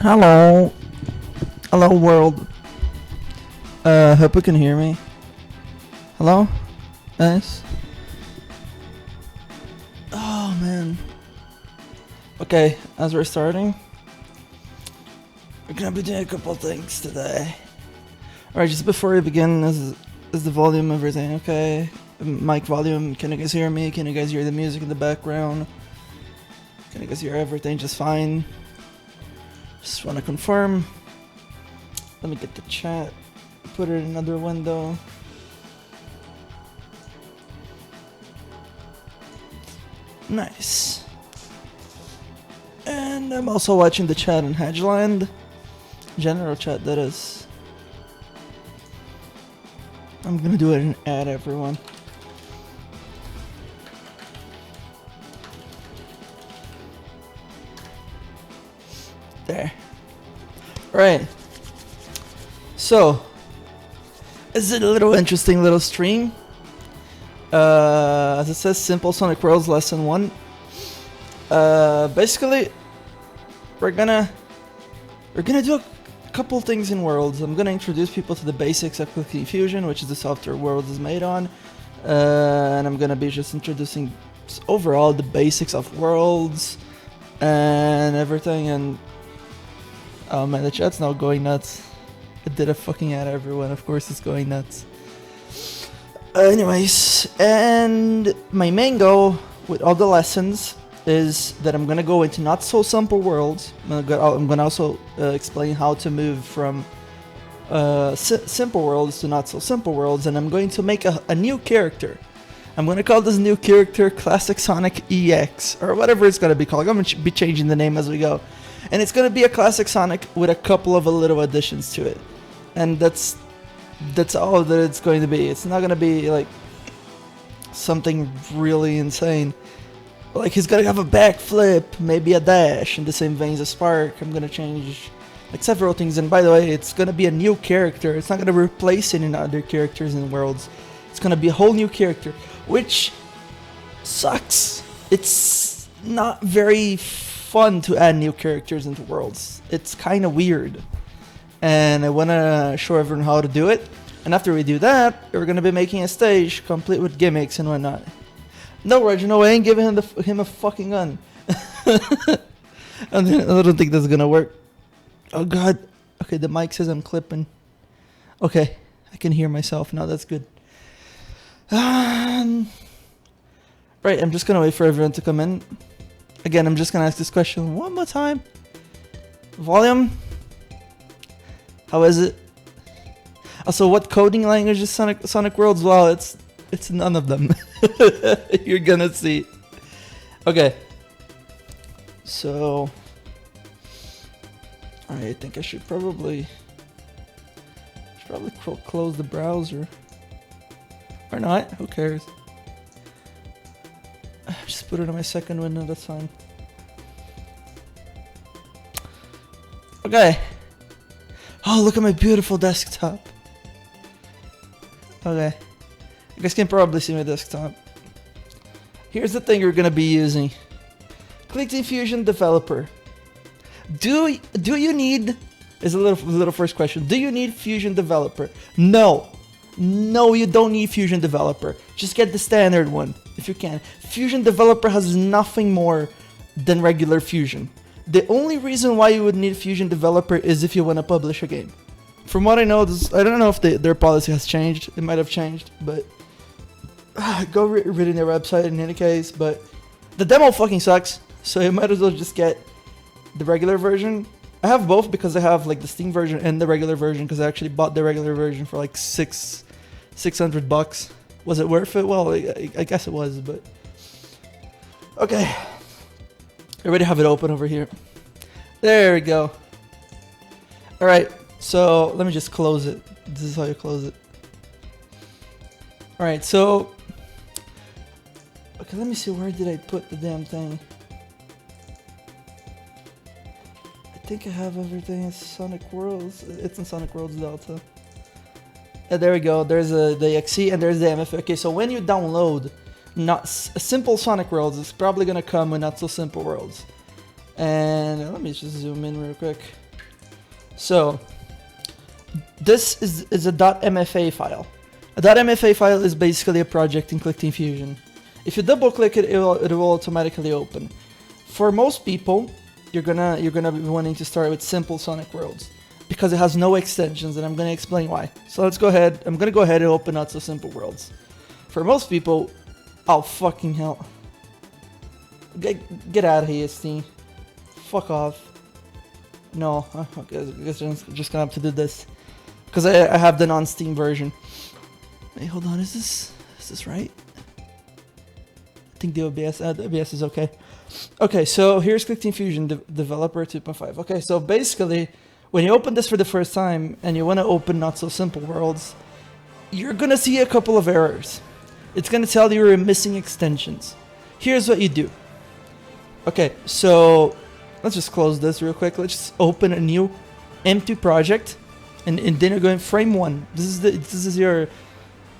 Hello. Hello, world. Hope you can hear me. Hello? Guys? Oh, man. Okay, as we're starting, we're gonna be doing a couple things today. Alright, just before we begin, is the volume everything okay? Mic volume, can you guys hear me? Can you guys hear the music in the background? Can you guys hear everything just fine? Just want to confirm. Let me get the chat. Put it in another window. Nice. And I'm also watching the chat in Hedgeland. General chat, that is. I'm gonna do it and add everyone. There. Right. So, this is a little interesting little stream. As it says, Simple Sonic Worlds Lesson 1. Basically, we're gonna do a couple things in Worlds. I'm gonna introduce people to the basics of Clicking Fusion, which is the software Worlds is made on. And I'm gonna be just introducing overall the basics of Worlds and everything. And oh man, the chat's now going nuts. I did a fucking ad everyone, of course it's going nuts. Anyways, and my main goal with all the lessons is that I'm gonna go into not so simple worlds. I'm gonna also explain how to move from simple worlds to not so simple worlds, and I'm going to make a new character. I'm gonna call this new character Classic Sonic EX, or whatever it's gonna be called. I'm gonna be changing the name as we go. And it's gonna be a Classic Sonic with a couple of little additions to it. And that's all that it's going to be. It's not gonna be like something really insane. Like he's gonna have a backflip, maybe a dash in the same veins as Spark. I'm gonna change like several things. And by the way, it's gonna be a new character. It's not gonna replace any other characters in Worlds. It's gonna be a whole new character, which sucks. It's not very fun to add new characters into Worlds. It's kind of weird. And I want to show everyone how to do it. And after we do that, we're going to be making a stage complete with gimmicks and whatnot. No, Reginald, I ain't giving him a fucking gun. I don't think that's going to work. Oh, God. Okay, the mic says I'm clipping. Okay, I can hear myself now. That's good. Right, I'm just going to wait for everyone to come in. Again, I'm just going to ask this question one more time. Volume? How is it? Also, what coding language is Sonic Worlds? Well, it's none of them. You're gonna see. Okay. So, I think I should probably close the browser. Or not, who cares? Just put it on my second window, that's fine. Okay. Oh, look at my beautiful desktop. Okay. You guys can probably see my desktop. Here's the thing you're gonna be using. Clicking Fusion Developer. Do you need... Is a little first question. Do you need Fusion Developer? No. No, you don't need Fusion Developer. Just get the standard one, if you can. Fusion Developer has nothing more than regular Fusion. The only reason why you would need Fusion Developer is if you want to publish a game. From what I know, I don't know if their policy has changed. It might have changed, but go read in their website in any case. But the demo fucking sucks, so you might as well just get the regular version. I have both because I have like the Steam version and the regular version because I actually bought the regular version for like $600. Was it worth it? Well, I guess it was, but okay. I already have it open over here. There we go. Alright, so let me just close it. This is how you close it. Alright, so... Okay, let me see, where did I put the damn thing? I think I have everything in Sonic Worlds. It's in Sonic Worlds Delta. Yeah, there we go. There's the exe and there's the MFA. Okay, so when you download not simple Sonic Worlds, it's probably gonna come with not so simple worlds. And let me just zoom in real quick. So this is a .mfa file. A .mfa file is basically a project in Qlikteam Fusion. If you double click it, it will automatically open. For most people, you're gonna be wanting to start with simple Sonic Worlds because it has no extensions, and I'm gonna explain why. So let's go ahead. I'm gonna go ahead and open Not So Simple Worlds. For most people, oh fucking hell, get out of here, Steam. Fuck off. No, okay, I guess I'm just gonna have to do this because I have the non-Steam version. Wait, hold on, is this right? I think the OBS is okay. Okay, so here's Qlikteam Fusion Developer 2.5. Okay, so basically, when you open this for the first time and you want to open Not So Simple Worlds, you're gonna see a couple of errors. It's gonna tell you you're missing extensions. Here's what you do. Okay, so let's just close this real quick. Let's just open a new empty project, and then you're going frame 1. This is your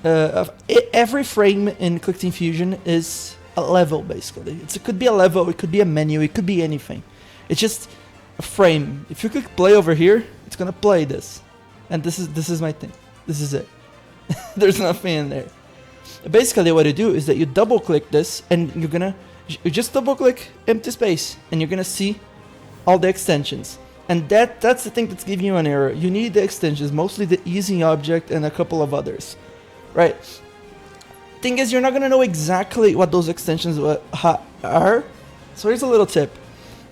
every frame in Qlikteam Fusion is a level, basically. It could be a level, it could be a menu, it could be anything. It's just a frame. If you click play over here, it's gonna play this, and this is my thing. This is it. There's nothing in there. Basically, what you do is that you double click this, and you just double click empty space, and you're gonna see all the extensions. And that's the thing that's giving you an error. You need the extensions, mostly the easing object and a couple of others, right? Thing is, you're not gonna know exactly what those extensions are. So here's a little tip.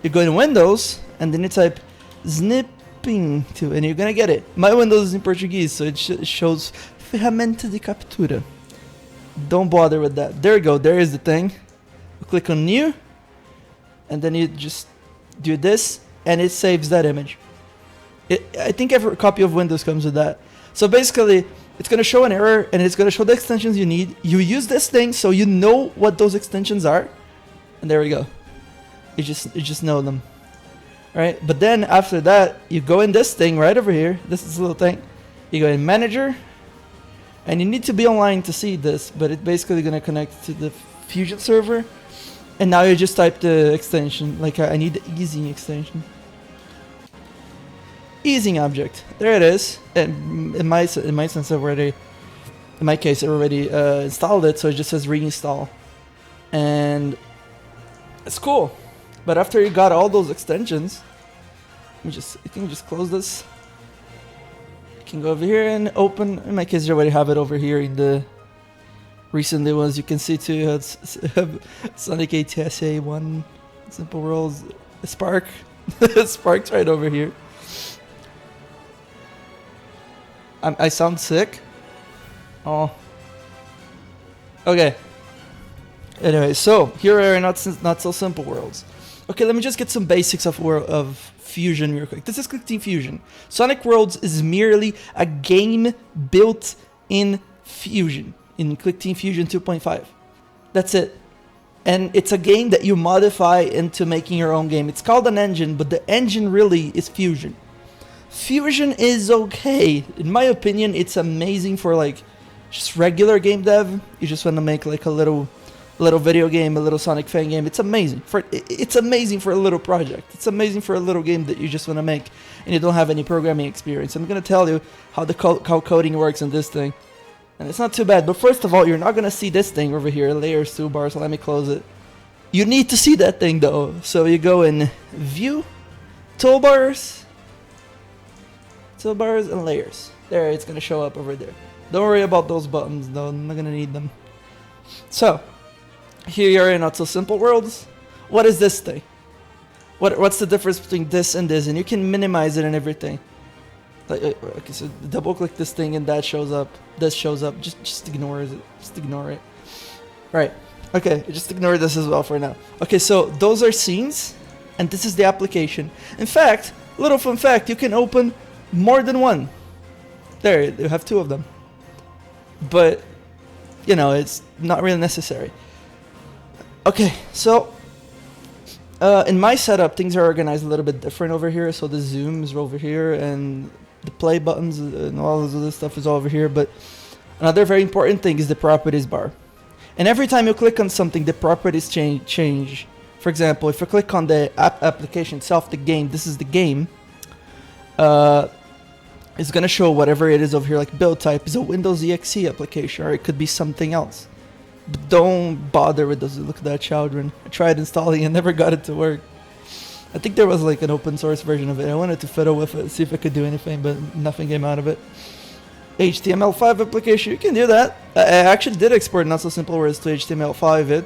You go in Windows, and then you type snipping to, and you're gonna get it. My Windows is in Portuguese, so it shows ferramenta de captura. Don't bother with that. There you go, there is the thing. You click on new, and then you just do this, and it saves that image. I think every copy of Windows comes with that. So basically, it's going to show an error, and it's going to show the extensions you need. You use this thing so you know what those extensions are, and there we go. You just know them. All right, but then after that, you go in this thing right over here. This is a little thing. You go in Manager, and you need to be online to see this, but it's basically going to connect to the Fusion server. And now you just type the extension, like I need the easing extension. Easing object, there it is. And in my sense, in my case, I already installed it, so it just says reinstall, and it's cool. But after you got all those extensions, you can just close this. You can go over here and open. In my case, you already have it over here in the recently ones. You can see too, it's Sonic ATSA 1, Simple Worlds, Spark. Spark's right over here. I sound sick. Oh. Okay. Anyway, so here are not so simple worlds. Okay, let me just get some basics of Fusion real quick. This is Qlikteam Fusion. Sonic Worlds is merely a game built in Fusion, in Qlikteam Fusion 2.5. That's it. And it's a game that you modify into making your own game. It's called an engine, but the engine really is Fusion. Fusion is okay. In my opinion, it's amazing for like just regular game dev. You just want to make like a little video game, a little Sonic fan game. It's amazing for a little project. It's amazing for a little game that you just want to make and you don't have any programming experience. I'm gonna tell you how how coding works in this thing, and it's not too bad. But first of all, you're not gonna see this thing over here, layers toolbar. So let me close it. You need to see that thing though. So you go in View, Toolbars, and Layers. There, it's gonna show up over there. Don't worry about those buttons though. I'm not gonna need them. So here you are in Not So Simple Worlds. What is this thing? What's the difference between this and this? And you can minimize it and everything. Like, okay, so double click this thing and that shows up. This shows up. Just ignore it. Just ignore it. Right. Okay. Just ignore this as well for now. Okay. So those are scenes, and this is the application. In fact, little fun fact: you can open more than one. There, you have two of them. But you know, it's not really necessary. Okay, so in my setup, things are organized a little bit different over here. So the zoom is over here, and the play buttons and all this other stuff is over here. But another very important thing is the properties bar. And every time you click on something, the properties change. For example, if I click on the application itself, the game, this is the game. It's gonna show whatever it is over here, like build type is a Windows exe application, or it could be something else. But don't bother with those. Look at that children. I tried installing and never got it to work. I think there was like an open source version of it. I wanted to fiddle with it, see if I could do anything, but nothing came out of it. HTML5 application, you can do that. I actually did export Not So Simple Words to HTML5. It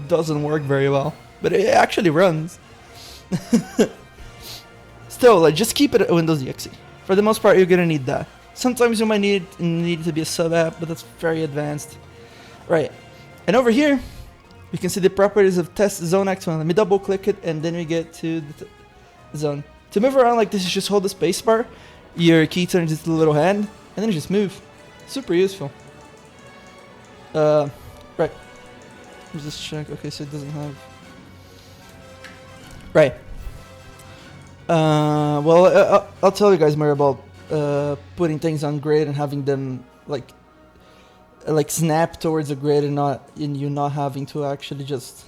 doesn't work very well, but it actually runs. Still, like, just keep it at Windows exe. For the most part, you're gonna need that. Sometimes you might need it to be a sub app, but that's very advanced. Right, and over here, we can see the properties of test zone x1. Let me double click it, and then we get to the zone. To move around like this, you just hold the spacebar. Your key turns into a little hand, and then you just move. Super useful. Right. Let's just check. Okay, so it doesn't have. Right. Well, I'll tell you guys more about putting things on grid and having them like snap towards a grid, and you not having to actually just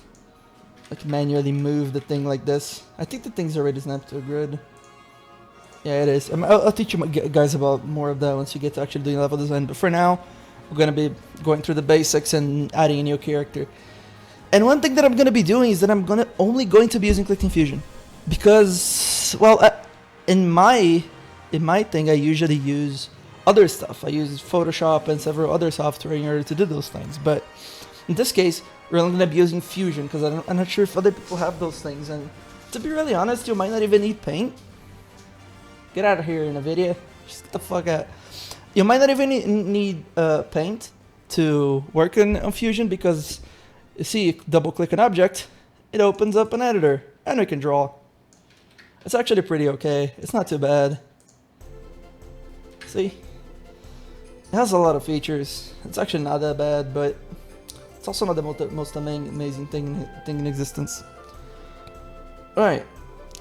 like manually move the thing like this. I think the thing's already snapped to a grid. Yeah, it is. I'll teach you guys about more of that once you get to actually doing level design. But for now, we're gonna be going through the basics and adding a new character. And one thing that I'm gonna be doing is that I'm only going to be using Click Fusion, because in my thing I usually use other stuff. I use Photoshop and several other software in order to do those things. But in this case, we're only gonna be using Fusion because I'm not sure if other people have those things. And to be really honest, you might not even need Paint. Get out of here in a video. Just get the fuck out. You might not even need Paint to work on Fusion, because you see, you double click an object, it opens up an editor, and we can draw. It's actually pretty okay. It's not too bad. See? It has a lot of features. It's actually not that bad, but it's also not the most amazing thing in existence. Alright.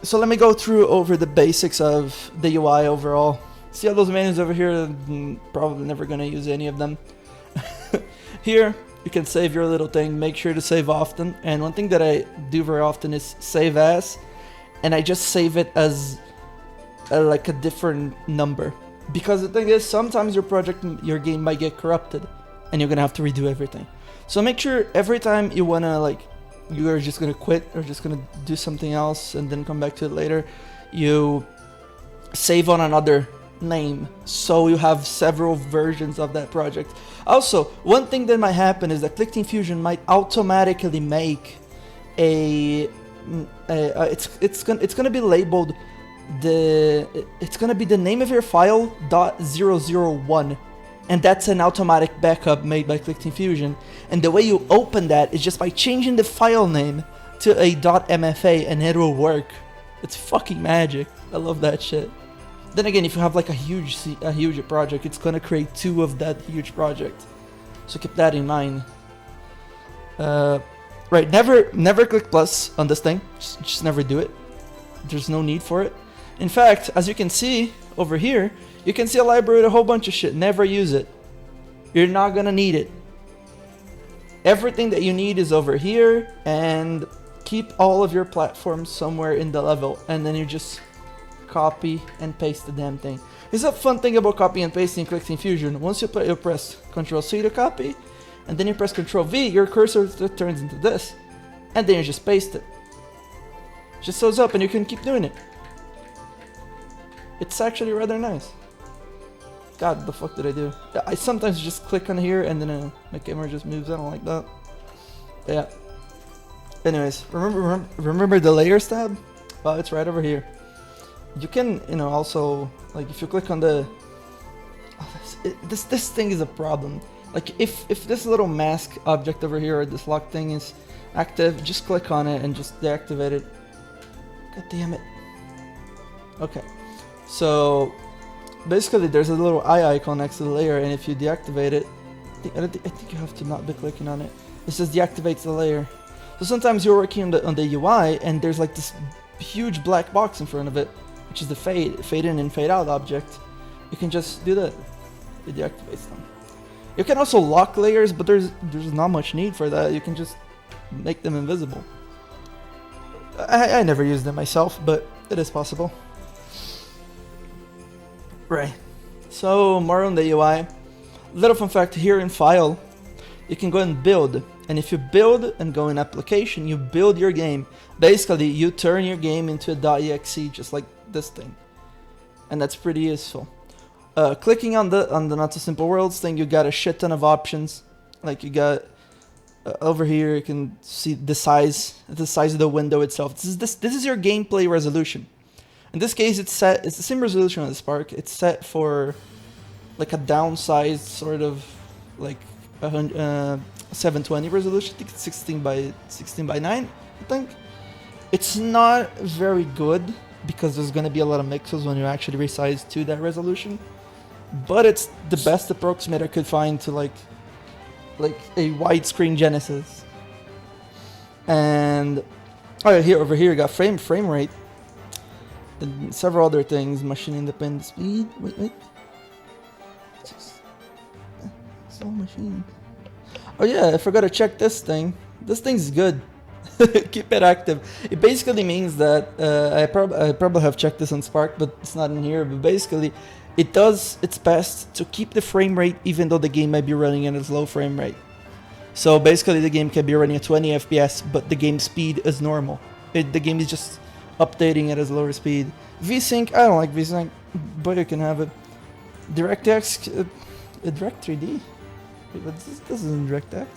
So let me go through over the basics of the UI overall. See all those menus over here? Probably never gonna use any of them. Here, you can save your little thing. Make sure to save often. And one thing that I do very often is save as, and I just save it as like a different number. Because the thing is, sometimes your game might get corrupted, and you're gonna have to redo everything. So make sure every time you wanna you're just gonna quit or just gonna do something else and then come back to it later, you save on another name, so you have several versions of that project. Also, one thing that might happen is that Click Fusion might automatically make it's gonna be labeled it's gonna be the name of your file .001. And that's an automatic backup made by Click Fusion. And the way you open that is just by changing the file name to a .mfa, and it will work. It's fucking magic. I love that shit. Then again, if you have like a huge project, it's gonna create 2 of that huge project. So keep that in mind. Right, never click plus on this thing. Just never do it. There's no need for it. In fact, as you can see over here, you can see a library with a whole bunch of shit. Never use it. You're not gonna need it. Everything that you need is over here, and keep all of your platforms somewhere in the level, and then you just copy and paste the damn thing. It's a fun thing about copy and pasting in Click Fusion. Once you press Ctrl-C to copy, and then you press Ctrl-V, your cursor turns into this, and then you just paste it. Just shows up, and you can keep doing it. It's actually rather nice. God, the fuck did I do? I sometimes just click on here and then my camera just moves. I don't like that. But yeah. Anyways, remember the layers tab? Well, it's right over here. You can, also, like, if you click on the... this thing is a problem. Like, if this little mask object over here, or this lock thing is active, just click on it and just deactivate it. God damn it. Okay. So basically there's a little eye icon next to the layer, and if you deactivate it, I think you have to not be clicking on it. It says deactivates the layer. So sometimes you're working on the UI and there's like this huge black box in front of it, which is the fade in and fade out object. You can just do that. It deactivates them. You can also lock layers, but there's not much need for that. You can just make them invisible. I never used them myself, but it is possible. Right. So more on the UI. Little fun fact here in File, you can go and build. And if you build and go in Application, you build your game. Basically, you turn your game into a .exe, just like this thing. And that's pretty useful. Clicking on the Not So Simple Worlds thing, you got a shit ton of options. Like you got over here, you can see the size of the window itself. This is your gameplay resolution. In this case, it's the same resolution as Spark. It's set for like a downsized sort of like 720 resolution. I think it's 16 by 9. I think it's not very good because there's gonna be a lot of mixes when you actually resize to that resolution. But it's the best approximate I could find to like a widescreen Genesis. And over here you got frame rate and several other things. Machine independent speed. Wait. Slow machine. Oh yeah, I forgot to check this thing. This thing's good. Keep it active. It basically means that I probably have checked this on Spark, but it's not in here. But basically, it does its best to keep the frame rate even though the game might be running at a low frame rate. So basically the game can be running at 20 FPS, but the game speed is normal. The game is just updating at a lower speed. VSync, I don't like VSync, but you can have it. DirectX, Direct 3D? Wait, but this isn't DirectX?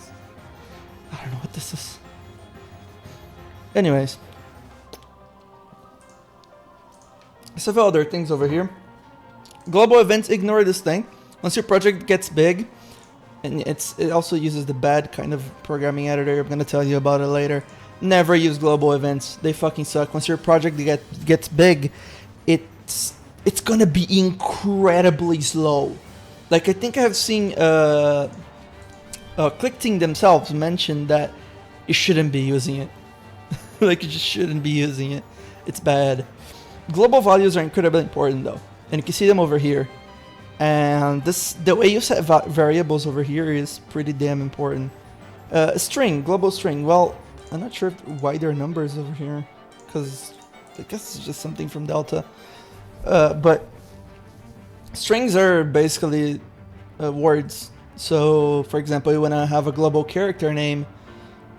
I don't know what this is. Anyways. Several other things over here. Global events, ignore this thing. Once your project gets big, and it also uses the bad kind of programming editor, I'm gonna tell you about it later. Never use global events. They fucking suck. Once your project gets big, it's gonna be incredibly slow. Like I think I have seen Clicking themselves mention that you shouldn't be using it. Like you just shouldn't be using it. It's bad. Global values are incredibly important though. And you can see them over here. And the way you set variables over here is pretty damn important. String, global string. Well, I'm not sure why there are numbers over here. Because I guess it's just something from Delta. But strings are basically words. So, for example, you want to have a global character name.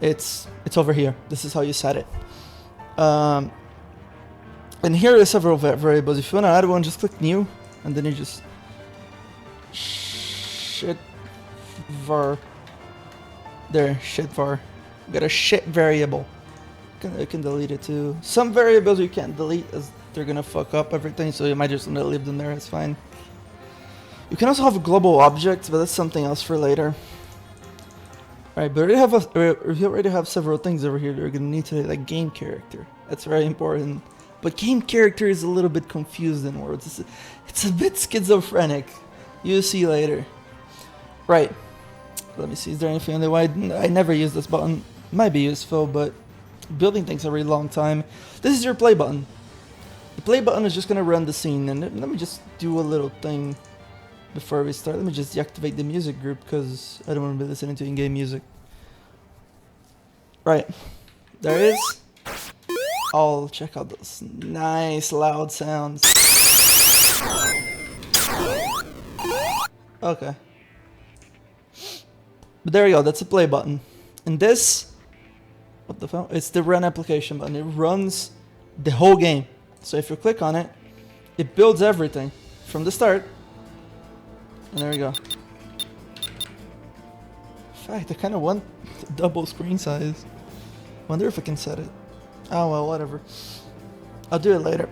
It's over here. This is how you set it. And here are several variables. If you want to add one, just click new, and then you just shit var. There, shit var. You got a shit variable. You can delete it too. Some variables you can't delete as they're gonna fuck up everything, so you might just want to leave them there. It's fine. You can also have a global object, but that's something else for later. Alright, but we already have several things over here that are gonna need to, like game character. That's very important. But game character is a little bit confused in words. It's a bit schizophrenic. You'll see later. Right. Let me see. Is there anything on the wide? I never use this button. Might be useful, but building takes a really long time. This is your play button. The play button is just gonna run the scene. And let me just do a little thing before we start. Let me just deactivate the music group because I don't want to be listening to in-game music. Right. There it is. I'll check out those nice loud sounds. Okay. But there you go, that's a play button. And this, what the fuck? It's the run application button. It runs the whole game. So if you click on it, it builds everything from the start. And there we go. In fact, I kind of want double screen size. Wonder if I can set it. Oh well, whatever. I'll do it later.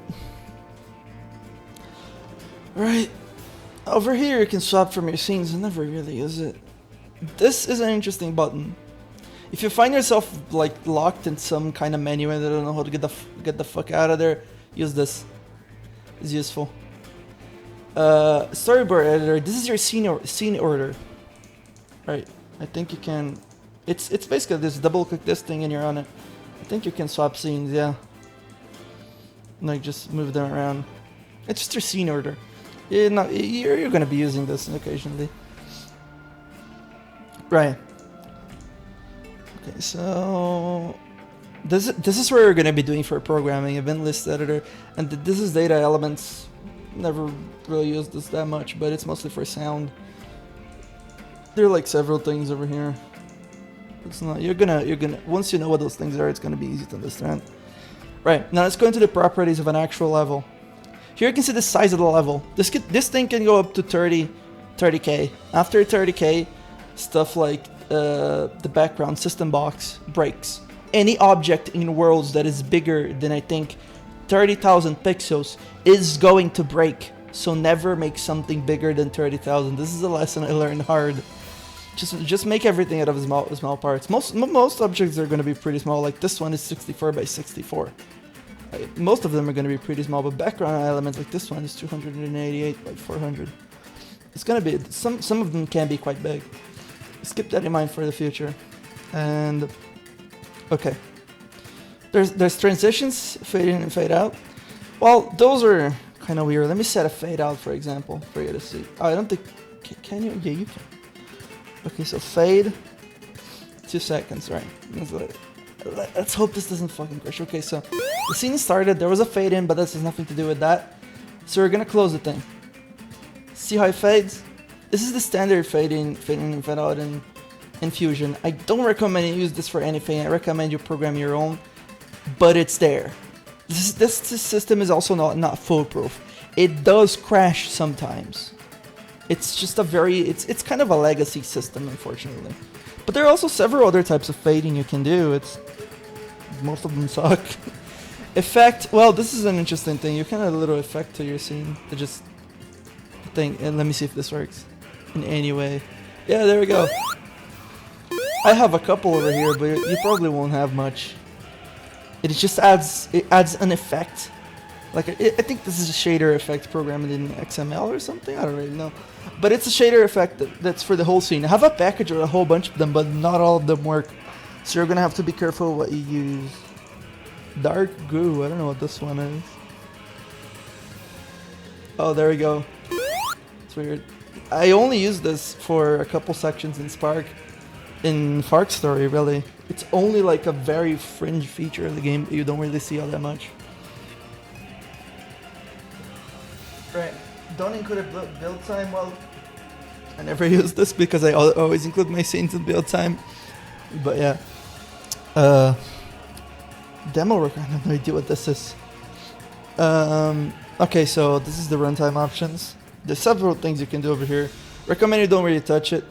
Right. Over here you can swap from your scenes. I never really use it. This is an interesting button. If you find yourself like locked in some kind of menu and I don't know how to get the fuck out of there, use this. It's useful. Storyboard editor. This is your scene order. Right. I think you can. It's basically just double click this thing and you're on it. I think you can swap scenes, yeah. Like just move them around. It's just your scene order. You're gonna be using this occasionally. Right. Okay, so this is what we're gonna be doing for programming, event list editor, and this is data elements. never really used this that much, but it's mostly for sound. There are like several things over here. It's not, you're gonna, once you know what those things are, it's gonna be easy to understand. Right, now let's go into the properties of an actual level. Here you can see the size of the level. This thing can go up to 30k. After 30k, stuff like the background system box breaks. Any object in worlds that is bigger than, I think, 30,000 pixels is going to break. So never make something bigger than 30,000. This is a lesson I learned hard. Just make everything out of small parts. Most objects are going to be pretty small. Like this one is 64 by 64. Most of them are going to be pretty small, but background elements like this one is 288 by 400. It's going to be, some of them can be quite big. Just keep that in mind for the future. And okay, there's transitions, fade in and fade out. Well, those are kind of weird. Let me set a fade out, for example, for you to see. Oh, I don't think, can you? Yeah, you can. Okay, so fade, 2 seconds, right? Let's hope this doesn't fucking crash. Okay, so the scene started, there was a fade in, but this has nothing to do with that. So we're gonna close the thing. See how it fades? This is the standard fade in, and fade out in Fusion. I don't recommend you use this for anything. I recommend you program your own, but it's there. This system is also not foolproof. It does crash sometimes. It's just a very, it's kind of a legacy system, unfortunately. But there are also several other types of fading you can do. Most of them suck. Effect, well, this is an interesting thing. You can add a little effect to your scene. To just thing, and let me see if this works in any way. Yeah, there we go. I have a couple over here, but you probably won't have much. It just adds an effect. Like I think this is a shader effect programmed in XML or something. I don't really know, but it's a shader effect that's for the whole scene. I have a package with a whole bunch of them, but not all of them work. So you're gonna have to be careful what you use. Dark goo. I don't know what this one is. Oh, there we go. It's weird. I only use this for a couple sections in Spark. In Fark Story, really. It's only like a very fringe feature of the game that you don't really see all that much. Right. Don't include a build time. Well, I never use this because I always include my scenes in build time. But yeah. Demo record. I have no idea what this is. Okay, so this is the runtime options. There's several things you can do over here. Recommend you don't really touch it.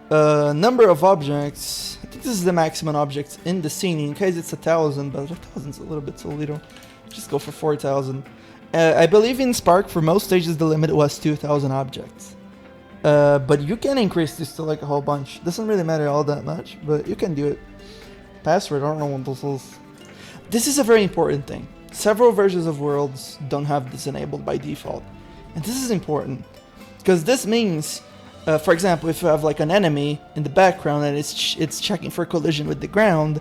Number of objects. I think this is the maximum objects in the scene. In case it's 1,000, but 1,000's a little bit too little. Just go for 4,000. I believe in Spark for most stages the limit was 2,000 objects. But you can increase this to like a whole bunch. Doesn't really matter all that much, but you can do it. Password, I don't know what this is. This is a very important thing. Several versions of Worlds don't have this enabled by default. And this is important. Because this means, for example, if you have like an enemy in the background and it's checking for collision with the ground,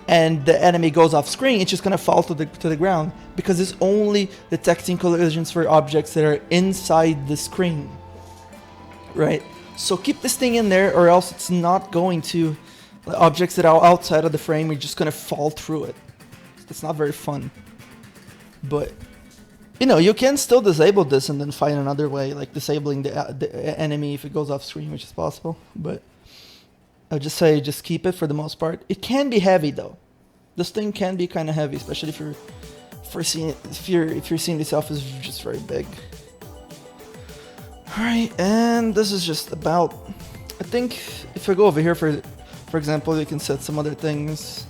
and the enemy goes off screen, it's just gonna fall to the ground because it's only detecting collisions for objects that are inside the screen, right? So keep this thing in there, or else it's not going to. Objects that are outside of the frame, you're just gonna fall through it. It's not very fun, but you know you can still disable this and then find another way, like disabling the enemy if it goes off screen, which is possible, but. I'll just say, just keep it for the most part. It can be heavy though. This thing can be kind of heavy, especially if you're seeing yourself as just very big. All right, and this is just about. I think if I go over here for example, you can set some other things.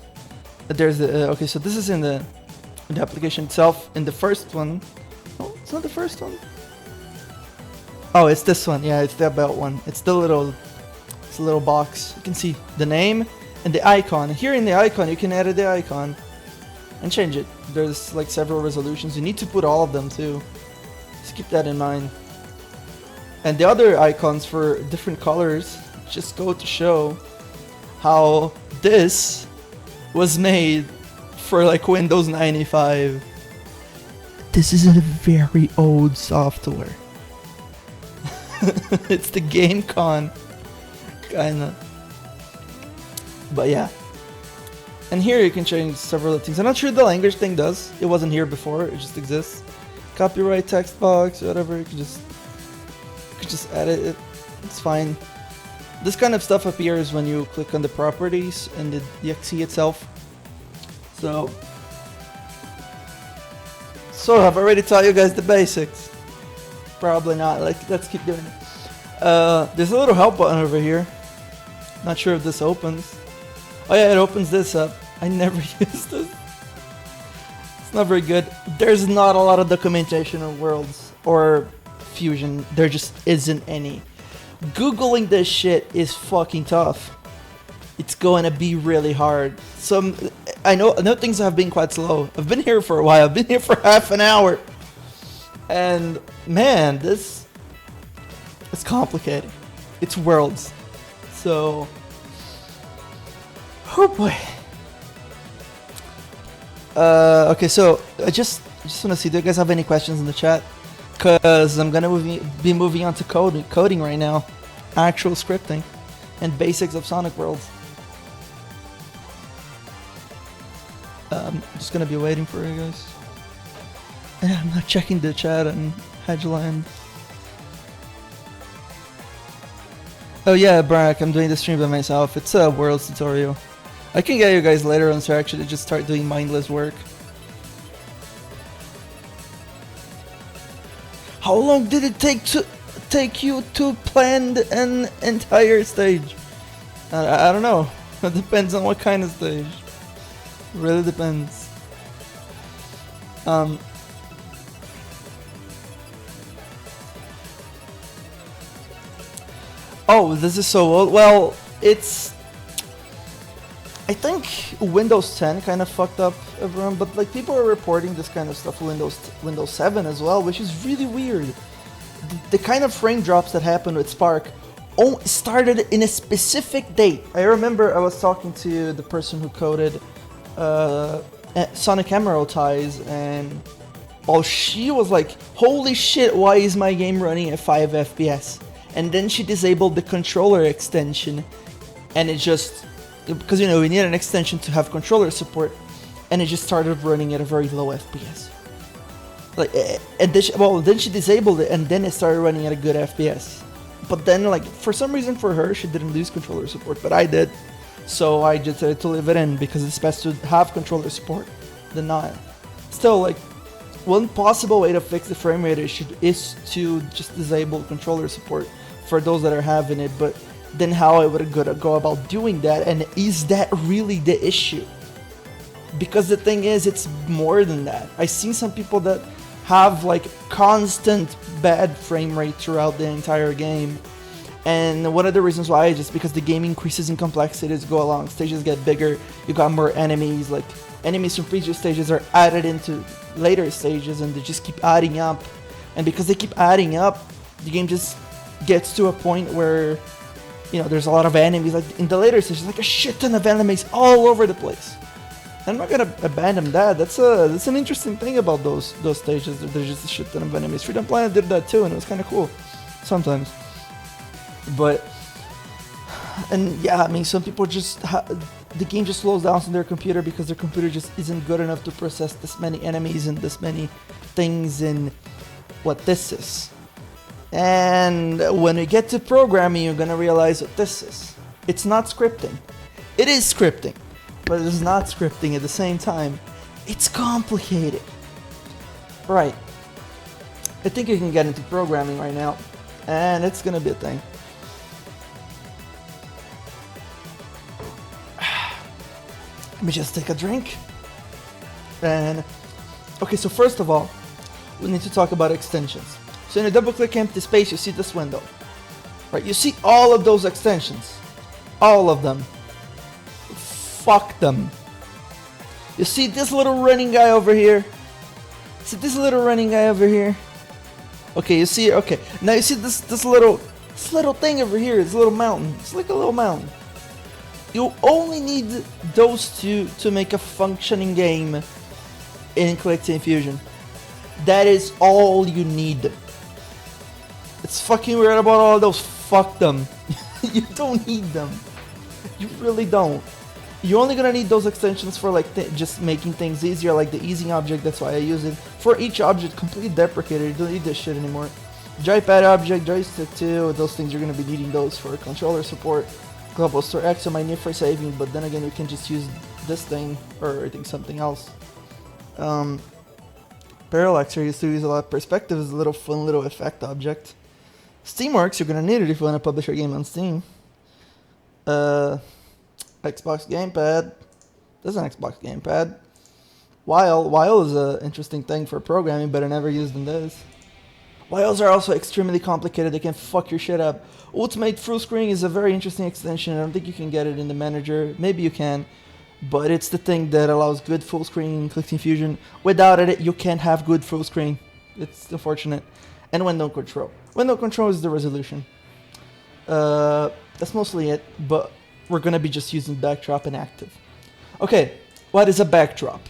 There's the okay. So this is in the application itself. In the first one, oh, it's not the first one. Oh, it's this one. Yeah, it's the about one. It's the little. A little box. You can see the name and the icon. Here in the icon you can edit the icon and change it. There's like several resolutions. You need to put all of them too. Just keep that in mind. And the other icons for different colors just go to show how this was made for like Windows 95. This is a very old software. It's the GameCon. Kinda. But yeah. And here you can change several things. I'm not sure the language thing does. It wasn't here before, it just exists. copyright text box, whatever. You can just edit it. It's fine. This kind of stuff appears when you click on the properties and the exe itself. So I've already taught you guys the basics. Probably not. Like, let's keep doing it. There's a little help button over here. Not sure if this opens. Oh yeah, it opens this up. I never used this. It's not very good. There's not a lot of documentation on Worlds or Fusion. There just isn't any. Googling this shit is fucking tough. It's going to be really hard. I know things have been quite slow. I've been here for a while. I've been here for half an hour. And man, it's complicated. It's Worlds. So, oh boy. Okay, so I just want to see, do you guys have any questions in the chat? Because I'm gonna be moving on to coding right now, actual scripting, and basics of Sonic Worlds. I'm just gonna be waiting for you guys. Yeah, I'm not checking the chat on Hedgeland. Oh yeah, Brack, I'm doing the stream by myself. It's a Worlds tutorial. I can get you guys later on, so actually just start doing mindless work. How long did it take you to plan an entire stage? I don't know. It depends on what kind of stage. It really depends. Oh, this is so old. Well, it's... I think Windows 10 kind of fucked up everyone, but like people are reporting this kind of stuff Windows 7 as well, which is really weird. The kind of frame drops that happened with Spark started in a specific date. I remember I was talking to the person who coded Sonic Emerald ties, and she was like, holy shit, why is my game running at 5 FPS? And then she disabled the controller extension, and it just... because, you know, we need an extension to have controller support, and it just started running at a very low FPS. Like, and then she disabled it, and then it started running at a good FPS. But then, like, for some reason for her, she didn't lose controller support, but I did. So I just decided to leave it in, because it's best to have controller support than not. Still, like, one possible way to fix the frame rate issue is to just disable controller support for those that are having it, but then how I would go about doing that, and is that really the issue? Because the thing is, it's more than that. I've seen some people that have like constant bad frame rate throughout the entire game, and one of the reasons why is just because the game increases in complexity as you go along. Stages get bigger, you got more enemies, like enemies from previous stages are added into later stages, and they just keep adding up, and because they keep adding up, the game just gets to a point where, you know, there's a lot of enemies. Like in the later stages, like a shit ton of enemies all over the place. I'm not gonna abandon that. That's an interesting thing about those stages. There's just a shit ton of enemies. Freedom Planet did that too, and it was kind of cool sometimes. But, and yeah, I mean, some people just the game just slows down on their computer because their computer just isn't good enough to process this many enemies and this many things in what this is. And when we get to programming, you're gonna realize what this is. It's not scripting. It is scripting, but it's not scripting at the same time. It's complicated. Right. I think you can get into programming right now, and it's gonna be a thing. Let me just take a drink. And, okay, so first of all, we need to talk about extensions. So when you double click empty space, you see this window, right? You see all of those extensions, all of them. Fuck them. You see this little running guy over here? See this little running guy over here? Okay, you see, okay. Now you see this little thing over here, this little mountain. It's like a little mountain. You only need those two to make a functioning game in Collecting Fusion. That is all you need. It's fucking weird about all those. Fuck them. You don't need them. You really don't. You're only gonna need those extensions for like just making things easier, like the easing object. That's why I use it. for each object completely deprecated. You don't need this shit anymore. Joypad object, joystick 2, those things you're going to be needing those for controller support. Global Store X I might need for saving, but then again you can just use this thing or I think something else. Parallax I used to use a lot. Perspective is a little fun little effect object. Steamworks, you're going to need it if you want to publish your game on Steam. Xbox Gamepad. There's an Xbox Gamepad. While is an interesting thing for programming, but I never used in this. Whiles are also extremely complicated. They can fuck your shit up. Ultimate Full Screen is a very interesting extension. I don't think you can get it in the manager. Maybe you can, but it's the thing that allows good full screen Click Fusion. Without it, you can't have good full screen. It's unfortunate. And window control. Window control is the resolution. That's mostly it, but we're gonna be just using backdrop and active. Okay, what is a backdrop?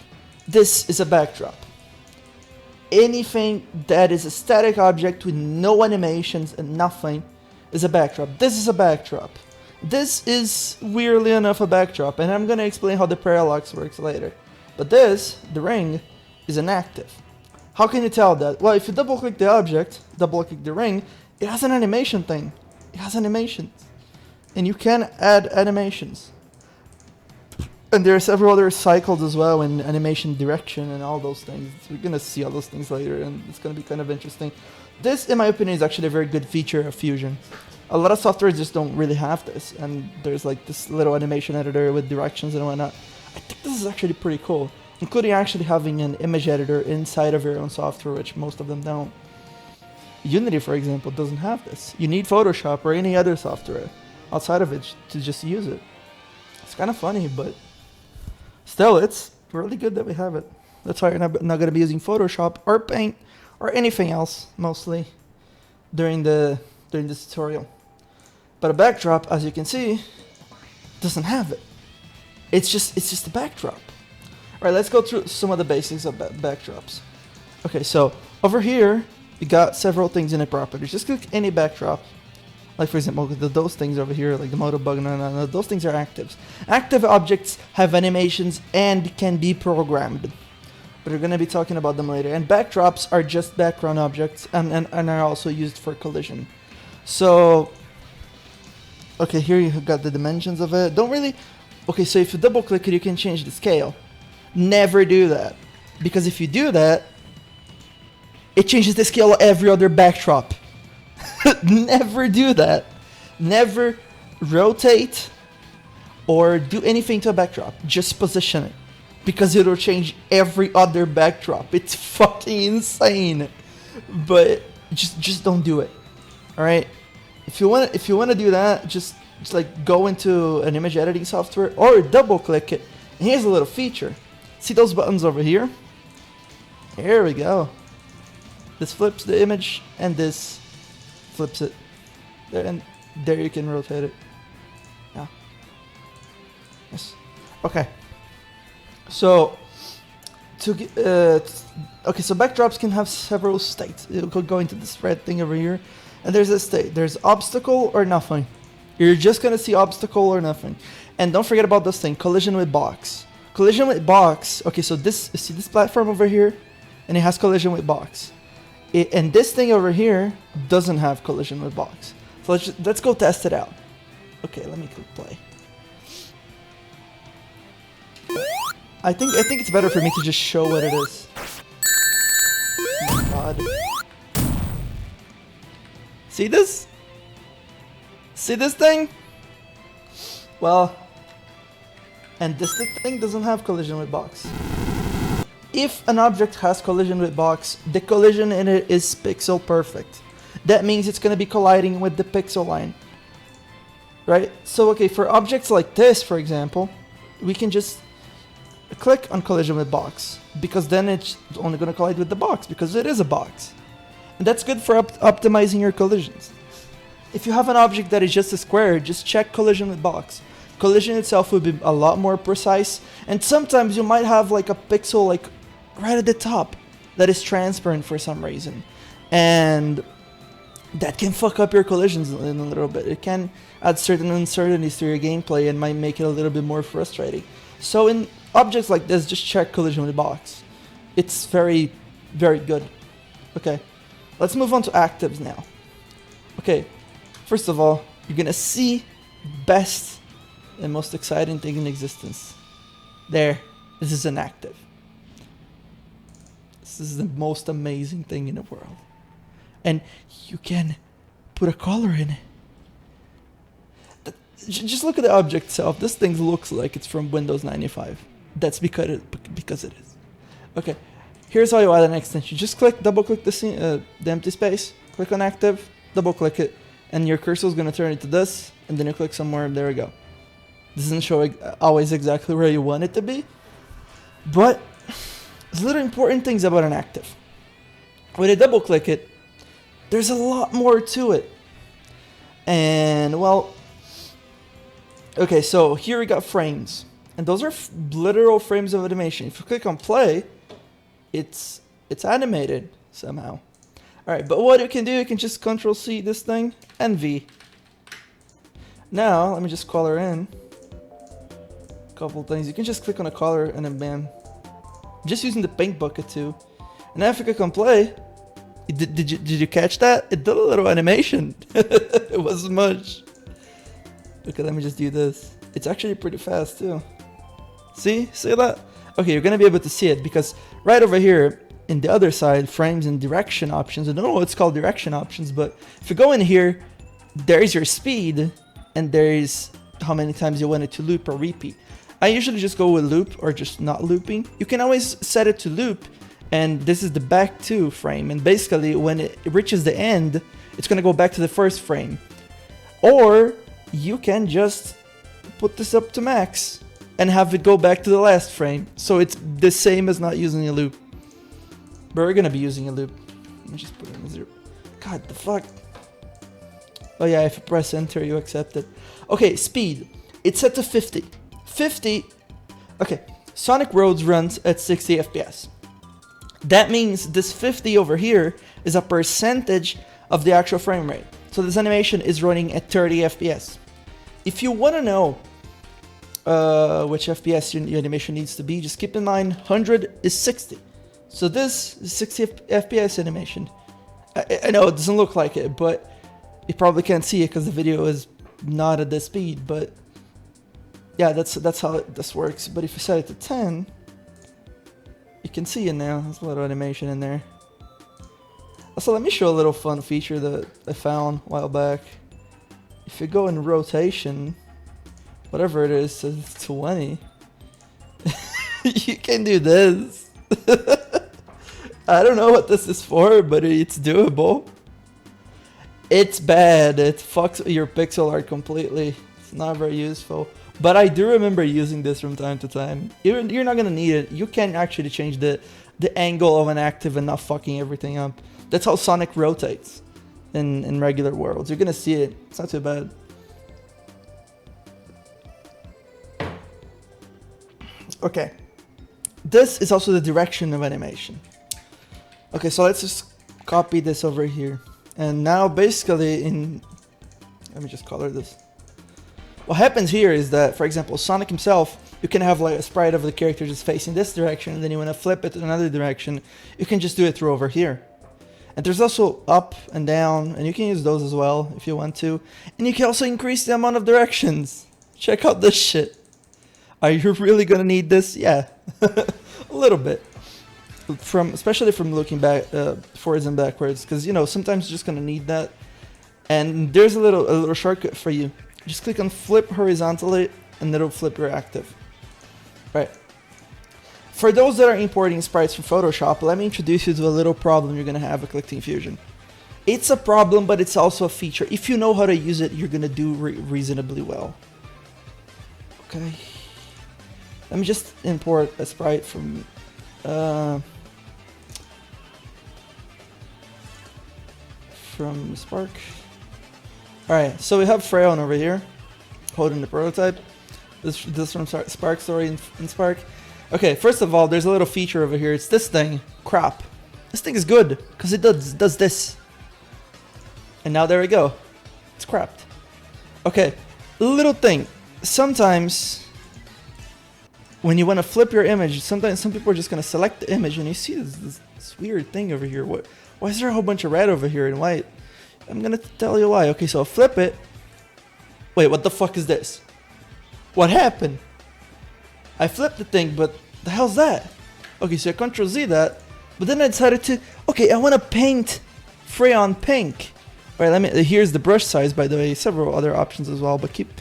This is a backdrop. Anything that is a static object with no animations and nothing is a backdrop. This is a backdrop. This is weirdly enough a backdrop, and I'm gonna explain how the parallax works later. But this, the ring, is an active. How can you tell that? Well, if you double click the object, double click the ring, it has an animation thing. It has animations. And you can add animations. And there are several other cycles as well in animation direction and all those things. We're going to see all those things later, and it's going to be kind of interesting. This, in my opinion, is actually a very good feature of Fusion. A lot of software just don't really have this, and there's like this little animation editor with directions and whatnot. I think this is actually pretty cool, including actually having an image editor inside of your own software, which most of them don't. Unity, for example, doesn't have this. You need Photoshop or any other software outside of it to just use it. It's kind of funny, but still, it's really good that we have it. That's why you're not going to be using Photoshop or Paint or anything else, mostly, during this tutorial. But a backdrop, as you can see, doesn't have it. It's just a backdrop. All right, let's go through some of the basics of backdrops. Okay, so over here, we got several things in the properties. Just click any backdrop. Like, for example, those things over here, like the motor bug, no, those things are actives. Active objects have animations and can be programmed. But we're going to be talking about them later. And backdrops are just background objects and are also used for collision. So, okay, here you got the dimensions of it. Don't really... Okay, so if you double click it, you can change the scale. Never do that. Because if you do that, it changes the scale of every other backdrop. Never do that. Never rotate or do anything to a backdrop. Just position it. Because it'll change every other backdrop. It's fucking insane. But just don't do it. Alright? If you wanna do that, just like go into an image editing software or double click it. And here's a little feature. See those buttons over here? Here we go. This flips the image and this flips it. There, and there you can rotate it. Yeah. Yes. Okay. So okay, so backdrops can have several states. You could go into this red thing over here, and there's a state. There's obstacle or nothing. You're just gonna see obstacle or nothing. And don't forget about this thing, collision with box. Collision with box. Okay, so see this platform over here, and it has collision with box. And this thing over here doesn't have collision with box. So let's go test it out. Okay, let me click play. I think it's better for me to just show what it is. Oh my god. See this? See this thing? Well, and this thing doesn't have collision with box. If an object has collision with box, the collision in it is pixel perfect. That means it's going to be colliding with the pixel line. Right? So, okay, for objects like this, for example, we can just click on collision with box, because then it's only going to collide with the box, because it is a box. And that's good for optimizing your collisions. If you have an object that is just a square, just check collision with box. Collision itself will be a lot more precise, and sometimes you might have like a pixel like right at the top that is transparent for some reason, and that can fuck up your collisions in a little bit. It can add certain uncertainties to your gameplay and might make it a little bit more frustrating. So in objects like this, just check collision with box. It's very Very good. Okay, let's move on to actives now. Okay, first of all, you're gonna see best and most exciting thing in existence. There, this is an active. This is the most amazing thing in the world. And you can put a color in it. Just look at the object itself. This thing looks like it's from Windows 95. That's because it is. Okay, here's how you add an extension. Just double click the empty space, click on active, double click it, and your cursor is going to turn into this, and then you click somewhere, there we go. This doesn't show always exactly where you want it to be, but there's little important things about an active. When you double click it, there's a lot more to it. And well, okay, so here we got frames, and those are literal frames of animation. If you click on play, it's animated somehow. All right, but what you can do, you can just Control C this thing and V. Now let me just color in a couple things. You can just click on a color and then bam. Just using the paint bucket too. And now if you click on play, did you catch that? It did a little animation. It wasn't much. Okay, let me just do this. It's actually pretty fast too. See that? Okay, you're gonna be able to see it because right over here in the other side, frames and direction options. I don't know what's called direction options, but if you go in here, there's your speed and there's how many times you want it to loop or repeat. I usually just go with loop or just not looping. You can always set it to loop, and this is the back to frame, and basically when it reaches the end, it's gonna go back to the first frame. Or you can just put this up to max and have it go back to the last frame. So it's the same as not using a loop. But we're gonna be using a loop. Let me just put it in 0. God, the fuck. Oh yeah, if you press enter, you accept it. Okay, speed. It's set to 50. 50. Okay, Sonic Roads runs at 60 FPS. That means this 50 over here is a percentage of the actual frame rate. So this animation is running at 30 FPS. If you want to know which FPS your animation needs to be, just keep in mind 100 is 60. So this is 60 FPS animation. I know it doesn't look like it, but you probably can't see it because the video is not at this speed. But yeah, that's how this works. But if you set it to 10, you can see it now. There's a little animation in there. Also, let me show a little fun feature that I found a while back. If you go in rotation, whatever it is, says it's 20. You can do this. I don't know what this is for, but it's doable. It's bad. It fucks your pixel art completely. It's not very useful. But I do remember using this from time to time. You're not gonna need it. You can actually change the angle of an active and not fucking everything up. That's how Sonic rotates in regular worlds. You're gonna see it. It's not too bad. Okay. This is also the direction of animation. Okay, so let's just copy this over here. And now basically let me just color this. What happens here is that, for example, Sonic himself, you can have like a sprite of the character just facing this direction, and then you want to flip it in another direction, you can just do it through over here. And there's also up and down, and you can use those as well if you want to. And you can also increase the amount of directions. Check out this shit. Are you really gonna need this? Yeah, a little bit. Especially from looking back, forwards and backwards, because you know sometimes you're just gonna need that. And there's a little shortcut for you. Just click on flip horizontally, and it'll flip your active. Right. For those that are importing sprites from Photoshop, let me introduce you to a little problem you're gonna have with Collecting Fusion. It's a problem, but it's also a feature. If you know how to use it, you're gonna do reasonably well. Okay. Let me just import a sprite from Spark. Alright, so we have Freon over here, holding the prototype. This from Spark Story in Spark. Okay, first of all, there's a little feature over here. It's this thing, crop. This thing is good, because it does this. And now there we go. It's cropped. Okay, little thing. Sometimes when you want to flip your image, sometimes some people are just going to select the image and you see this weird thing over here. Why is there a whole bunch of red over here and white? I'm going to tell you why. Okay, so I'll flip it. Wait, what the fuck is this? What happened? I flipped the thing, but the hell's that? Okay, so I Control Z that, but then I decided to, okay, I want to paint Freon pink. All right, here's the brush size, by the way, several other options as well, but keep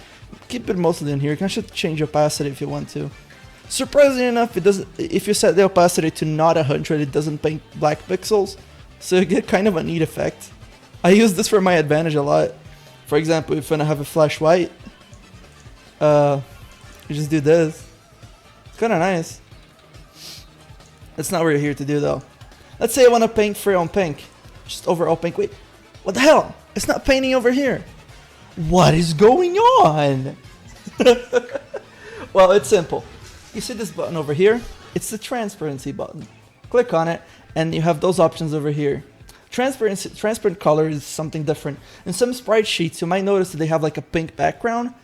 it mostly in here. You can actually change opacity if you want to. Surprisingly enough, it doesn't. If you set the opacity to not 100, it doesn't paint black pixels, so you get kind of a neat effect. I use this for my advantage a lot. For example, if I have a flash white, you just do this. It's kind of nice. That's not what we're here to do, though. Let's say I want to paint Freon pink, just overall pink. Wait, what the hell? It's not painting over here. What is going on? Well, it's simple. You see this button over here? It's the transparency button. Click on it, and you have those options over here. Transparent color is something different. In some sprite sheets, you might notice that they have like a pink background.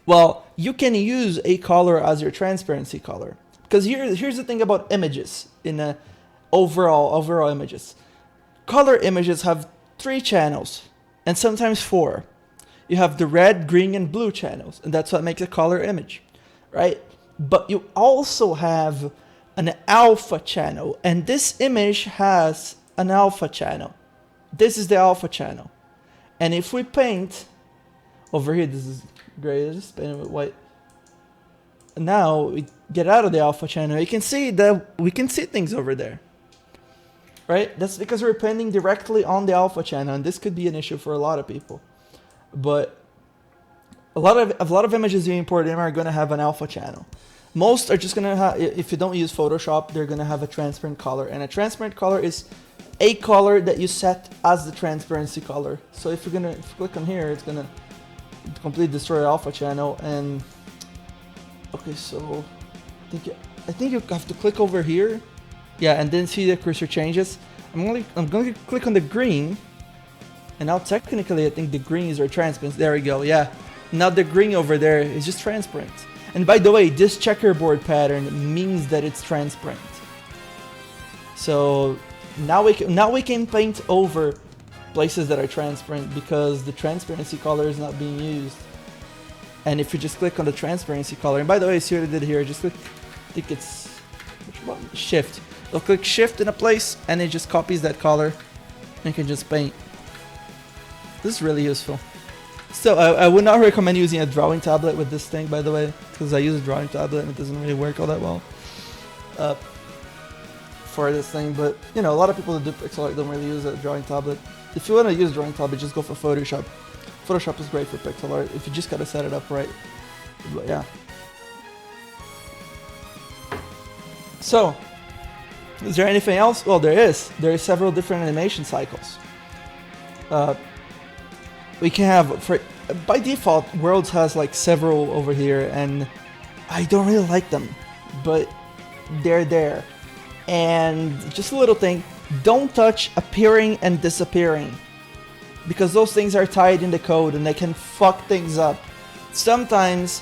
Well, you can use a color as your transparency color. Because here's the thing about images in overall images. Color images have 3 channels, and sometimes 4. You have the red, green, and blue channels, and that's what makes a color image, right? But you also have an alpha channel, and this image has an alpha channel. This is the alpha channel. And if we paint over here, this is gray, let's just paint it with white. Now we get out of the alpha channel, you can see that we can see things over there, right? That's because we're painting directly on the alpha channel, and this could be an issue for a lot of people. But a lot of images you import in are going to have an alpha channel. Most are just going to have, if you don't use Photoshop, they're going to have a transparent color. And a transparent color is a color that you set as the transparency color. So if you click on here, it's going to completely destroy the alpha channel. And okay, so I think you have to click over here. Yeah, and then see the cursor changes. I'm going to click on the green. And now technically I think the green is our transparent. There we go, yeah. Now the green over there is just transparent. And by the way, this checkerboard pattern means that it's transparent. So now we can paint over places that are transparent because the transparency color is not being used. And if you just click on the transparency color, and by the way, see what I did here, just click, I think it's, which button? Shift. You'll click shift in a place and it just copies that color and you can just paint. This is really useful. So I would not recommend using a drawing tablet with this thing, by the way, because I use a drawing tablet and it doesn't really work all that well for this thing. But you know, a lot of people that do pixel art don't really use a drawing tablet. If you want to use drawing tablet, just go for Photoshop. Photoshop is great for pixel art if you just gotta set it up right. But yeah. So, is there anything else? Well, there is. There are several different animation cycles. We can have, by default, Worlds has like several over here, and I don't really like them, but they're there. And just a little thing, don't touch appearing and disappearing, because those things are tied in the code and they can fuck things up. Sometimes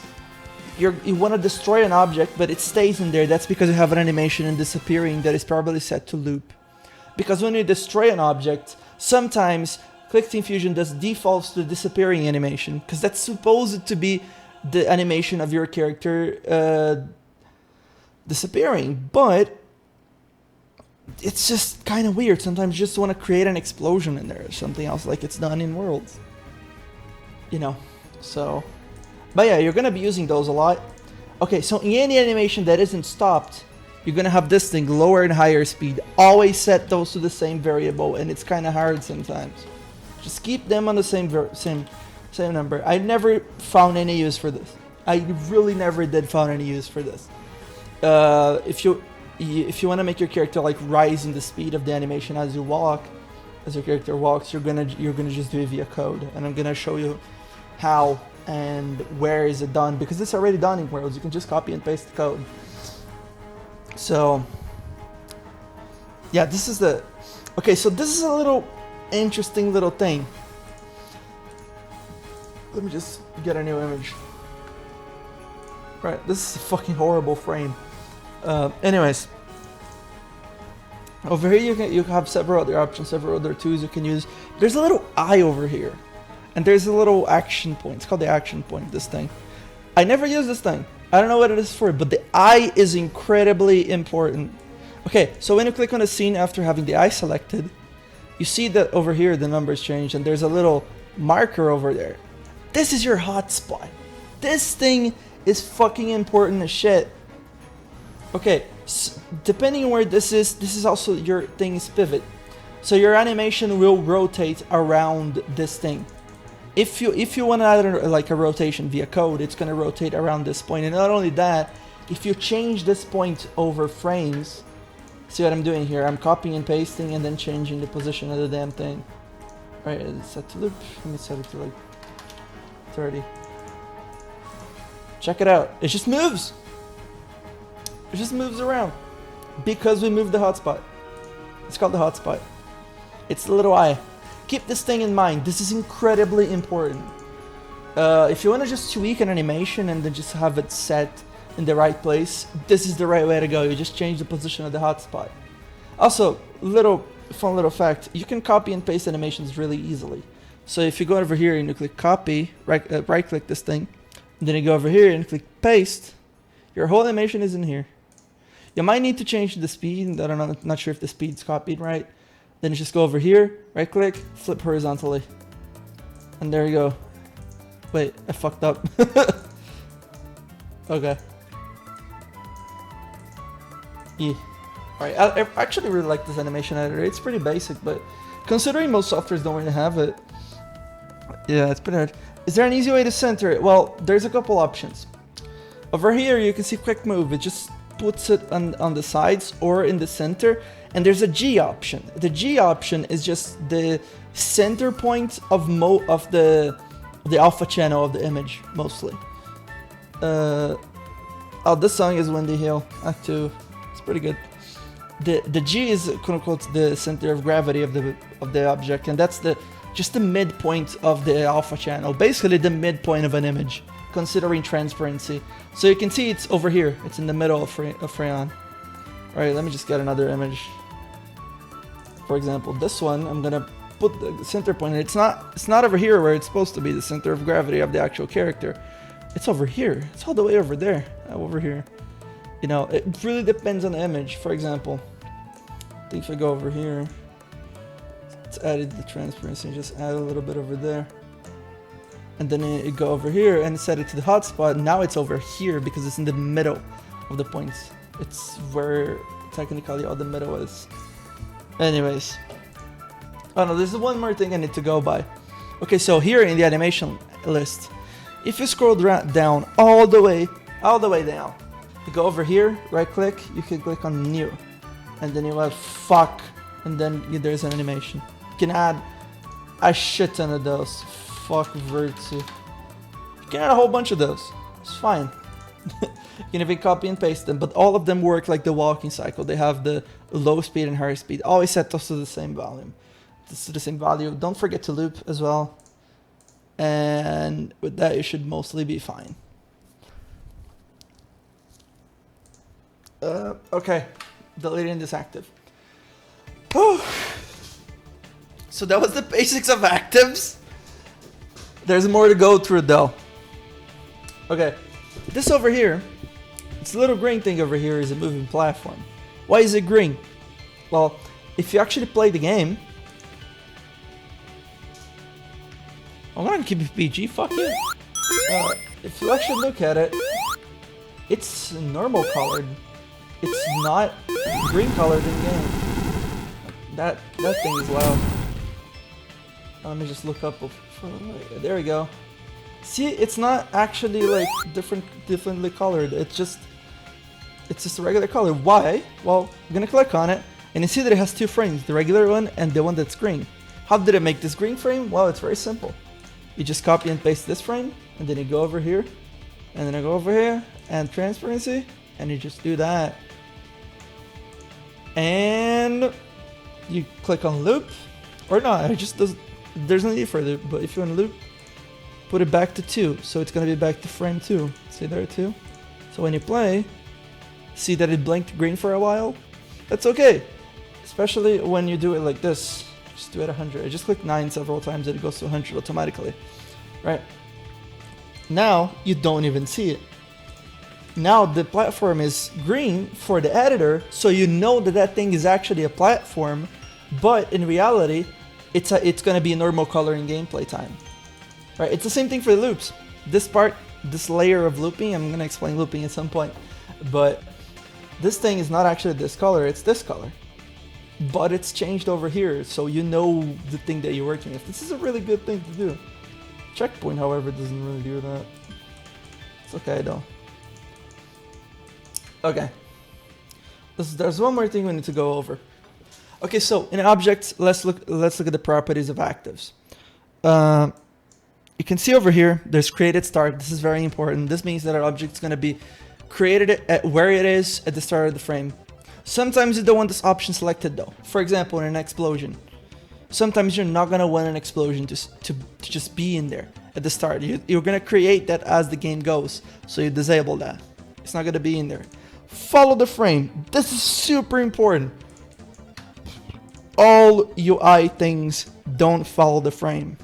you want to destroy an object, but it stays in there. That's because you have an animation in disappearing that is probably set to loop. Because when you destroy an object, sometimes Click Fusion does defaults to the disappearing animation, because that's supposed to be the animation of your character disappearing, but it's just kind of weird. Sometimes you just want to create an explosion in there or something else like it's done in Worlds. You know, so... But yeah, you're going to be using those a lot. Okay, so in any animation that isn't stopped, you're going to have this thing, lower and higher speed. Always set those to the same variable, and it's kind of hard sometimes. Just keep them on the same number. I never found any use for this. I really never did found any use for this. If you want to make your character like rise in the speed of the animation as you walk, as your character walks, you're gonna just do it via code, and I'm gonna show you how and where is it done, because it's already done in Worlds. You can just copy and paste the code. So yeah, this is the okay. So this is a little interesting little thing. Let me just get a new image. Right, this is a fucking horrible frame. Anyways, over here you have several other options, several other tools you can use. There's a little eye over here, and there's a little action point. It's called the action point, this thing. I never use this thing. I don't know what it is for, but the eye is incredibly important. Okay, so when you click on a scene after having the eye selected, you see that over here the numbers change, and there's a little marker over there. This is your hotspot. This thing is fucking important as shit. Okay, so depending on where this is also your thing's pivot. So your animation will rotate around this thing. If you want to add like a rotation via code, it's going to rotate around this point. And not only that, if you change this point over frames, see what I'm doing here? I'm copying and pasting and then changing the position of the damn thing. Alright, it's set to loop. Let me set it to like 30. Check it out. It just moves. It just moves around because we moved the hotspot. It's called the hotspot. It's the little eye. Keep this thing in mind. This is incredibly important. If you want to just tweak an animation and then just have it set in the right place, this is the right way to go. You just change the position of the hotspot. Also, fun little fact, you can copy and paste animations really easily. So if you go over here and you click copy, right click this thing, and then you go over here and click paste, your whole animation is in here. You might need to change the speed. I don't know, not sure if the speed's copied right. Then you just go over here, right click, flip horizontally. And there you go. Wait, I fucked up. Okay. Yeah. Alright, I actually really like this animation editor. It's pretty basic, but considering most softwares don't really have it, yeah, it's pretty hard. Is there an easy way to center it? Well, there's a couple options. Over here, you can see quick move. It just puts it on the sides or in the center. And there's a G option. The G option is just the center point of the alpha channel of the image, mostly. Oh, this song is Windy Hill, Act 2. It's pretty good. The G is quote unquote the center of gravity of the object, and that's just the midpoint of the alpha channel. Basically the midpoint of an image, considering transparency. So you can see it's over here. It's in the middle of Freon. Alright, let me just get another image. For example, this one, I'm gonna put the center point. It's not over here where it's supposed to be the center of gravity of the actual character. It's over here. It's all the way over there. Over here. You know, it really depends on the image. For example, I think if I go over here, it's added the transparency. Just add a little bit over there. And then you go over here and set it to the hotspot. Now it's over here because it's in the middle of the points. It's where technically all the middle is. Anyways. Oh no, there's one more thing I need to go by. Okay, so here in the animation list, if you scroll down all the way down, you go over here, right click, you can click on new. And then you add fuck, and then there's an animation. You can add a shit ton of those. Fuck Virtue. You can add a whole bunch of those. It's fine. You can even copy and paste them, but all of them work like the walking cycle. They have the low speed and high speed. Always set those to the same volume. This is the same value. Don't forget to loop as well. And with that, you should mostly be fine. Okay, deleting this active. So that was the basics of actives. There's more to go through though. Okay, this over here, this little green thing over here is a moving platform. Why is it green? Well, if you actually play the game, I'm gonna keep it PG, fuck you. If you actually look at it, it's normal colored. It's not green colored in game. That thing is loud. Let me just look up. There we go. See, it's not actually like differently colored. It's just a regular color. Why? Well, I'm gonna click on it, and you see that it has two frames: the regular one and the one that's green. How did it make this green frame? Well, it's very simple. You just copy and paste this frame, and then you go over here, and then I go over here, and transparency, and you just do that. And you click on loop, or not, it just does. There's no need for it, but if you want to loop, put it back to 2, so it's gonna be back to frame 2. See there 2? So when you play, see that it blinked green for a while? That's okay. Especially when you do it like this. Just do it 100. I just click 9 several times and it goes to 100 automatically. Right? Now, you don't even see it. Now the platform is green for the editor, so you know that that thing is actually a platform, but in reality, it's going to be a normal color in gameplay time. Right? It's the same thing for the loops. This part, this layer of looping, I'm going to explain looping at some point, but this thing is not actually this color, it's this color. But it's changed over here, so you know the thing that you're working with. This is a really good thing to do. Checkpoint, however, doesn't really do that. It's okay though. Okay. There's one more thing we need to go over. Okay, so in objects, let's look at the properties of actives. You can see over here, there's created start. This is very important. This means that our object is going to be created at where it is at the start of the frame. Sometimes you don't want this option selected though. For example, in an explosion. Sometimes you're not going to want an explosion to just be in there at the start. You're going to create that as the game goes. So you disable that. It's not going to be in there. Follow the frame. This is super important. All UI things don't follow the frame.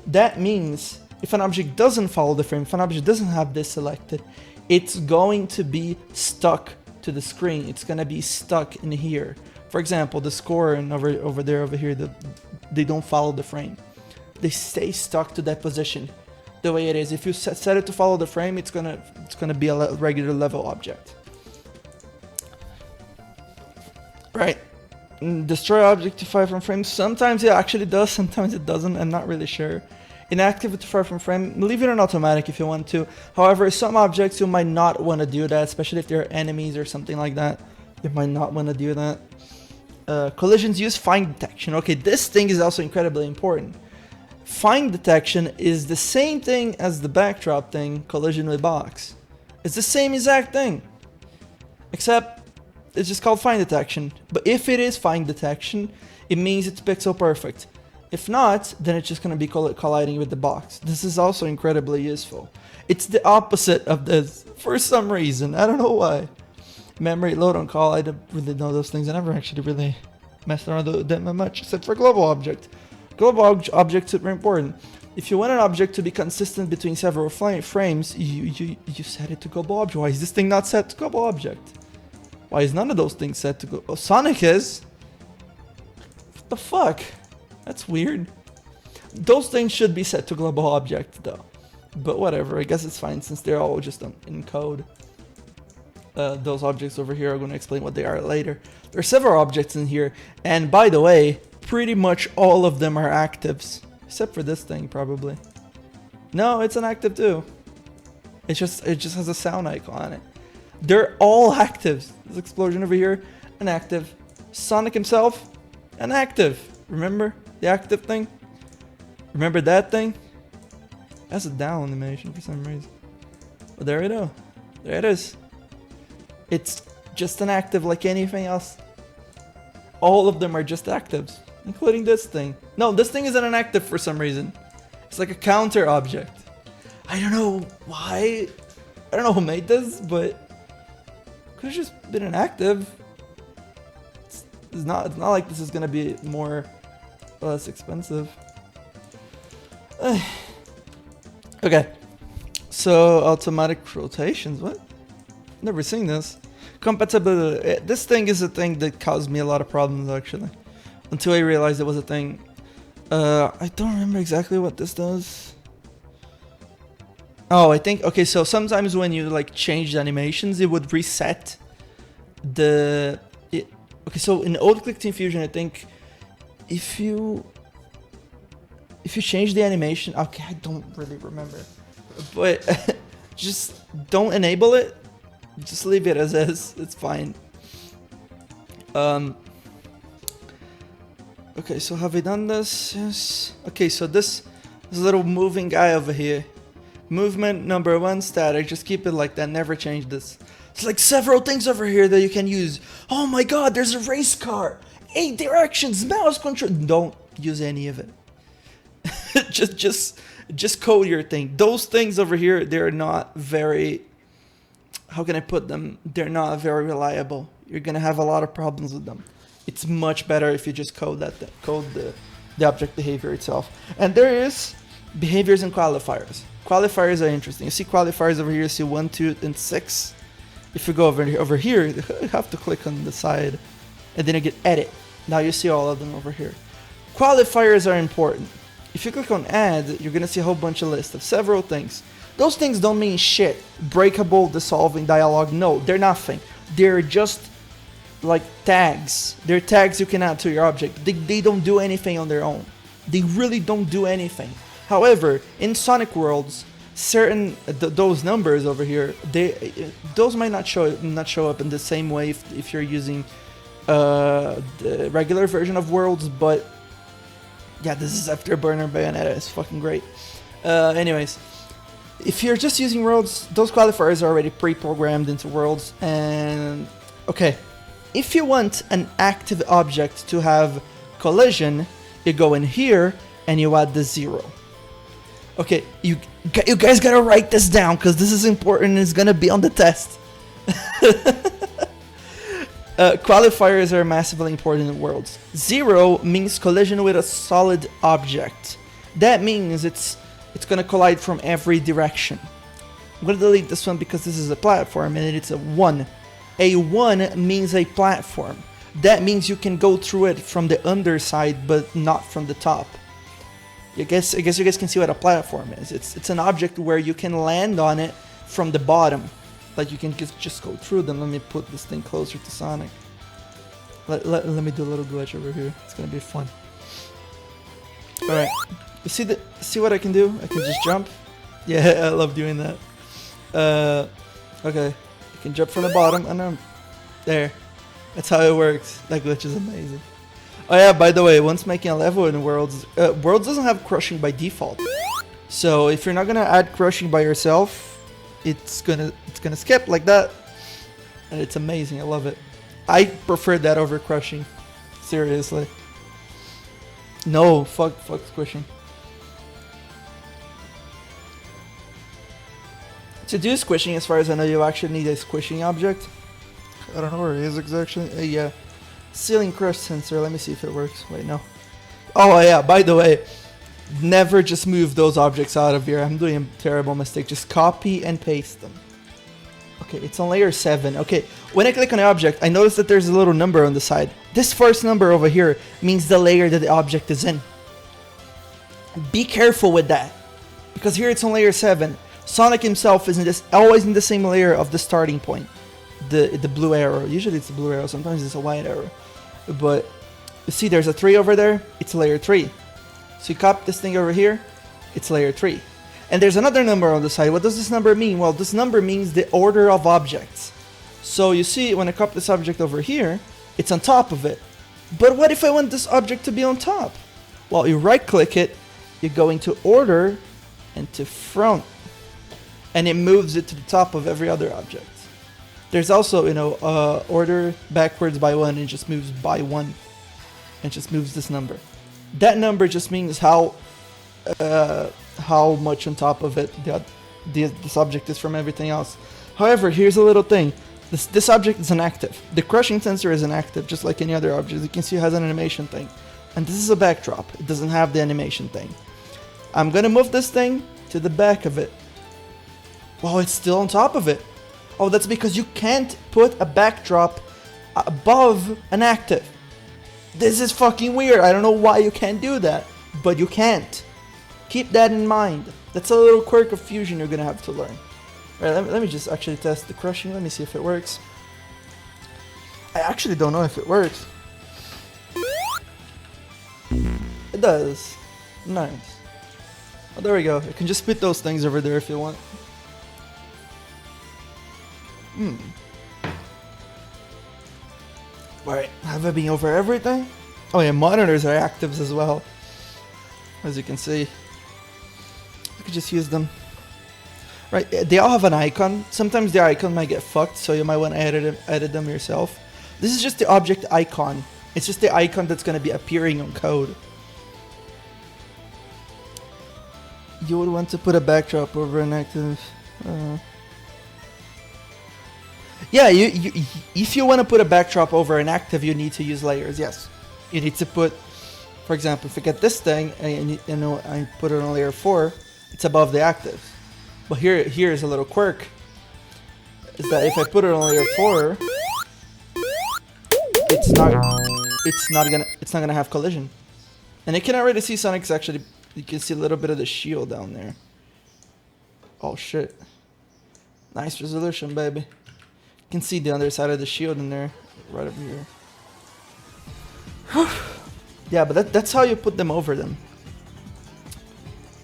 That means if an object doesn't follow the frame, if an object doesn't have this selected, it's going to be stuck to the screen. It's going to be stuck in here. For example, the score and over here, they don't follow the frame. They stay stuck to that position the way it is. If you set it to follow the frame, it's gonna be a regular level object. Right. Destroy object to fire from frame. Sometimes it actually does, sometimes it doesn't. I'm not really sure. Inactive to fire from frame. Leave it on automatic if you want to. However, some objects you might not want to do that, especially if they're enemies or something like that. You might not want to do that. Collisions use find detection. Okay, this thing is also incredibly important. Find detection is the same thing as the backdrop thing, collision with box. It's the same exact thing. Except it's just called find detection. But if it is find detection, it means it's pixel perfect. If not, then it's just going to be colliding with the box. This is also incredibly useful. It's the opposite of this for some reason. I don't know why. Memory load on call, I don't really know those things. I never actually really messed around with them much, except for global object. Global objects are very important. If you want an object to be consistent between several frames, you set it to global object. Why is this thing not set to global object? Why is none of those things set to go? Oh, Sonic is? What the fuck? That's weird. Those things should be set to global object though. But whatever, I guess it's fine since they're all just in code. Those objects over here, I'm going to explain what they are later. There are several objects in here, and by the way, pretty much all of them are actives. Except for this thing, probably. No, it's an active too. It just has a sound icon on it. They're all actives. This explosion over here, an active. Sonic himself, an active. Remember the active thing? Remember that thing? That's a down animation for some reason. But there we go. There it is. It's just an active like anything else. All of them are just actives, including this thing. No, this thing isn't an active for some reason. It's like a counter object. I don't know why. I don't know who made this, but could have just been an active. It's not like this is gonna be more or less expensive. Okay, so automatic rotations. What? Never seen this. Compatibility. This thing is a thing that caused me a lot of problems actually, until I realized it was a thing. I don't remember exactly what this does. Oh, I think, okay, so sometimes when you like change the animations, it would reset the... okay, so in old click team fusion, I think if you change the animation, okay, I don't really remember, but just don't enable it. Just leave it as is. It's fine. Okay, so have we done this? Yes. Okay, so this little moving guy over here. Movement number 1 static. Just keep it like that. Never change this. It's like several things over here that you can use. Oh my god, there's a race car. 8 directions, mouse control. Don't use any of it. just code your thing. Those things over here, they're not very... how can I put them? They're not very reliable. You're gonna have a lot of problems with them. It's much better if you just code the object behavior itself. And there is behaviors and qualifiers. Qualifiers are interesting. You see qualifiers over here. You see 1, 2, and 6. If you go over here, you have to click on the side, and then you get edit. Now you see all of them over here. Qualifiers are important. If you click on add, you're gonna see a whole bunch of lists of several things. Those things don't mean shit. Breakable, dissolving, dialog. No, they're nothing. They're just like tags. They're tags you can add to your object. They don't do anything on their own. They really don't do anything. However, in Sonic worlds, certain those numbers over here, those might not show up in the same way if you're using the regular version of worlds. But yeah, this is Afterburner Bayonetta. It's fucking great. Anyways. If you're just using worlds, those qualifiers are already pre-programmed into worlds. And okay, if you want an active object to have collision, you go in here and you add the 0. Okay, you guys gotta write this down because this is important and it's gonna be on the test. Qualifiers are massively important in worlds. 0 means collision with a solid object. That means it's gonna collide from every direction. I'm gonna delete this one because this is a platform and it's a 1. A 1 means a platform. That means you can go through it from the underside but not from the top. I guess you guys can see what a platform is. It's an object where you can land on it from the bottom. Like you can just go through them. Let me put this thing closer to Sonic. Let me do a little glitch over here. It's gonna be fun. Alright. You see what I can do? I can just jump. Yeah, I love doing that. Okay. I can jump from the bottom and I'm there. That's how it works. That glitch is amazing. Oh yeah, by the way, once making a level in Worlds, Worlds doesn't have crushing by default. So if you're not gonna add crushing by yourself, it's gonna skip like that. And it's amazing, I love it. I prefer that over crushing. Seriously. No, fuck squishing. To do squishing, as far as I know, you actually need a squishing object. I don't know where it is exactly. Yeah. Ceiling crush sensor. Let me see if it works. Wait, no. Oh, yeah. By the way, never just move those objects out of here. I'm doing a terrible mistake. Just copy and paste them. Okay, it's on layer 7. Okay, when I click on the object, I notice that there's a little number on the side. This first number over here means the layer that the object is in. Be careful with that. Because here it's on layer 7. Sonic himself is always in the same layer of the starting point. The blue arrow. Usually it's a blue arrow, sometimes it's a white arrow. But you see there's a 3 over there, it's layer 3. So you copy this thing over here, it's layer 3. And there's another number on the side. What does this number mean? Well, this number means the order of objects. So you see when I copy this object over here, it's on top of it. But what if I want this object to be on top? Well, you right click it, you go into order and to front. And it moves it to the top of every other object. There's also, order backwards by 1, and it just moves by 1. It just moves this number. That number just means how much on top of it this object is from everything else. However, here's a little thing. This object is inactive. The crushing sensor is inactive, just like any other object. You can see it has an animation thing. And this is a backdrop. It doesn't have the animation thing. I'm gonna move this thing to the back of it. Well, it's still on top of it. Oh, that's because you can't put a backdrop above an active. This is fucking weird. I don't know why you can't do that, but you can't. Keep that in mind. That's a little quirk of Fusion you're gonna have to learn. Alright, let me just actually test the crushing. Let me see if it works. I actually don't know if it works. It does. Nice. Oh, there we go. You can just spit those things over there if you want. Alright, have I been over everything? Oh yeah, monitors are actives as well. As you can see. You can just use them. Right, they all have an icon. Sometimes the icon might get fucked, so you might want to edit them yourself. This is just the object icon. It's just the icon that's going to be appearing on code. You would want to put a backdrop over an active... Yeah, if you want to put a backdrop over an active, you need to use layers. Yes, you need to put, for example, if I get this thing and you know I put it on layer 4, it's above the active. But here's a little quirk: is that if I put it on layer 4, it's not gonna have collision. And you can already see Sonic's actually. You can see a little bit of the shield down there. Oh shit! Nice resolution, baby. You can see the underside of the shield in there, right over here. Yeah, but that's how you put them over them.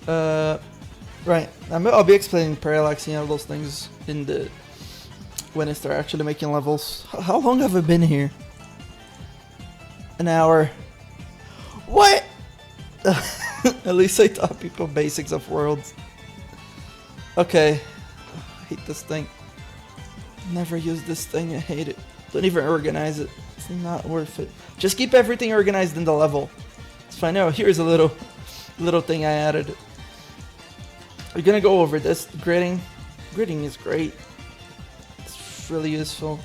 Right. I'll be explaining parallaxing all those things in the when I start actually making levels. How long have I been here? An hour. What? At least I taught people basics of worlds. Okay. I hate this thing. Never use this thing. I hate it. Don't even organize it. It's not worth it. Just keep everything organized in the level. It's fine. Now here's a little thing I added. We're gonna go over this gridding. Gridding is great. It's really useful.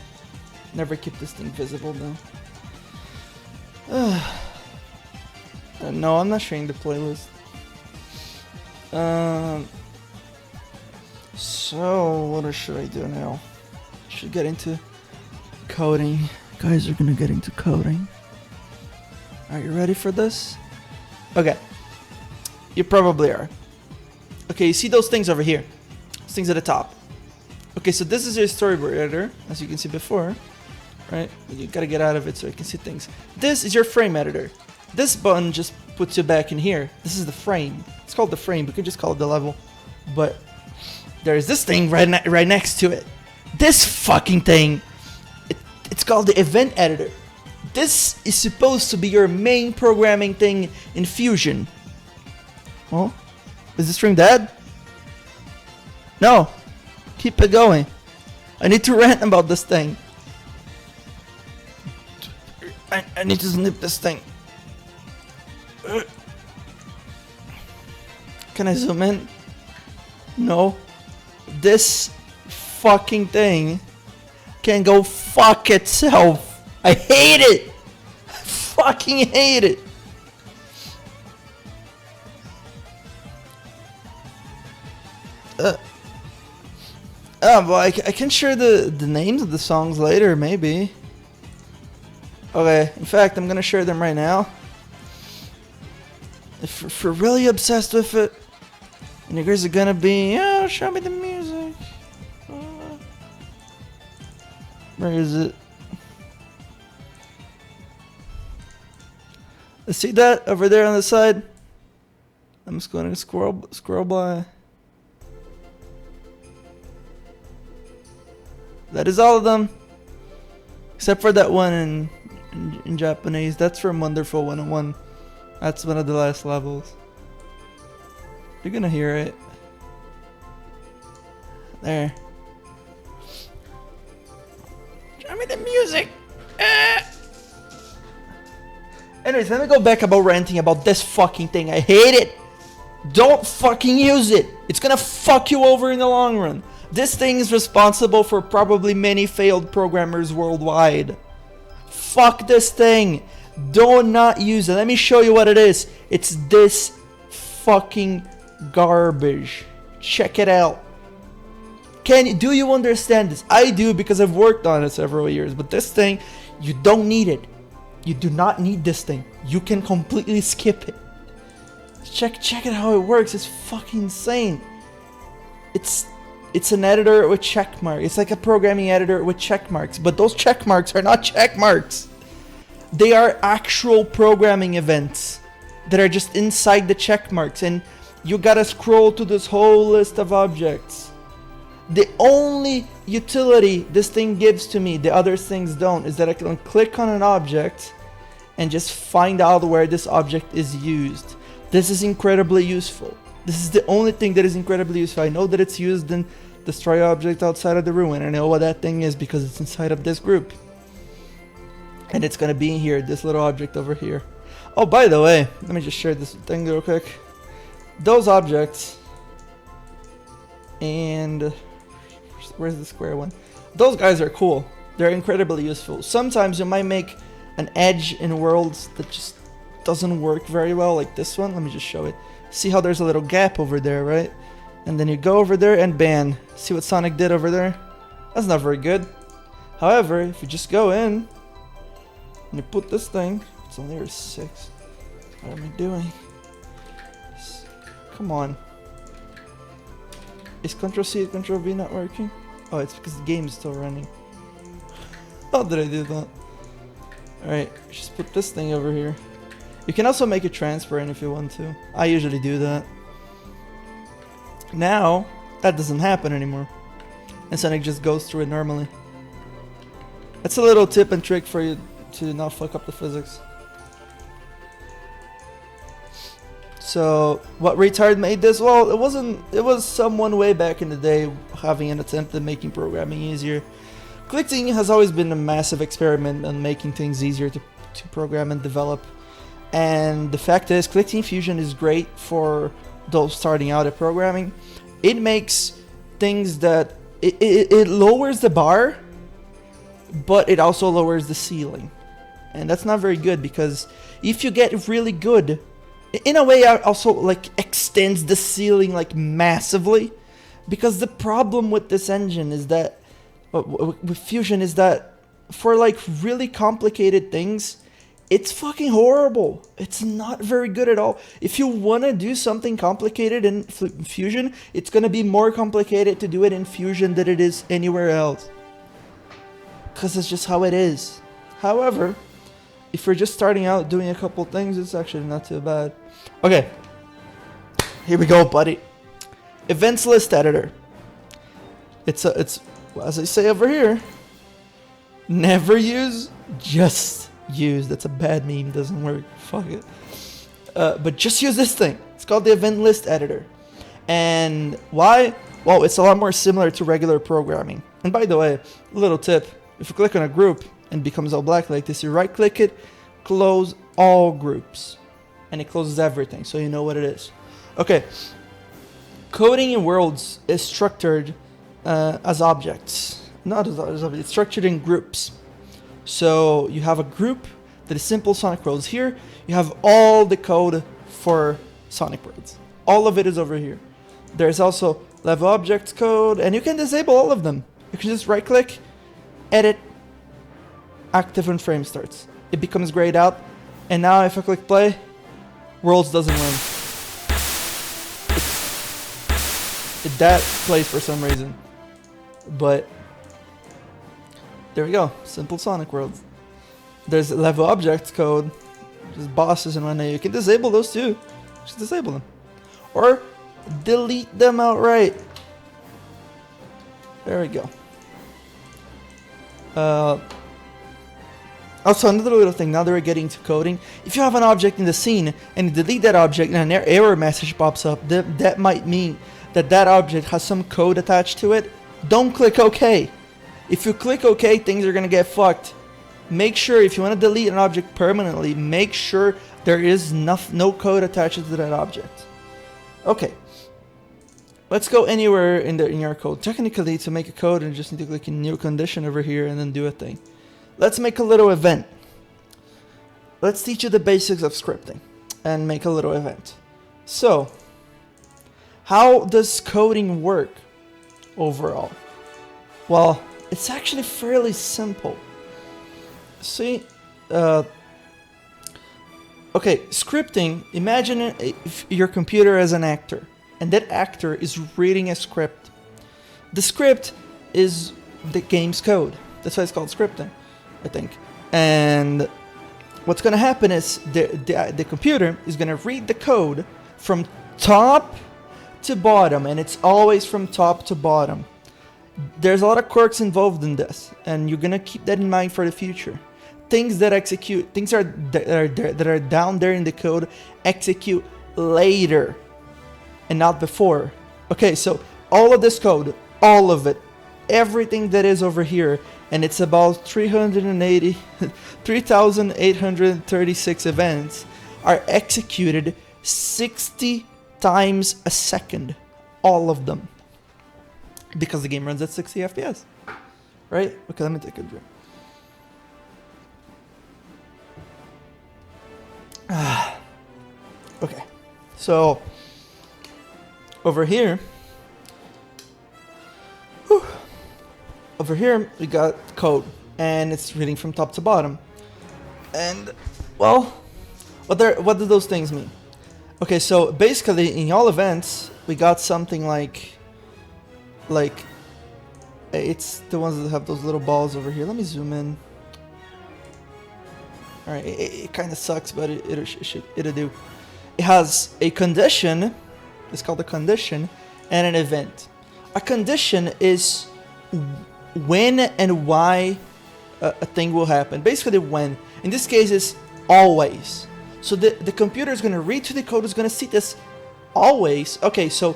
Never keep this thing visible though. No, I'm not sharing the playlist. So what should I do now? Should get into coding. Guys are gonna get into coding. Are you ready for this? Okay. You probably are. Okay, you see those things over here? Those things at the top. Okay, so this is your storyboard editor, as you can see before. Right? You gotta get out of it so you can see things. This is your frame editor. This button just puts you back in here. This is the frame. It's called the frame. We could just call it the level. But there's this thing right next to it. This fucking thing. It's called the event editor. This is supposed to be your main programming thing in Fusion. Oh, is the stream dead? No. Keep it going. I need to rant about this thing. I need to snip this thing. Can I zoom in? No. This fucking thing can go fuck itself. I hate it. I fucking hate it. Well, I can share the names of the songs later, maybe. Okay, in fact, I'm gonna share them right now. If you're really obsessed with it, and you guys are gonna be, oh, show me the music. Where is it? See that over there on the side? I'm just going to scroll by. That is all of them, except for that one in Japanese. That's from Wonderful 101. That's one of the last levels. You're gonna hear it. There. Show me the music. Anyways, let me go back about ranting about this fucking thing. I hate it. Don't fucking use it. It's gonna fuck you over in the long run. This thing is responsible for probably many failed programmers worldwide. Fuck this thing. Do not use it. Let me show you what it is. It's this fucking garbage. Check it out. Do you understand this? I do, because I've worked on it several years. But this thing, you don't need it. You do not need this thing. You can completely skip it. Check it how it works. It's fucking insane. It's an editor with check marks. It's like a programming editor with check marks. But those check marks are not check marks. They are actual programming events that are just inside the check marks. And you gotta scroll to this whole list of objects. The only utility this thing gives to me, the other things don't, is that I can click on an object and just find out where this object is used. This is incredibly useful. This is the only thing that is incredibly useful. I know that it's used in destroy object outside of the ruin. I know what that thing is because it's inside of this group. And it's gonna be in here, this little object over here. Oh, by the way, let me just share this thing real quick. Those objects, and where's the square one? those guys are cool. They're incredibly useful. Sometimes you might make an edge in worlds that just doesn't work very well, like this one. Let me just show it. See how there's a little gap over there, right? And then you go over there and ban. See what Sonic did over there? That's not very good. However, if you just go in and you put this thing, it's only a 6. What am I doing? Come on. Is Ctrl-C and Ctrl-V not working? Oh, it's because the game is still running. How did I do that? Alright, just put this thing over here. You can also make it transparent if you want to. I usually do that. Now, that doesn't happen anymore. And Sonic just goes through it normally. That's a little tip and trick for you to not fuck up the physics. So, what retard made this? Well, it was someone way back in the day having an attempt at making programming easier. Clicking has always been a massive experiment on making things easier to program and develop. And the fact is, Clicking Fusion is great for those starting out at programming. It makes things that it lowers the bar, but it also lowers the ceiling. And that's not very good, because if you get really good, in a way it also like extends the ceiling like massively, because the problem with this engine is that with Fusion is that for like really complicated things, it's fucking horrible. It's not very good at all. If you want to do something complicated in Fusion, it's going to be more complicated to do it in Fusion than it is anywhere else, because it's just how it is. However, if you're just starting out doing a couple things, it's actually not too bad. Okay, here we go, buddy. Events list editor. It's as I say over here, never use, just use. That's a bad meme, doesn't work. Fuck it. But just use this thing. It's called the event list editor. And why? Well, it's a lot more similar to regular programming. And by the way, little tip: if you click on a group and it becomes all black like this, you right click it, close all groups, and it closes everything, so you know what it is. Okay, coding in worlds is structured as objects, not as objects. It's structured in groups. So you have a group that is simple Sonic Worlds. Here you have all the code for Sonic Worlds. All of it is over here. There's also level objects code, and you can disable all of them. You can just right click, edit, active when frame starts. It becomes grayed out, and now if I click play, Worlds doesn't run. That plays for some reason. But there we go, simple Sonic Worlds. There's level objects code, just bosses and whatnot. You can disable those too. Just disable them. Or delete them outright. There we go. Also, another little thing, now that we're getting to coding, if you have an object in the scene and you delete that object and an error message pops up, that might mean that that object has some code attached to it. Don't click OK. If you click OK, things are going to get fucked. Make sure, if you want to delete an object permanently, make sure there is no code attached to that object. Okay. Let's go anywhere in your code. Technically, to make a code, you just need to click in new condition over here and then do a thing. Let's make a little event. Let's teach you the basics of scripting and make a little event. So, how does coding work overall? Well, it's actually fairly simple. See, okay, scripting, imagine if your computer as an actor, and that actor is reading a script. The script is the game's code. That's why it's called scripting, I think. And what's going to happen is the computer is going to read the code from top to bottom, and it's always from top to bottom. There's a lot of quirks involved in this, and you're going to keep that in mind for the future. Things that are down there in the code execute later and not before. Okay, so all of this code, all of it, everything that is over here, and it's about 3,836 events, are executed 60 times a second. All of them. Because the game runs at 60 FPS. right? Okay, let me take a drink. Okay, so over here, we got code, and it's reading from top to bottom. And well, what do those things mean? Okay, so basically in all events we got something like it's the ones that have those little balls over here. Let me zoom in. All right, it kind of sucks, but it'll do. It has a condition. It's called a condition, and an event. A condition is when and why a thing will happen. Basically, when. In this case, it's always. So the computer is going to read to the code. Is going to see this always. Okay, so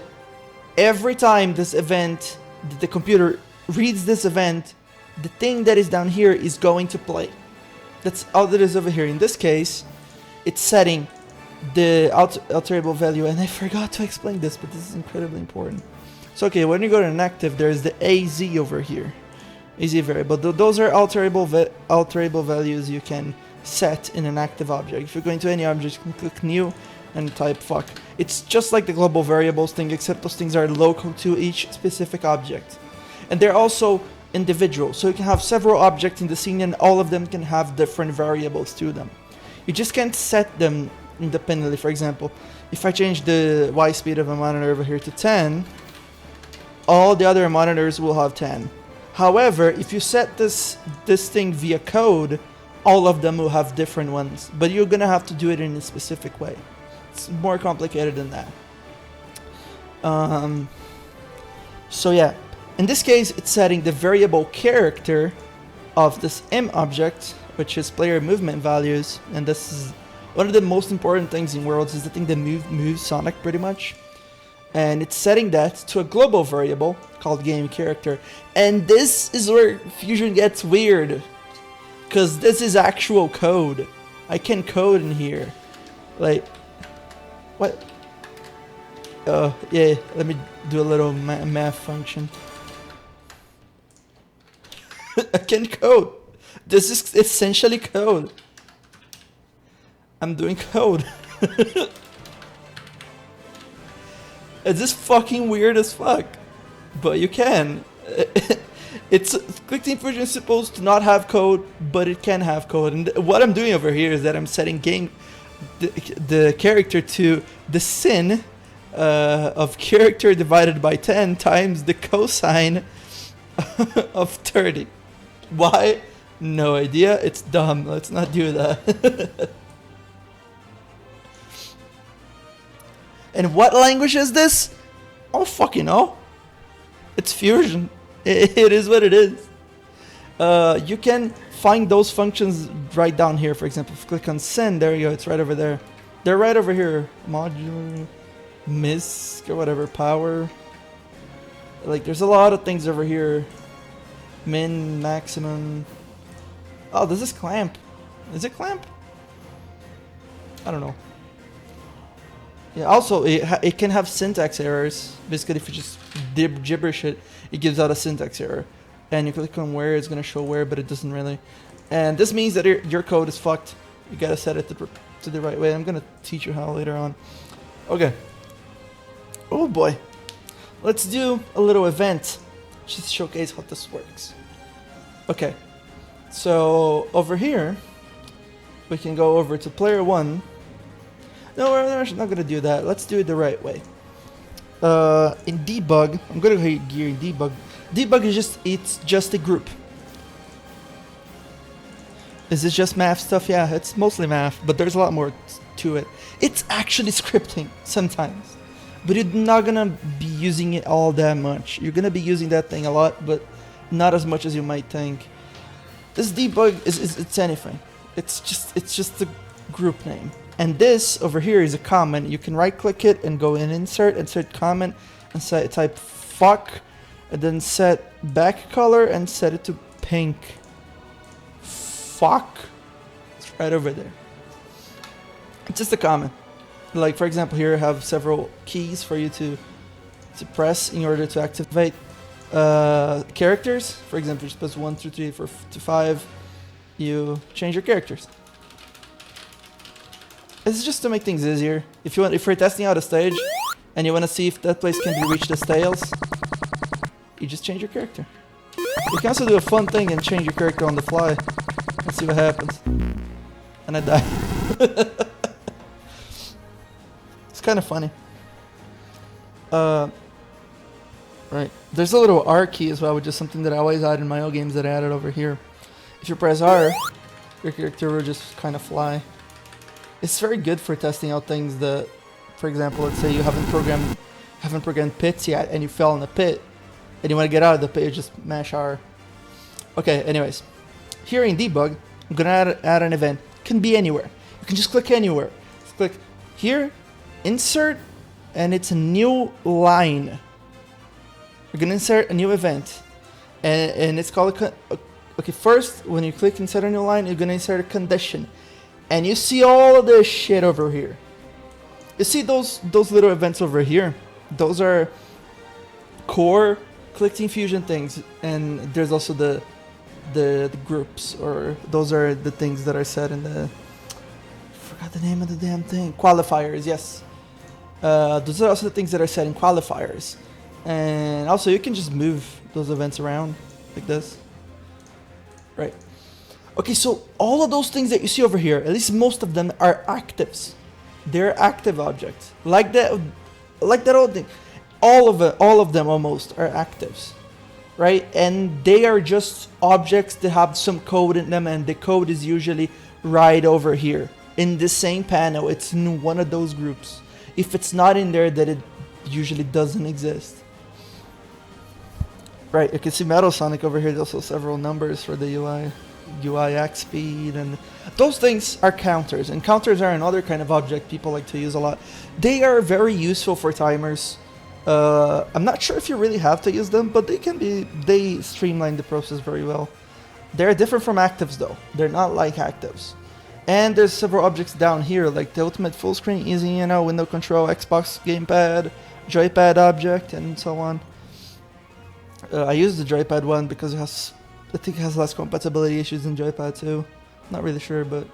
every time this event, the computer reads this event, the thing that is down here is going to play. That's all that is over here. In this case, it's setting the alterable value, and I forgot to explain this, but this is incredibly important. So okay, when you go to an active, there's the AZ over here, AZ variable. Those are alterable values you can set in an active object. If you go into any object, you can click new and type fuck. It's just like the global variables thing, except those things are local to each specific object, and they're also individual. So you can have several objects in the scene, and all of them can have different variables to them. You just can't set them independently. For example, if I change the Y speed of a monitor over here to 10, all the other monitors will have 10. However, if you set this thing via code, all of them will have different ones, but you're gonna have to do it in a specific way. It's more complicated than that. So yeah, in this case, it's setting the variable character of this M object, which is player movement values, and this is one of the most important things in Worlds, is the thing that moves Sonic pretty much. And it's setting that to a global variable called game character. And this is where Fusion gets weird, because this is actual code. I can code in here. Like, what? Yeah, let me do a little math function. I can code. This is essentially code. I'm doing code. It's just fucking weird as fuck, but you can. It's Quick Team Fusion is supposed to not have code, but it can have code. And what I'm doing over here is that I'm setting the character to the sin of character divided by 10 times the cosine of 30. Why? No idea. It's dumb. Let's not do that. And what language is this? I don't fucking know. It's Fusion. It is what it is. You can find those functions right down here. For example, if you click on send, there you go. It's right over there. They're right over here. Modular, misc, or whatever, power. Like, there's a lot of things over here. Min, maximum. Oh, this is clamp. Is it clamp? I don't know. Yeah, also, it can have syntax errors. Basically, if you just gibberish it, it gives out a syntax error. And you click on where, it's going to show where, but it doesn't really. And this means that your code is fucked. You got to set it to the right way. I'm going to teach you how later on. Okay. Oh boy. Let's do a little event just to showcase how this works. Okay. So, over here, we can go over to player 1. No, we're not going to do that. Let's do it the right way. In debug, I'm going to hit gear in debug. Debug is it's just a group. Is this just math stuff? Yeah, it's mostly math, but there's a lot more to it. It's actually scripting sometimes, but you're not going to be using it all that much. You're going to be using that thing a lot, but not as much as you might think. This debug it's anything. It's just a group name. And this over here is a comment. You can right click it and go in insert comment and type fuck, and then set back color and set it to pink. Fuck. It's right over there. It's just a comment. Like, for example, here I have several keys for you to press in order to activate characters. For example, you press 1, 2, 3, 4 to 5. You change your characters. This is just to make things easier. If you're testing out a stage and you want to see if that place can be reached as tails, you just change your character. You can also do a fun thing and change your character on the fly and see what happens. And I die. It's kind of funny. Right. There's a little R key as well, which is something that I always add in my own games that I added over here. If you press R, your character will just kind of fly. It's very good for testing out things that, for example, let's say you haven't programmed pits yet, and you fell in a pit, and you want to get out of the pit, you just mash R. Okay. Anyways, here in debug, I'm gonna add an event. It can be anywhere. You can just click anywhere. Just click here, insert, and it's a new line. You're gonna insert a new event, and it's called okay. First, when you click insert a new line, you're gonna insert a condition, and you see all of this shit over here. You see those little events over here. Those are core collecting fusion things, and there's also the groups, or those are the things that are set in the. I forgot the name of the damn thing. Qualifiers, yes. Those are also the things that are set in qualifiers. And also you can just move those events around like this. Right. Okay, so all of those things that you see over here, at least most of them are actives. They're active objects. Like that old thing. All of them almost are actives. Right? And they are just objects that have some code in them, and the code is usually right over here. In the same panel, it's in one of those groups. If it's not in there, then it usually doesn't exist. Right, you can see Metal Sonic over here. There's also several numbers for the UI X speed, and those things are counters. And counters are another kind of object people like to use a lot. They are very useful for timers. I'm not sure if you really have to use them, but they streamline the process very well. They're different from actives though. They're not like actives. And there's several objects down here, like the ultimate full screen, easy, window control, Xbox gamepad, joypad object, and so on. I use the joypad one because I think it has less compatibility issues than joypad 2. Not really sure, but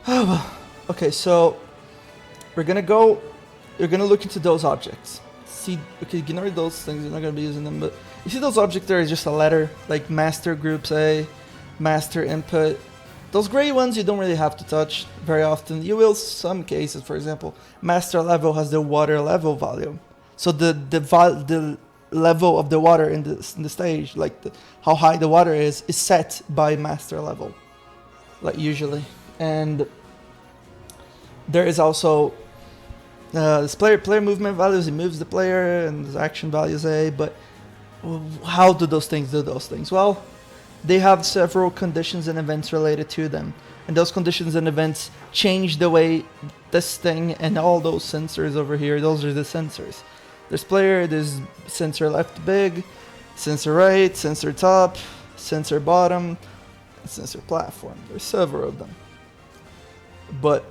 oh well. Okay, so you're gonna look into those objects. See, okay, ignore those things. You're not gonna be using them, but you see those objects there is just a letter, like master groups A, master input. Those gray ones you don't really have to touch very often. You will some cases. For example, master level has the water level value. So the level of the water in the stage, like how high the water is set by master level, like usually. And there is also this player movement values. It moves the player, and there's action values A. But how do those things do those things? Well, they have several conditions and events related to them, and those conditions and events change the way this thing and all those sensors over here. Those are the sensors. There's player, there's sensor left big, sensor right, sensor top, sensor bottom, and sensor platform. There's several of them. But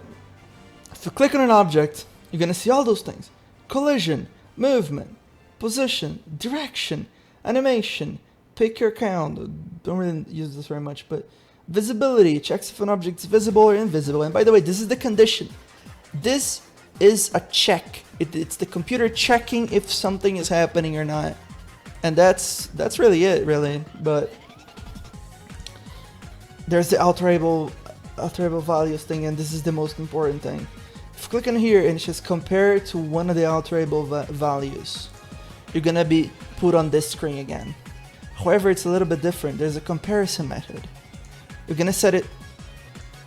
if you click on an object, you're gonna see all those things: collision, movement, position, direction, animation, pick your count. Don't really use this very much, but visibility checks if an object's visible or invisible. And by the way, this is the condition. This is a check. It's the computer checking if something is happening or not. And that's really it, really. But there's the alterable values thing, and this is the most important thing. If you click on here and just compare to one of the alterable values, you're gonna be put on this screen again. However, it's a little bit different. There's a comparison method. You're gonna set it.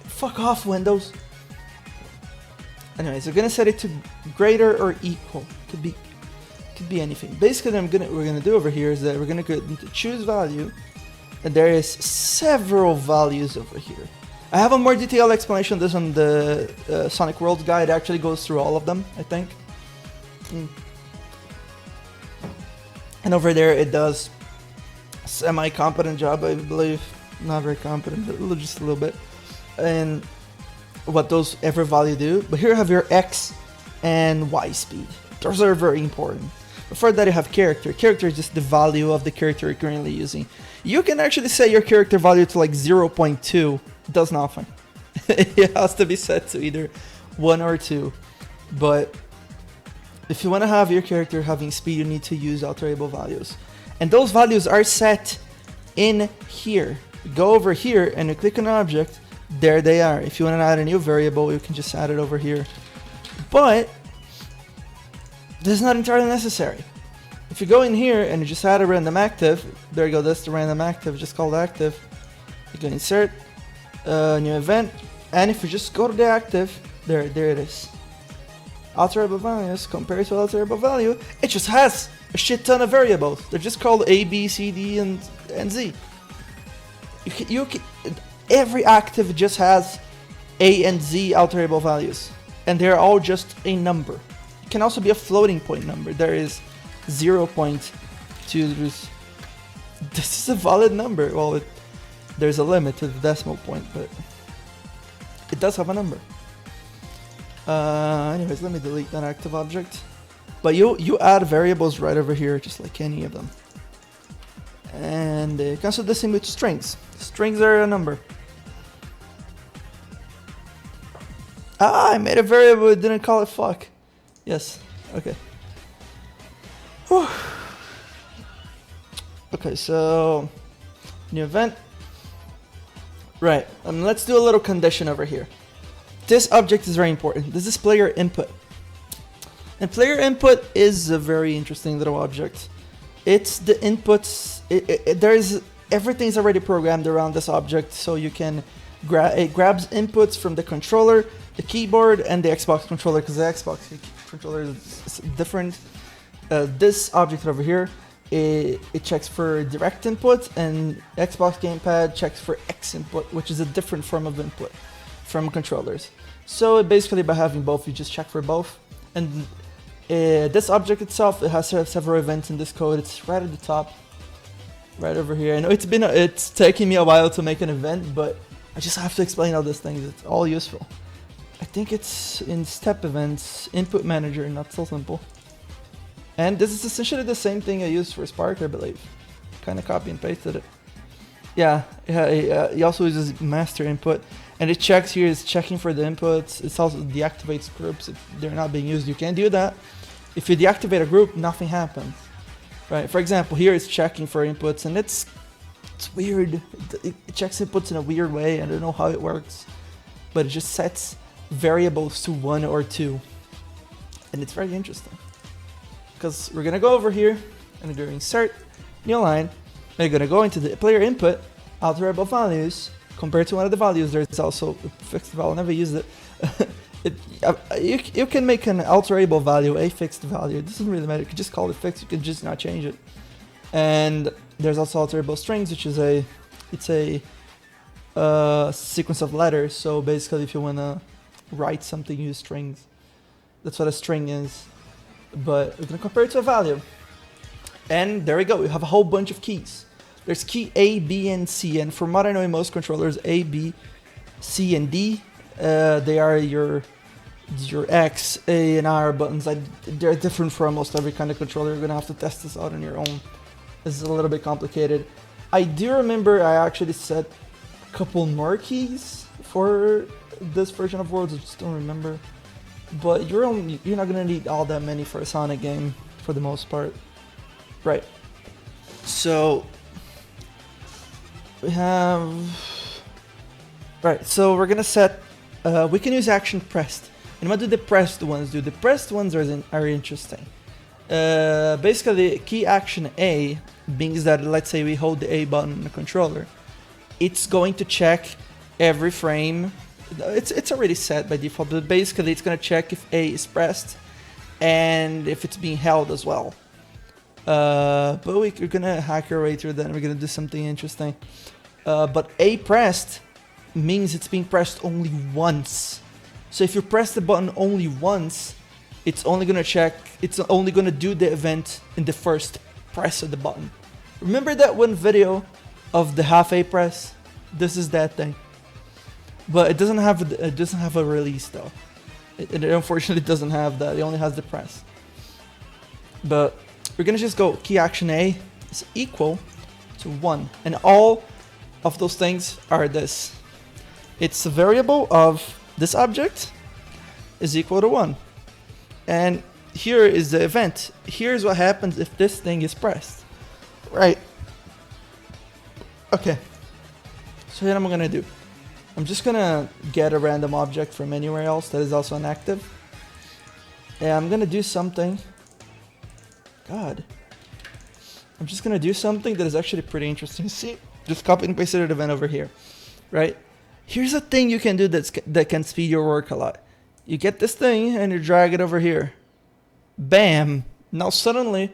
Fuck off, Windows. Anyways, we're gonna set it to greater or equal. Could be anything. Basically, what we're gonna do over here is that we're gonna go into choose value, and there is several values over here. I have a more detailed explanation of this on the Sonic World guide. It actually goes through all of them, I think. And over there, it does semi-competent job, I believe. Not very competent, but just a little bit. And what those every value do. But here you have your X and Y speed. Those are very important. Before that you have character. Character is just the value of the character you're currently using. You can actually set your character value to like 0.2. It does nothing. It has to be set to either 1 or 2. But if you want to have your character having speed, you need to use alterable values. And those values are set in here. Go over here and you click on object. There they are. If you want to add a new variable, you can just add it over here. But this is not entirely necessary. If you go in here and you just add a random active, there you go, that's the random active, just called active. You can insert a new event, and if you just go to the active, there it is. Alterable values compared to alterable value, it just has a shit ton of variables. They're just called A, B, C, D, and Z. Every active just has A and Z alterable values, and they're all just a number. It can also be a floating point number. There is 0.2. This is a valid number. Well, there's a limit to the decimal point, but it does have a number. Anyways, let me delete that active object. But you add variables right over here, just like any of them. And it comes with the same with strings. Strings are a number. I made a variable, didn't call it fuck. Yes, okay. Whew. Okay, so new event. Right, let's do a little condition over here. This object is very important. This is player input. And player input is a very interesting little object. It's the inputs. Everything's already programmed around this object, so you can it grabs inputs from the controller, the keyboard, and the Xbox controller, because the Xbox controller is different. This object over here, it checks for direct input, and Xbox gamepad checks for X input, which is a different form of input from controllers. So basically, by having both, you just check for both. And this object itself, it has several events in this code. It's right at the top, right over here. I know it's taking me a while to make an event, but I just have to explain all these things. It's all useful. I think it's in step events, input manager, not so simple. And this is essentially the same thing I used for Spark, I believe. Kind of copy and pasted it. Yeah, he also uses master input, and it checks here, it's checking for the inputs. It also deactivates groups if they're not being used. You can't do that. If you deactivate a group, nothing happens. Right? For example, here it's checking for inputs, and it's weird. It checks inputs in a weird way. I don't know how it works, but it just sets variables to 1 or 2, and it's very interesting. Because we're gonna go over here and do insert new line. We're gonna go into the player input, alterable values. Compared to one of the values, there's also a fixed value. I never used it. You can make an alterable value a fixed value. It doesn't really matter. You can just call it fixed. You can just not change it. And there's also alterable strings, which is a sequence of letters. So basically, if you wanna write something, use strings. That's what a string is. But we're gonna compare it to a value. And there we go, we have a whole bunch of keys. There's key A, B, and C, and from what I know in most controllers, A, B, C, and D, they are your X, A, and R buttons. They're different for almost every kind of controller. You're gonna have to test this out on your own. This is a little bit complicated. I do remember I actually set a couple more keys for this version of Worlds, I just don't remember. But you're not gonna need all that many for a Sonic game, for the most part. Right. So we have. Right. So we're gonna set. We can use action pressed, and what do the pressed ones do? The pressed ones are interesting. Basically, key action A means that, let's say we hold the A button on the controller, it's going to check every frame. It's already set by default, but basically it's gonna check if A is pressed and if it's being held as well. But we're gonna hack our way through that, and we're gonna do something interesting. But A pressed means it's being pressed only once. So if you press the button only once, it's only gonna check. It's only gonna do the event in the first press of the button. Remember that one video of the half A press? This is that thing. But it doesn't have a release though. It unfortunately doesn't have that. It only has the press. But we're gonna just go key action A is equal to 1, and all of those things are this. It's a variable of this object is equal to 1, and here is the event. Here's what happens if this thing is pressed, right? Okay, so here I'm gonna do. I'm just gonna get a random object from anywhere else that is also inactive, and I'm gonna do something. God, I'm just gonna do something that is actually pretty interesting. See, just copy and paste the event over here, right? Here's a thing you can do that can speed your work a lot. You get this thing and you drag it over here. Bam! Now suddenly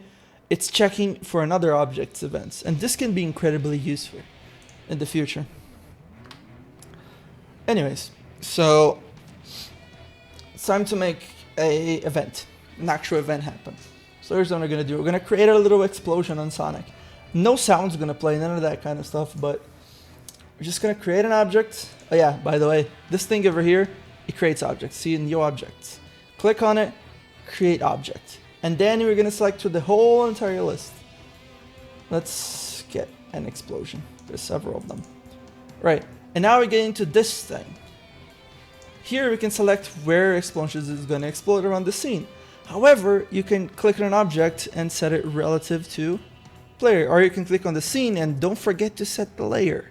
it's checking for another object's events, and this can be incredibly useful in the future. Anyways, so it's time to make an actual event happen. So here's what we're gonna do. We're gonna create a little explosion on Sonic. No sound's gonna play, none of that kind of stuff, but we're just gonna create an object. Oh yeah, by the way, this thing over here, it creates objects. See, new objects. Click on it, create object. And then we're gonna select through the whole entire list. Let's get an explosion. There's several of them. Right, and now we get into this thing. Here we can select where explosions is gonna explode around the scene. However, you can click on an object and set it relative to player, or you can click on the scene and don't forget to set the layer.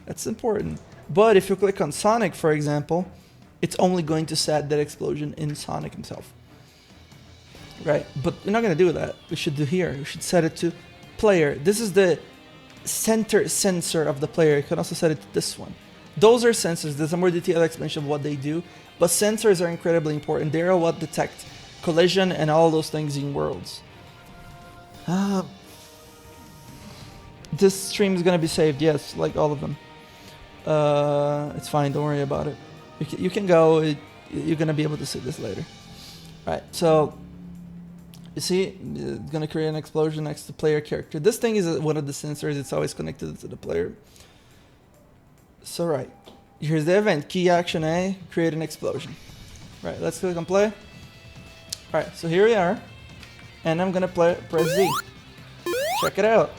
That's important. But if you click on Sonic, for example, it's only going to set that explosion in Sonic himself. Right, but we're not gonna do that. We should do here. We should set it to player. This is the center sensor of the player. You can also set it to this one. Those are sensors. There's a more detailed explanation of what they do, but sensors are incredibly important. They are what detect collision and all those things in worlds. This stream is gonna be saved, yes, like all of them. It's fine, don't worry about it. You can go, you're gonna be able to see this later. Right, so you see, it's gonna create an explosion next to player character. This thing is one of the sensors, it's always connected to the player. So right, here's the event, key action A, create an explosion. Right, let's click on play. Alright, so here we are, and I'm gonna press Z. Check it out.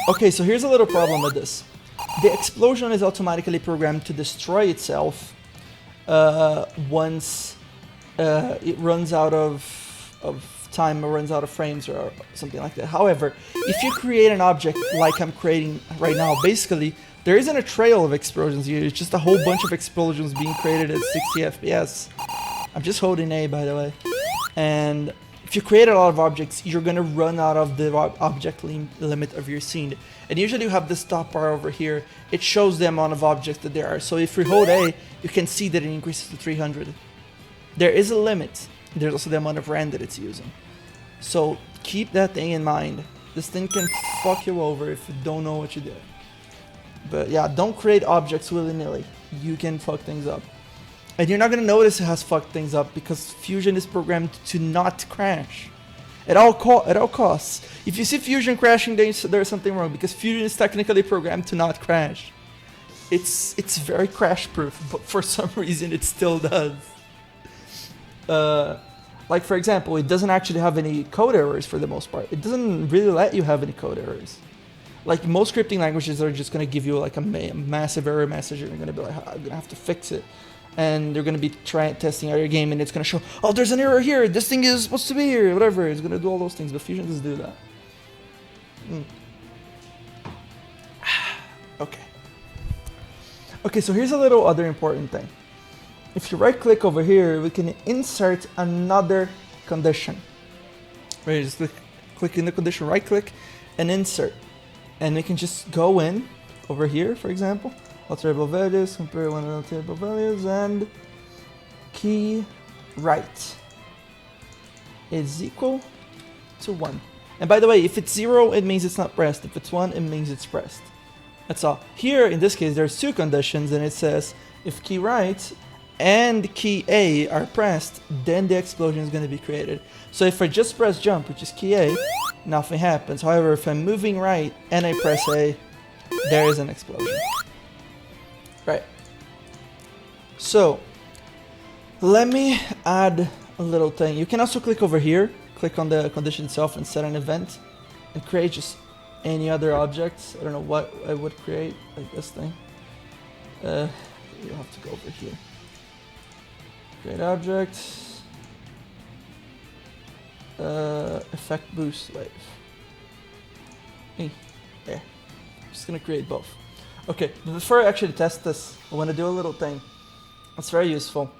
Okay, so here's a little problem with this. The explosion is automatically programmed to destroy itself once it runs out of time or runs out of frames or something like that. However, if you create an object like I'm creating right now, basically, there isn't a trail of explosions here. It's just a whole bunch of explosions being created at 60 FPS. I'm just holding A, by the way. And if you create a lot of objects, you're gonna run out of the object limit of your scene. And usually you have this top bar over here. It shows the amount of objects that there are. So if we hold A, you can see that it increases to 300. There is a limit. There's also the amount of RAM that it's using. So keep that thing in mind. This thing can fuck you over if you don't know what you did. But yeah, don't create objects willy-nilly. You can fuck things up. And you're not going to notice it has fucked things up because Fusion is programmed to not crash. At all costs. If you see Fusion crashing, there's something wrong because Fusion is technically programmed to not crash. It's very crash-proof, but for some reason it still does. Like for example, it doesn't actually have any code errors for the most part. It doesn't really let you have any code errors. Like most scripting languages are just going to give you like a massive error message and you're going to be like, I'm going to have to fix it. And they're going to be testing out your game and it's going to show, oh, there's an error here, this thing is supposed to be here, whatever. It's going to do all those things, but Fusion doesn't do that. Okay, so here's a little other important thing. If you right click over here, we can insert another condition. Right, just click in the condition, right click and insert. And we can just go in over here, for example, all table values, compare one of the table values, and key right is equal to 1. And by the way, if it's 0, it means it's not pressed. If it's 1, it means it's pressed. That's all. Here, in this case, there's 2 conditions, and it says if key right and key A are pressed, then the explosion is going to be created. So if I just press jump, which is key A, nothing happens. However, if I'm moving right and I press A, there is an explosion. Right. So, Let me add a little thing. You can also click over here, click on the condition itself and set an event and create just any other objects. I don't know what I would create, like this thing. You have to go over here. Create object. Effect boost wave. There. I'm just gonna create both. Okay, but before I actually test this, I want to do a little thing. It's very useful.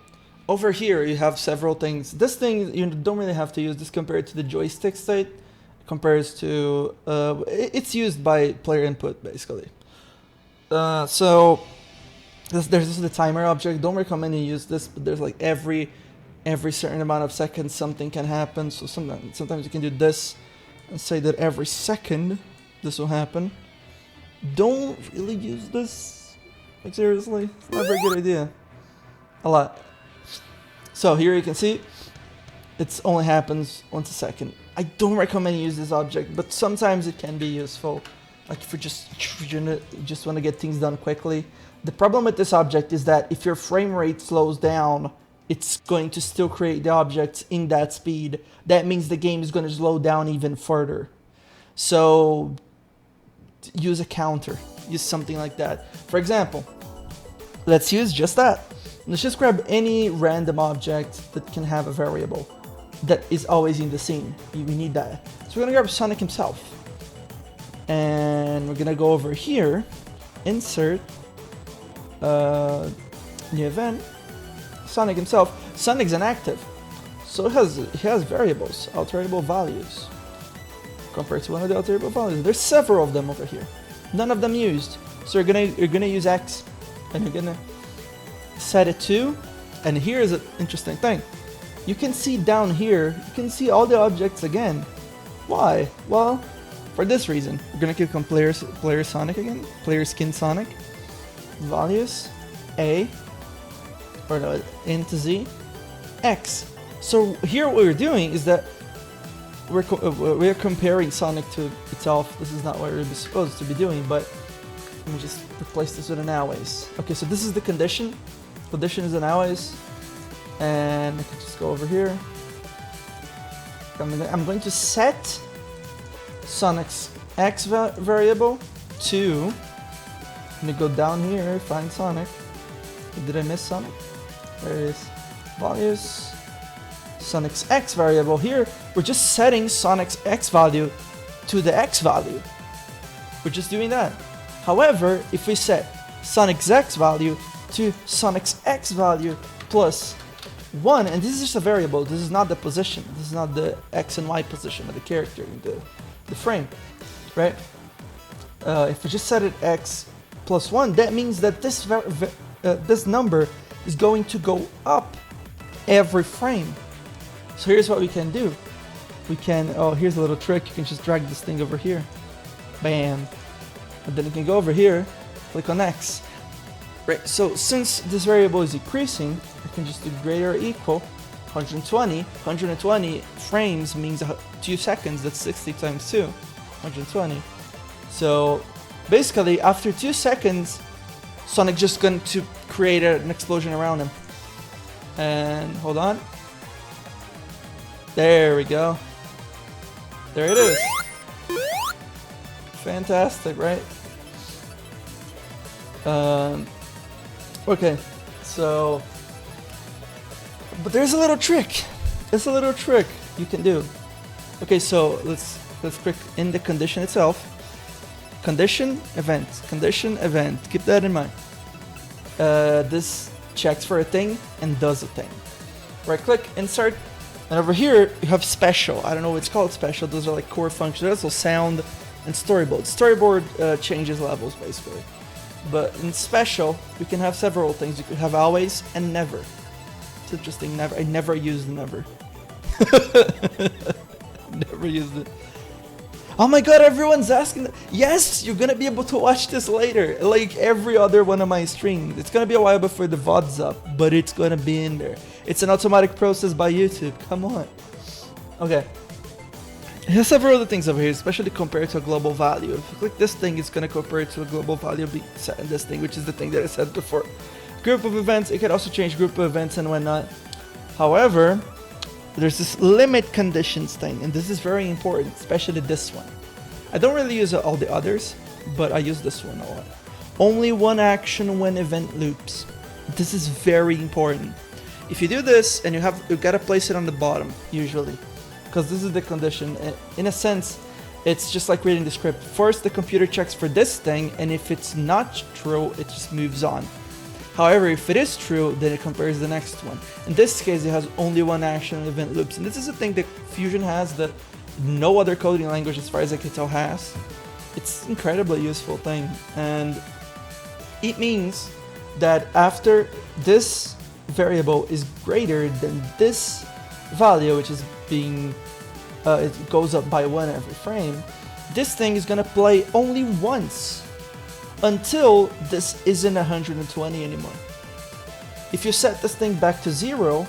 Over here, you have several things. This thing, you don't really have to use this compared to the joystick state. It compares to, it's used by player input, basically. So, there's the timer object. Don't recommend you use this, but there's like every certain amount of seconds something can happen. So sometimes you can do this and say that every second this will happen. Don't really use this. Like seriously, it's not a very good idea. A lot. So here you can see, it only happens once a second. I don't recommend you use this object, but sometimes it can be useful. Like if you just want to get things done quickly. The problem with this object is that if your frame rate slows down, it's going to still create the objects in that speed. That means the game is going to slow down even further. So use a counter, use something like that. For example, let's use just that. Let's just grab any random object that can have a variable that is always in the scene. We need that. So we're gonna grab Sonic himself. And we're gonna go over here, insert, new event, Sonic himself. Sonic's inactive, so he has variables, alterable values. Compared to one of the alterable values, there's several of them over here. None of them used. So you're gonna use X, and you're gonna set it to, and here's an interesting thing. You can see down here, you can see all the objects again. Why? Well, for this reason. We're gonna click on player Sonic again, player skin Sonic, values, A, or no, int Z, X. So here what we're doing is that we're comparing Sonic to itself. This is not what we're supposed to be doing, but let me just replace this with an always. Okay, so this is the condition. Condition is an always, and I can just go over here. I'm going to set Sonic's X variable to. Let me go down here, find Sonic. Did I miss Sonic? There it is. Values. Sonic's X variable here. We're just setting Sonic's X value to the X value. We're just doing that. However, if we set Sonic's X value to Sonic's X value plus 1, and this is just a variable, this is not the position, this is not the X and Y position of the character in the frame, right? If we just set it X plus 1, that means that this number is going to go up every frame. So here's what we can do. We can, oh, here's a little trick. You can just drag this thing over here. Bam. And then you can go over here, click on X. Right, so since this variable is decreasing, I can just do greater or equal 120. 120 frames means 2 seconds, that's 60 times 2, 120. So basically, after 2 seconds, Sonic's just going to create an explosion around him. And hold on. There we go. There it is. Fantastic, right? Okay, so, but there's a little trick. There's a little trick you can do. Okay, so let's click in the condition itself. Condition event. Keep that in mind. This checks for a thing and does a thing. Right click, insert, and over here you have special. I don't know what it's called special. Those are like core functions. There's also sound and storyboard. Storyboard changes levels basically. But in special, we can have several things. You could have always and never. It's interesting. Never. I never used never. Never used it. Oh my god, everyone's asking. Yes, you're gonna be able to watch this later. Like every other one of my streams. It's gonna be a while before the VOD's up, but it's gonna be in there. It's an automatic process by YouTube. Come on. Okay. There's several other things over here, especially compared to a global value. If you click this thing, it's gonna compare it to a global value being set in this thing, which is the thing that I said before. Group of events, it can also change group of events and whatnot. However, there's this limit conditions thing, and this is very important, especially this one. I don't really use all the others, but I use this one a lot. Only one action when event loops. This is very important. If you do this, and you gotta place it on the bottom, usually, because this is the condition. In a sense, it's just like reading the script. First, the computer checks for this thing, and if it's not true, it just moves on. However, if it is true, then it compares the next one. In this case, it has only one action and event loops. And this is a thing that Fusion has that no other coding language, as far as I can tell, has. It's an incredibly useful thing. And it means that after this variable is greater than this value, which is being, it goes up by 1 every frame, this thing is gonna play only once until this isn't 120 anymore. If you set this thing back to 0,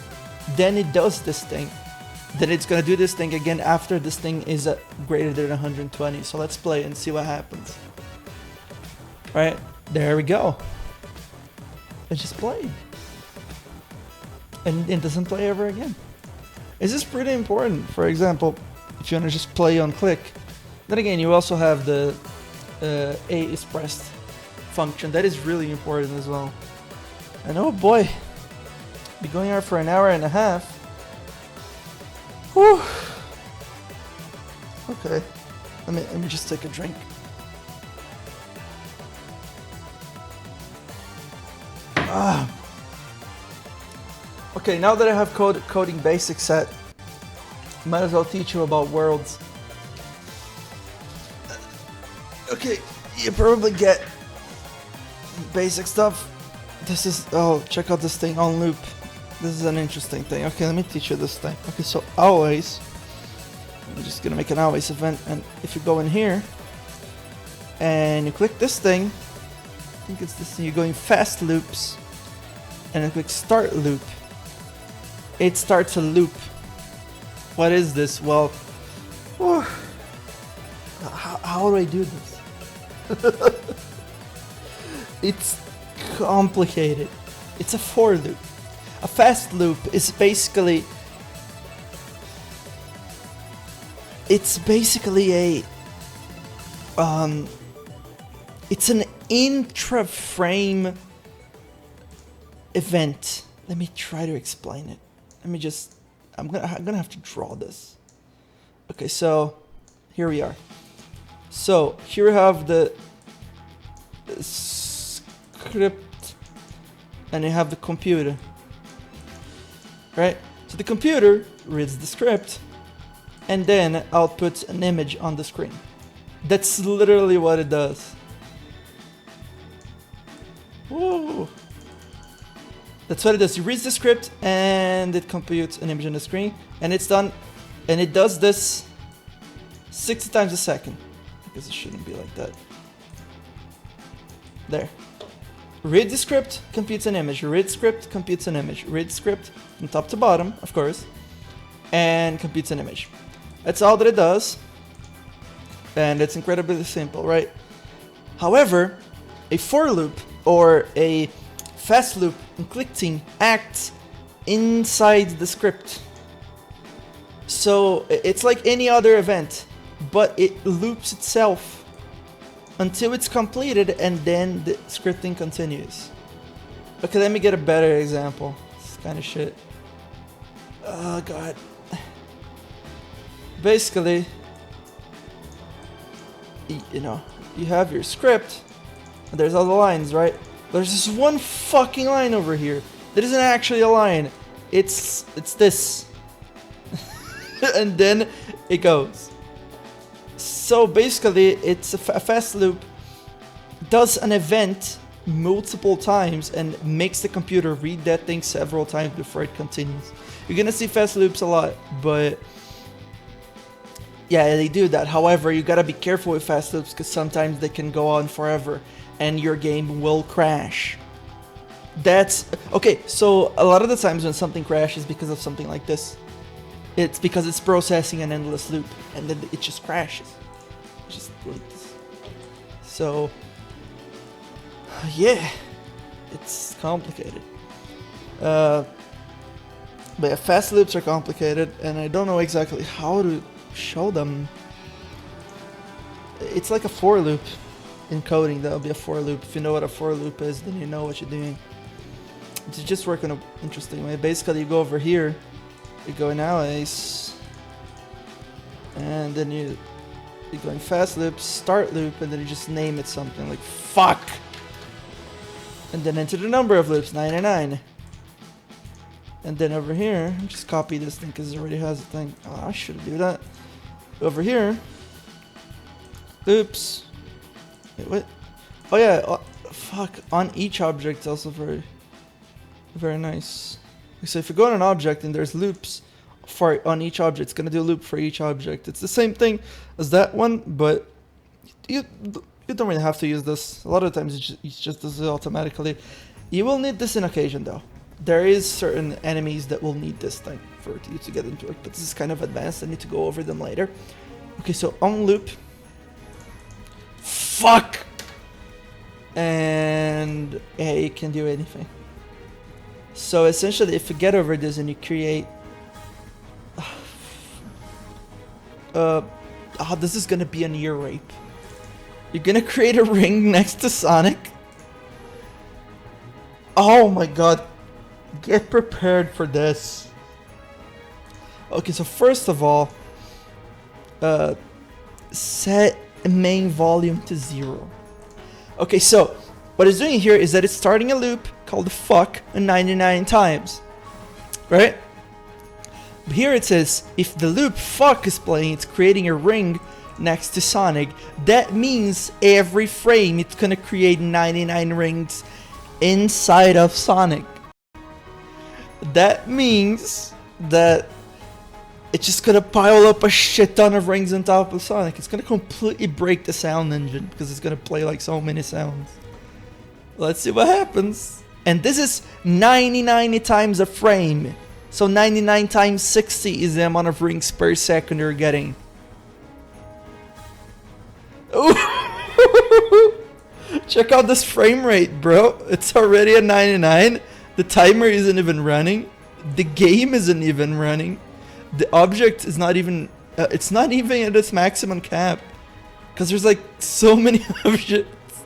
then it does this thing. Then it's gonna do this thing again after this thing is greater than 120. So let's play and see what happens. Right, there we go. It just played. And it doesn't play ever again. This is pretty important. For example, if you wanna just play on click, then again, you also have the A is pressed function. That is really important as well. And oh boy, be going here for an hour and a half. Whew. Okay, let me just take a drink. Okay, now that I have coding basics set, might as well teach you about worlds. Okay, you probably get basic stuff. This is, oh, check out this thing on loop. This is an interesting thing. Okay, let me teach you this thing. Okay, so always, I'm just gonna make an always event, and if you go in here and you click this thing, I think it's this thing, you go in fast loops and then click start loop. It starts a loop. What is this? Well, how do I do this? It's complicated. It's a for loop. A fast loop is basically, it's an intra-frame event. Let me try to explain it. I'm gonna have to draw this. Okay, so here we are. So here we have the script, and you have the computer, right? So the computer reads the script and then outputs an image on the screen. That's literally what it does. Whoa. That's what it does. It reads the script and it computes an image on the screen, and it's done, and it does this 60 times a second. I guess it shouldn't be like that. There. Read the script, computes an image. Read script, computes an image. Read script from top to bottom, of course, and computes an image. That's all that it does, and it's incredibly simple, right? However, a for loop or a fast loop and clicking acts inside the script. So it's like any other event, but it loops itself until it's completed, and then the scripting continues. Okay, let me get a better example. This kind of shit. Oh god. Basically, you know, you have your script, and there's all the lines, right? There's this one fucking line over here that isn't actually a line. It's this. And then it goes. So basically, it's a fast loop, does an event multiple times and makes the computer read that thing several times before it continues. You're gonna see fast loops a lot, but yeah, they do that. However, you gotta be careful with fast loops because sometimes they can go on forever and your game will crash. That's okay. So a lot of the times when something crashes because of something like this, it's because it's processing an endless loop and then it just crashes. Just like this. So yeah, it's complicated. But yeah, fast loops are complicated, and I don't know exactly how to show them. It's like a for loop. In coding, that'll be a for loop. If you know what a for loop is, then you know what you're doing. To just work in an interesting way. Basically, you go over here, you go in alias, and then you go in fast loop, start loop, and then you just name it something like fuck, and then enter the number of loops, 99. And then over here, just copy this thing because it already has a thing. Oh, I should do that. Over here, oops. Wait, what? Oh yeah, fuck. On each object, also very, very nice. So if you go on an object and there's loops for on each object, it's gonna do a loop for each object. It's the same thing as that one, but you don't really have to use this. A lot of times it just does it automatically. You will need this in occasion though. There is certain enemies that will need this thing for you to get into it, but this is kind of advanced. I need to go over them later. Okay, so on loop. Fuck! And A can do anything. So essentially, if you get over this and you create... this is gonna be an ear rape. You're gonna create a ring next to Sonic. Oh my god. Get prepared for this. Okay, so first of all, set main volume to 0. Okay, so what it's doing here is that it's starting a loop called fuck 99 times, right? Here it says if the loop fuck is playing, it's creating a ring next to Sonic. That means every frame it's gonna create 99 rings inside of Sonic. That means that it's just gonna pile up a shit ton of rings on top of Sonic. It's gonna completely break the sound engine because it's gonna play like so many sounds. Let's see what happens. And this is 99 times a frame. So 99 times 60 is the amount of rings per second you're getting. Check out this frame rate, bro. It's already at 99. The timer isn't even running. The game isn't even running. The object is not even, it's not even at its maximum cap. Because there's like so many objects.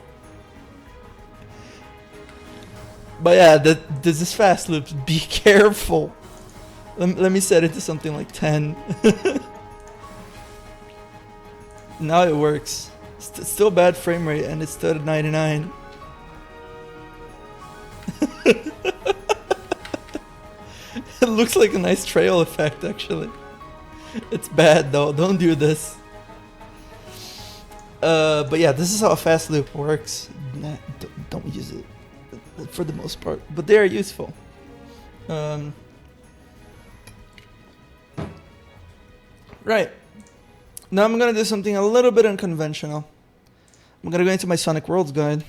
But yeah, this is fast loops. Be careful. Let me set it to something like 10. Now it works. It's still bad frame rate and it's still at 99. It looks like a nice trail effect, actually. It's bad though, don't do this. But yeah, this is how a fast loop works. Nah, don't use it for the most part, but they are useful. Right. Now I'm gonna do something a little bit unconventional. I'm gonna go into my Sonic Worlds guide.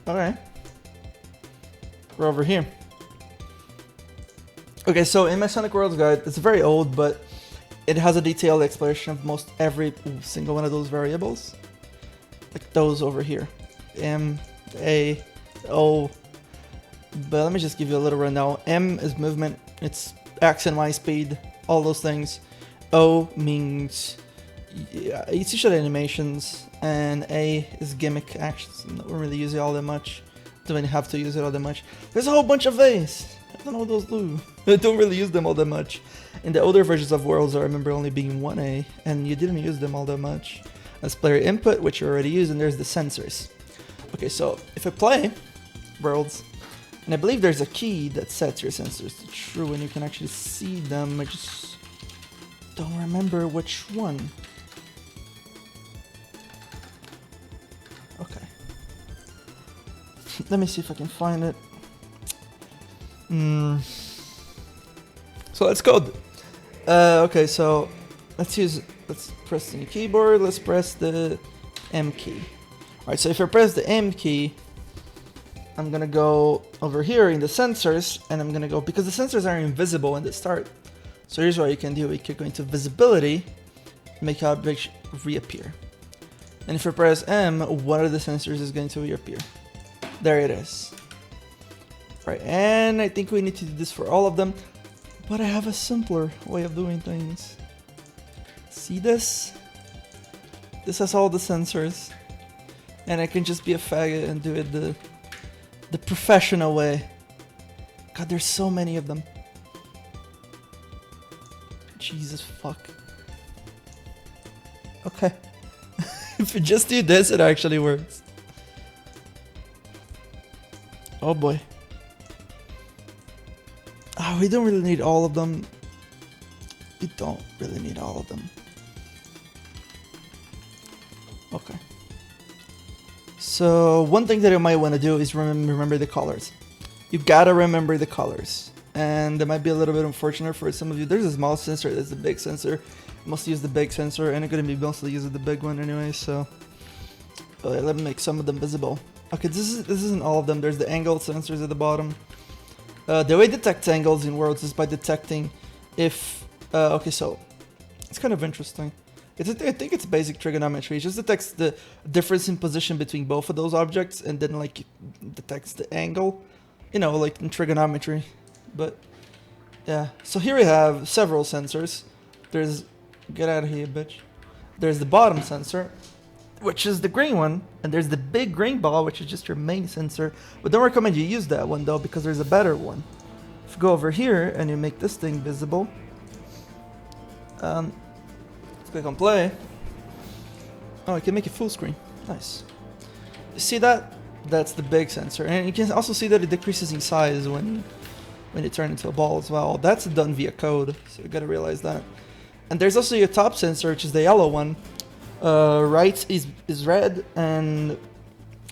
Okay. We're over here. Okay, so in my Sonic Worlds guide, it's very old, but it has a detailed explanation of most every single one of those variables. Like those over here. M, A, O. But let me just give you a little rundown. M is movement, it's X and Y speed, all those things. O means it's usually animations, and A is gimmick actions. Don't really use it all that much. Don't really have to use it all that much. There's a whole bunch of A's. I don't know what those do. I don't really use them all that much. In the older versions of Worlds, I remember only being one A, and you didn't use them all that much. There's player input, which you already use, and there's the sensors. Okay, so if I play Worlds, and I believe there's a key that sets your sensors to true, and you can actually see them. I just don't remember which one. Okay. Let me see if I can find it. So let's code. Okay, so let's press the keyboard. Let's press the M key. Alright, so if I press the M key, I'm gonna go over here in the sensors, and I'm gonna go, because the sensors are invisible when they start. So here's what you can do. We can go into visibility, make object reappear. And if I press M, one of the sensors is going to reappear. There it is. Right, and I think we need to do this for all of them, but I have a simpler way of doing things. See this? This has all the sensors, and I can just be a faggot and do it the professional way. God, there's so many of them. Jesus fuck. Okay. If you just do this, it actually works. Oh boy. Oh, we don't really need all of them. We don't really need all of them. Okay. So one thing that you might want to do is remember the colors. You gotta remember the colors. And it might be a little bit unfortunate for some of you. There's a small sensor, there's a big sensor. Mostly use the big sensor, and I'm gonna be mostly using the big one anyway, so let me make some of them visible. Okay, this isn't all of them. There's the angle sensors at the bottom. The way it detects angles in worlds is by detecting if okay, so it's kind of interesting. I think it's basic trigonometry. It just detects the difference in position between both of those objects, and then like detects the angle, you know, like in trigonometry. But yeah, so here we have several sensors. There's, get out of here, bitch. There's the bottom sensor, which is the green one, and there's the big green ball, which is just your main sensor. But don't recommend you use that one though, because there's a better one. If you go over here and you make this thing visible, let's click on play. Oh, I can make it full screen. Nice. You see that? That's the big sensor, and you can also see that it decreases in size when you turn into a ball as well. That's done via code, so you gotta realize that. And there's also your top sensor, which is the yellow one. Right is red, and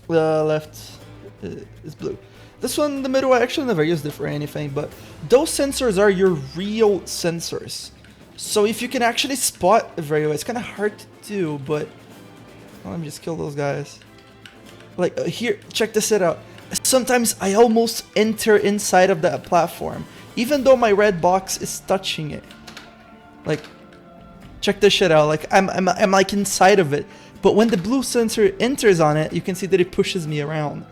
left is blue. This one in the middle, I actually never used it for anything, but those sensors are your real sensors. So if you can actually spot very well, it's kind of hard to do, but let me just kill those guys. Like here, check this out. Sometimes I almost enter inside of that platform, even though my red box is touching it. Like, check this shit out. Like I'm like inside of it, but when the blue sensor enters on it, you can see that it pushes me around.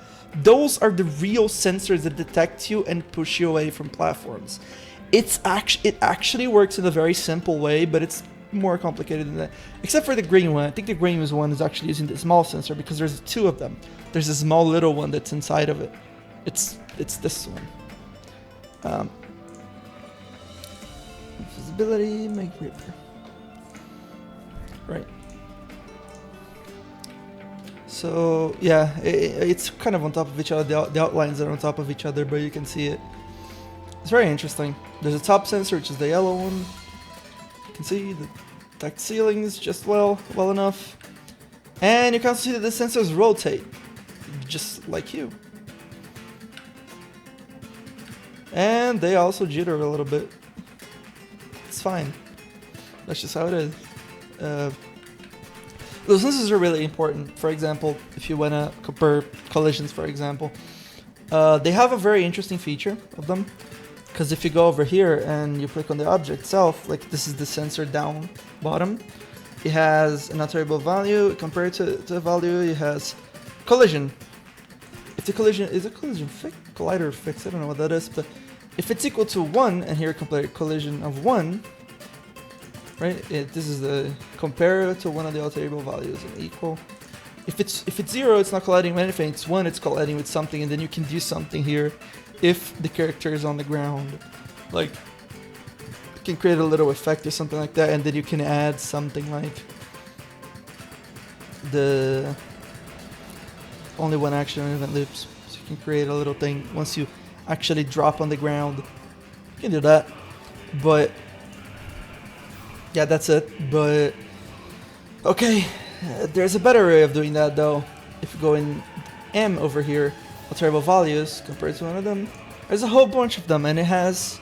Those are the real sensors that detect you and push you away from platforms. It actually works in a very simple way, but it's more complicated than that. Except for the green one. I think the green one is actually using the small sensor because there's two of them. There's a small little one that's inside of it. It's this one. Visibility, make reaper. Right. So yeah, it's kind of on top of each other. The outlines are on top of each other, but you can see it. It's very interesting. There's a top sensor, which is the yellow one. You can see the detect ceilings just well enough, and you can see that the sensors rotate, just like you. And they also jitter a little bit. It's fine. That's just how it is. Those sensors are really important. For example, if you want to compare collisions, for example, they have a very interesting feature of them. Because if you go over here and you click on the object itself, like this is the sensor down bottom, it has an alterable value. Compared to a value, it has collision. If the collision is a collision collider fix, I don't know what that is, but if it's equal to 1, and here compare collision of 1, right? This is the compare to one of the alterable values and equal. If it's 0, it's not colliding with anything. It's 1, it's colliding with something, and then you can do something here. If the character is on the ground, like you can create a little effect or something like that, and then you can add something like the only one action event loops. So you can create a little thing once you actually drop on the ground. You can do that, but yeah, that's it. But okay, there's a better way of doing that though. If you go in M over here, alterable values compared to one of them, there's a whole bunch of them, and it has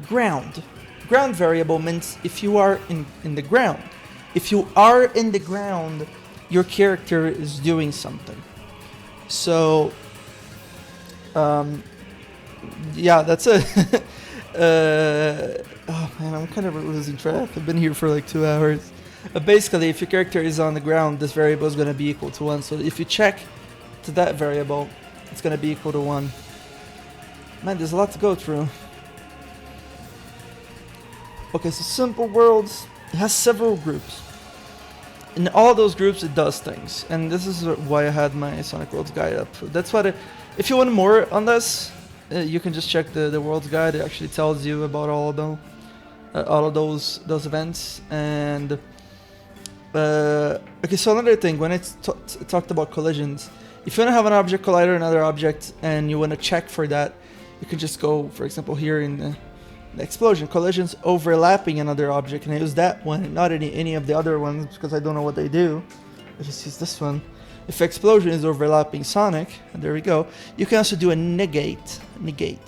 ground. Ground variable means if you are in the ground. If you are in the ground, your character is doing something. So yeah, that's it. Oh man, I'm kind of losing track. I've been here for like 2 hours. Basically, if your character is on the ground, this variable is going to be equal to 1. So if you check to that variable, it's going to be equal to 1. Man, there's a lot to go through. Okay, so simple worlds, it has several groups. In all those groups, it does things. And this is why I had my Sonic Worlds guide up. That's what if you want more on this, you can just check the Worlds guide. It actually tells you about all of those events. And okay, so another thing, when it talked about collisions, if you want to have an object collide with another object and you want to check for that, you can just go, for example, here in the explosion, collisions overlapping another object, and I use that one and not any of the other ones because I don't know what they do. I just use this one. If explosion is overlapping Sonic, and there we go, you can also do a negate, and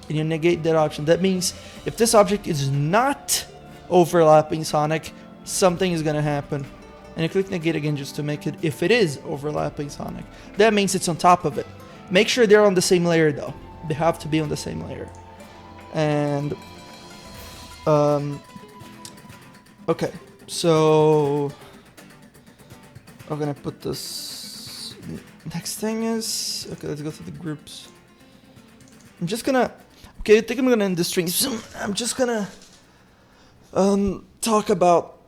you negate that option. That means if this object is not overlapping Sonic, something is gonna happen. And you click negate again just to make it if it is overlapping Sonic. That means it's on top of it. Make sure they're on the same layer though. They have to be on the same layer. And okay, so I'm gonna put this. Next thing is, okay, let's go to the groups. I'm just gonna, okay, I think I'm gonna end the string soon. I'm just gonna talk about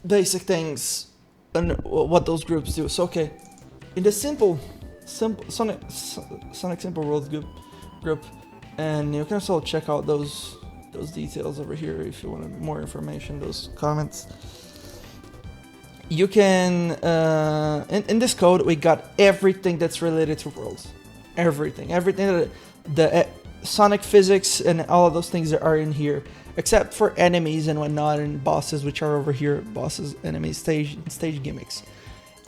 basic things and what those groups do. So okay, in the simple Sonic Simple Worlds group, and you can also check out those details over here if you want more information, those comments. You can in this code we got everything that's related to worlds, everything that the Sonic physics and all of those things that are in here, except for enemies and whatnot and bosses, which are over here. Bosses, enemies, stage gimmicks.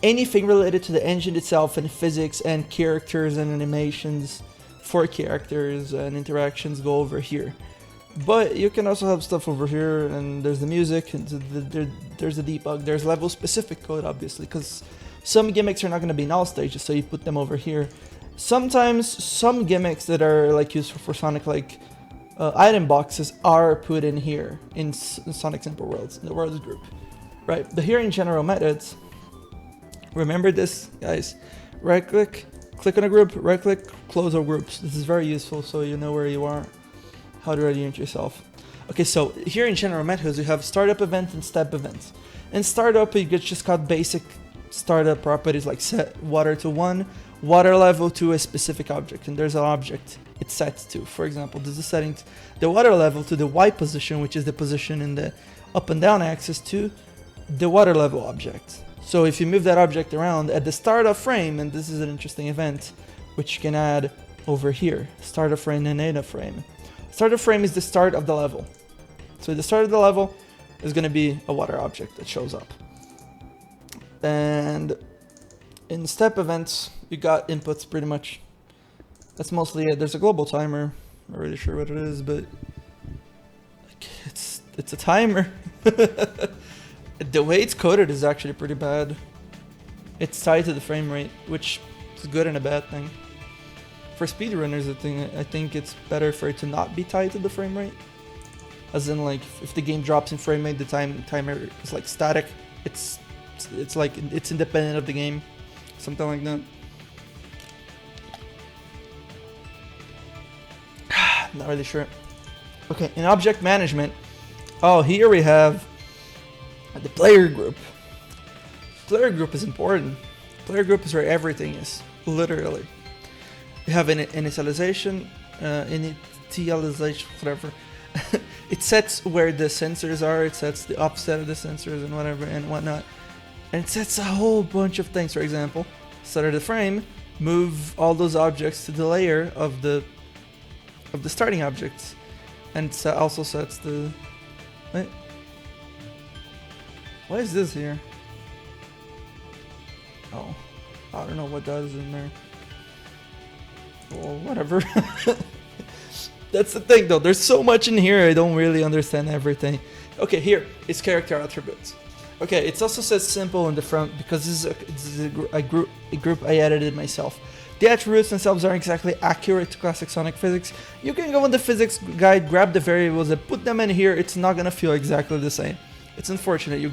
Anything related to the engine itself and physics and characters and animations for characters and interactions go over here. But you can also have stuff over here, and there's the music, and there's the debug, there's level specific code obviously, because some gimmicks are not going to be in all stages, so you put them over here. Sometimes some gimmicks that are like used for Sonic, like item boxes, are put in here in Sonic Simple Worlds, in the Worlds group, right? But here in general methods, remember this, guys. Right click on a group, right click, close all groups. This is very useful so you know where you are, how to orient yourself. Okay, so here in general methods you have startup event and step events. In startup you just got basic startup properties like set water to 1, water level to a specific object, and there's an object it's set to. For example, this is setting the water level to the Y position, which is the position in the up and down axis, to the water level object. So if you move that object around at the start of frame, and this is an interesting event which you can add over here, start of frame and end of frame. Start of frame is the start of the level. So the start of the level is going to be a water object that shows up. And in step events, you got inputs pretty much. That's mostly it. There's a global timer. I'm not really sure what it is, but it's a timer. The way it's coded is actually pretty bad. It's tied to the frame rate, which is a good and a bad thing. For speedrunners, I think it's better for it to not be tied to the frame rate. As in, like, if the game drops in frame rate, the timer is like static. It's like it's independent of the game, something like that. Not really sure. Okay, in object management, oh, here we have the player group. Player group is important. Player group is where everything is, literally. You have an initialization, whatever. It sets where the sensors are, it sets the offset of the sensors and whatever and whatnot. And it sets a whole bunch of things. For example, start the frame, move all those objects to the layer of the starting objects. And it also sets the... Wait. Why is this here? Oh, I don't know what that is in there. Well, whatever. That's the thing though, there's so much in here, I don't really understand everything. Okay, here is character attributes. Okay, it also says simple in the front because this is a group I edited myself. The attributes themselves aren't exactly accurate to classic Sonic physics. You can go in the physics guide, grab the variables and put them in here, it's not gonna feel exactly the same. It's unfortunate. You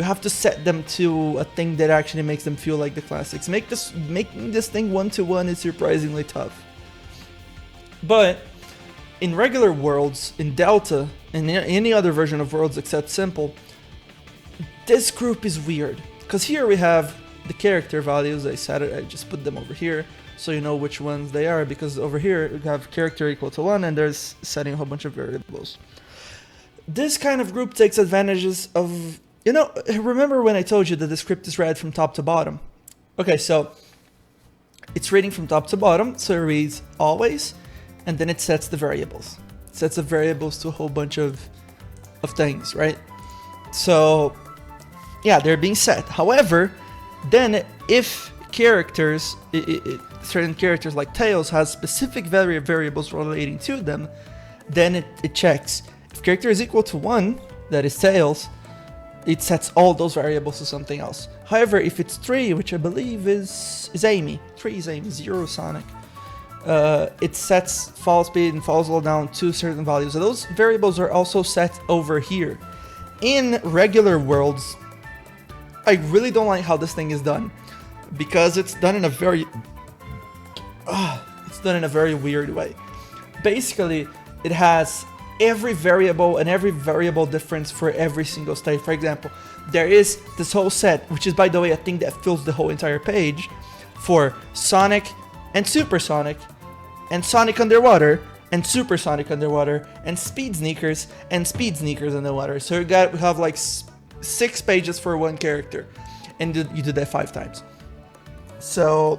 have to set them to a thing that actually makes them feel like the classics. Making this thing 1-to-1 is surprisingly tough. But in regular worlds, in Delta, and in any other version of worlds except Simple, this group is weird. Because here we have the character values. I just put them over here so you know which ones they are, because over here we have character equal to 1 and there's setting a whole bunch of variables. This kind of group takes advantages of, remember when I told you that the script is read from top to bottom? Okay, so it's reading from top to bottom, so it reads always, and then it sets the variables. It sets the variables to a whole bunch of things, right? So yeah, they're being set. However, then if characters, certain characters like Tails has specific variables relating to them, then it checks. If character is equal to 1, that is Tails, it sets all those variables to something else. However, if it's 3, which I believe is Amy, 3 is Amy, 0 Sonic, it sets fall speed and fall slow down to certain values. So those variables are also set over here. In regular worlds, I really don't like how this thing is done, because it's done in a very weird way. Basically, it has every variable and every variable difference for every single state. For example, there is this whole set, which is, by the way, a thing that fills the whole entire page, for Sonic and Supersonic, and Sonic Underwater, and Supersonic Underwater, and Speed Sneakers, and Speed Sneakers Underwater. So we have like 6 pages for one character, and you do that 5 times. So,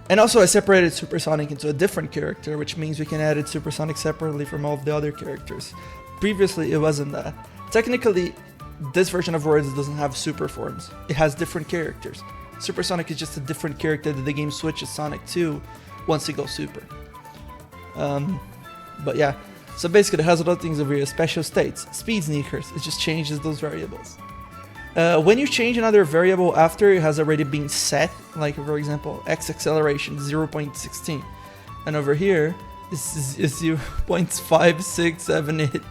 and also I separated Supersonic into a different character, which means we can edit Supersonic separately from all of the other characters. Previously, it wasn't that. Technically, this version of Words doesn't have super forms. It has different characters. Supersonic is just a different character that the game switches Sonic to once it goes super. But yeah, so basically it has other things over here, special states, Speed Sneakers, it just changes those variables. When you change another variable after it has already been set, like for example, X acceleration 0.16, and over here is 0.5678.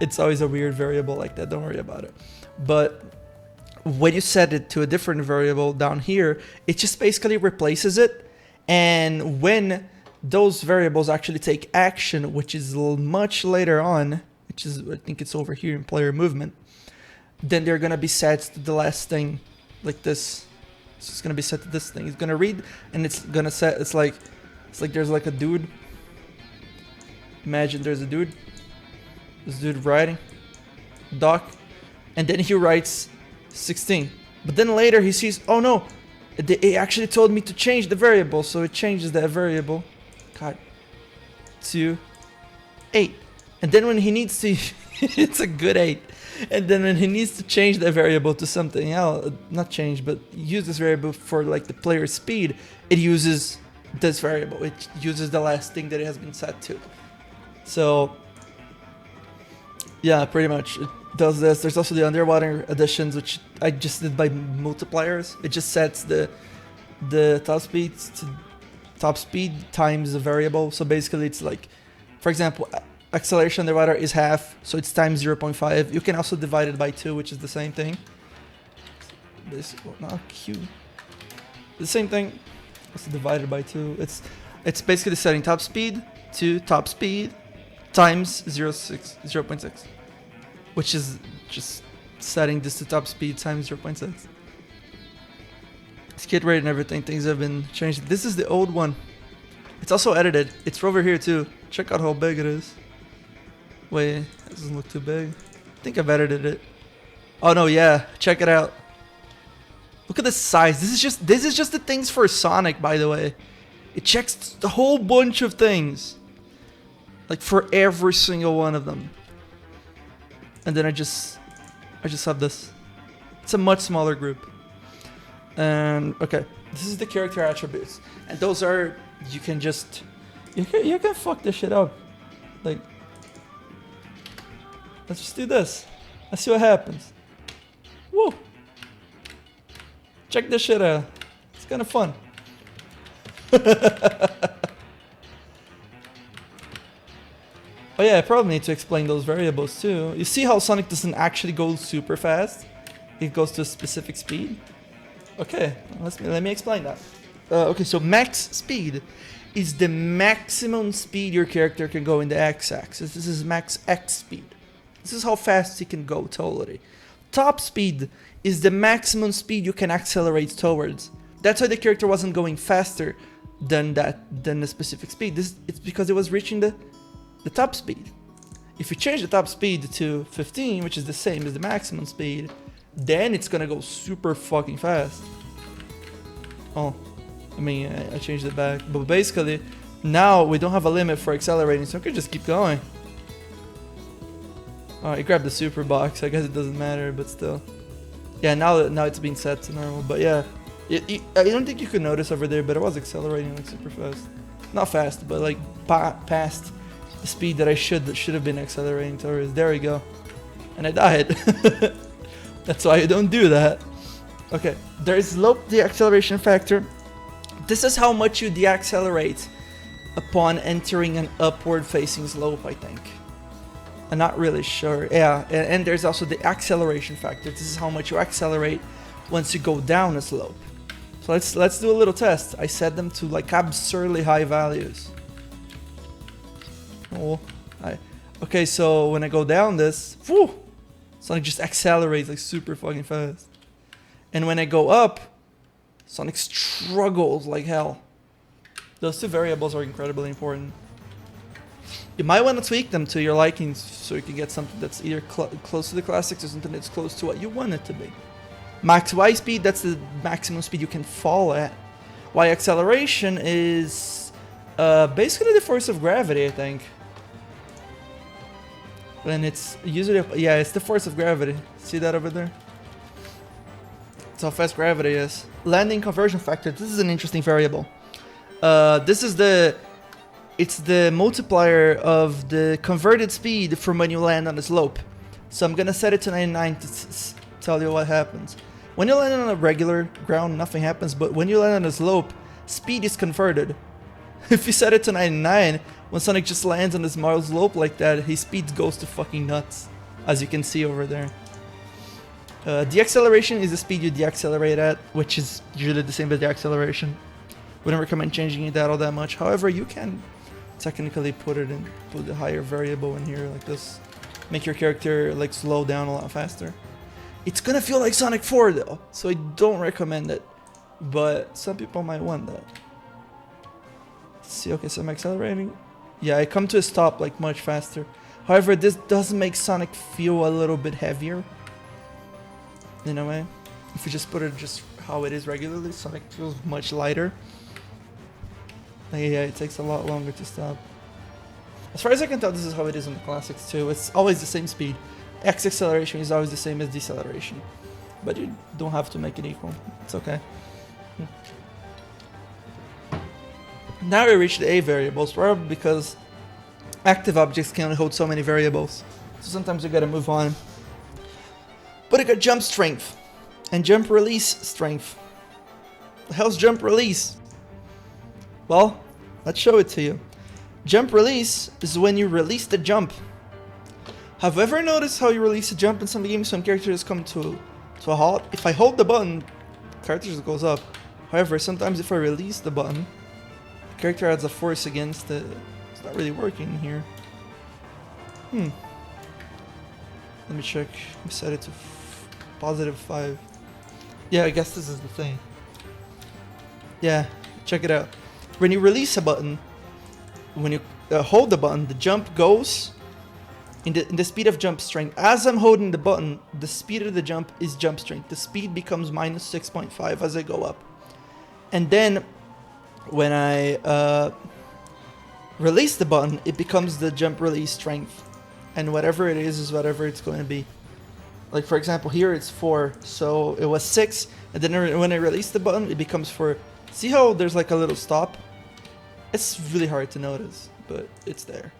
It's always a weird variable like that, don't worry about it. But when you set it to a different variable down here, it just basically replaces it, and when those variables actually take action, which is much later on, which is, I think it's over here in player movement, then they're gonna be set to the last thing, like this. So it's gonna be set to this thing. It's gonna read, and it's gonna set. It's like there's like a dude. Imagine there's a dude. This dude writing, Doc, and then he writes 16. But then later he sees, oh no, it actually told me to change the variable, so it changes that variable. God, to 8, and then when he needs to, it's a good 8. And then when he needs to change that variable to something else, not change, but use this variable for like the player's speed, it uses this variable. It uses the last thing that it has been set to. So yeah, pretty much it does this. There's also the underwater additions, which I just did by multipliers. It just sets the top speed to top speed times the variable. So basically it's like, for example, acceleration underwater is half, so it's times 0.5. You can also divide it by 2, which is the same thing. This, not Q. The same thing. It's divided by 2. It's basically setting top speed to top speed times 0.6, which is just setting this to top speed times 0.6. Skid rate and everything, things have been changed. This is the old one. It's also edited. It's over here too. Check out how big it is. Wait, that doesn't look too big. I think I've edited it. Oh no, yeah, check it out. Look at the size. This is just the things for Sonic, by the way. It checks the whole bunch of things, like for every single one of them. And then I just have this. It's a much smaller group. And okay, this is the character attributes, and those are, you can fuck this shit up. Like, let's just do this. Let's see what happens. Woo! Check this shit out. It's kind of fun. Oh yeah, I probably need to explain those variables too. You see how Sonic doesn't actually go super fast? It goes to a specific speed. Okay, let me explain that. Okay, so max speed is the maximum speed your character can go in the x-axis. This is max x speed. This is how fast he can go totally. Top speed is the maximum speed you can accelerate towards. That's why the character wasn't going faster than the specific speed. It's because it was reaching the top speed. If you change the top speed to 15, which is the same as the maximum speed, then it's gonna go super fucking fast. Oh, I mean, I changed it back. But basically, now we don't have a limit for accelerating, so I could just keep going. Alright, I grabbed the super box. I guess it doesn't matter, but still. Yeah, now it's being set to normal. But yeah, I don't think you could notice over there, but I was accelerating like super fast. Not fast, but like past the speed that I should have been accelerating towards. There we go. And I died. That's why you don't do that. Okay, there is slope deacceleration factor. This is how much you deaccelerate upon entering an upward facing slope, I think. I'm not really sure. Yeah, and there's also the acceleration factor. This is how much you accelerate once you go down a slope. So let's do a little test. I set them to like absurdly high values. Oh, okay, so when I go down this, whew, Sonic just accelerates like super fucking fast. And when I go up, Sonic struggles like hell. Those two variables are incredibly important. You might want to tweak them to your likings so you can get something that's either close to the classics or something that's close to what you want it to be. Max Y speed, that's the maximum speed you can fall at. Y acceleration is basically the force of gravity, I think. And it's usually, yeah, it's the force of gravity. See that over there? That's how fast gravity is. Landing conversion factor, this is an interesting variable. It's the multiplier of the converted speed from when you land on the slope. So I'm gonna set it to 99 to tell you what happens. When you land on a regular ground, nothing happens, but when you land on a slope, speed is converted. If you set it to 99, when Sonic just lands on this mild slope like that, his speed goes to fucking nuts, as you can see over there. Deacceleration is the speed you deaccelerate at, which is usually the same as the acceleration. Wouldn't recommend changing it all that much. However, you can technically put a higher variable in here like this. Make your character like slow down a lot faster. It's gonna feel like Sonic 4 though, so I don't recommend it. But some people might want that. Let's see, okay, so I'm accelerating. Yeah, I come to a stop like much faster. However, this does make Sonic feel a little bit heavier. In a way. If you just put it just how it is regularly, Sonic feels much lighter. Yeah, it takes a lot longer to stop. As far as I can tell, this is how it is in the classics too. It's always the same speed. X acceleration is always the same as deceleration. But you don't have to make it equal. It's okay. Now we reach the A variables, probably because active objects can only hold so many variables. So sometimes you gotta move on. But I got jump strength and jump release strength. The hell's jump release? Well, let's show it to you. Jump release is when you release the jump. Have you ever noticed how you release a jump in some games? Some characters come to a halt. If I hold the button, character just goes up. However, sometimes if I release the button, the character adds a force against it. It's not really working here. Let me check. We set it to +5. Yeah, I guess this is the thing. Yeah, check it out. When you release a button, when you hold the button, the jump goes in the speed of jump strength. As I'm holding the button, the speed of the jump is jump strength. The speed becomes -6.5 as I go up. And then when I release the button, it becomes the jump release strength. And whatever it is whatever it's going to be. Like for example, here it's 4, so it was 6, and then when I release the button, it becomes 4. See how there's like a little stop? It's really hard to notice, but it's there.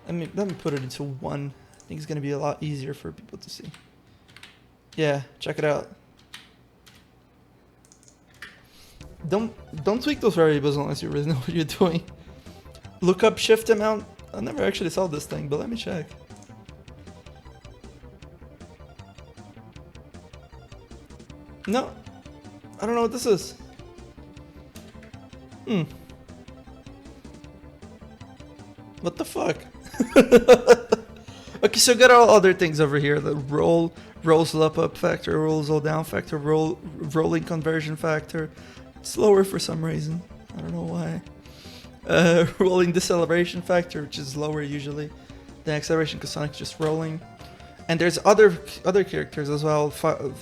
I mean, let me put it into 1. I think it's gonna be a lot easier for people to see. Yeah, check it out. Don't tweak those variables unless you really know what you're doing. Look up shift amount I never actually saw this thing, but let me check. No, I don't know what this is. What the fuck? Okay, so got all other things over here. The rolls up factor, rolls all down factor, rolling conversion factor. It's lower for some reason. I don't know why. Rolling deceleration factor, which is lower usually. The acceleration because Sonic's just rolling. And there's other characters as well.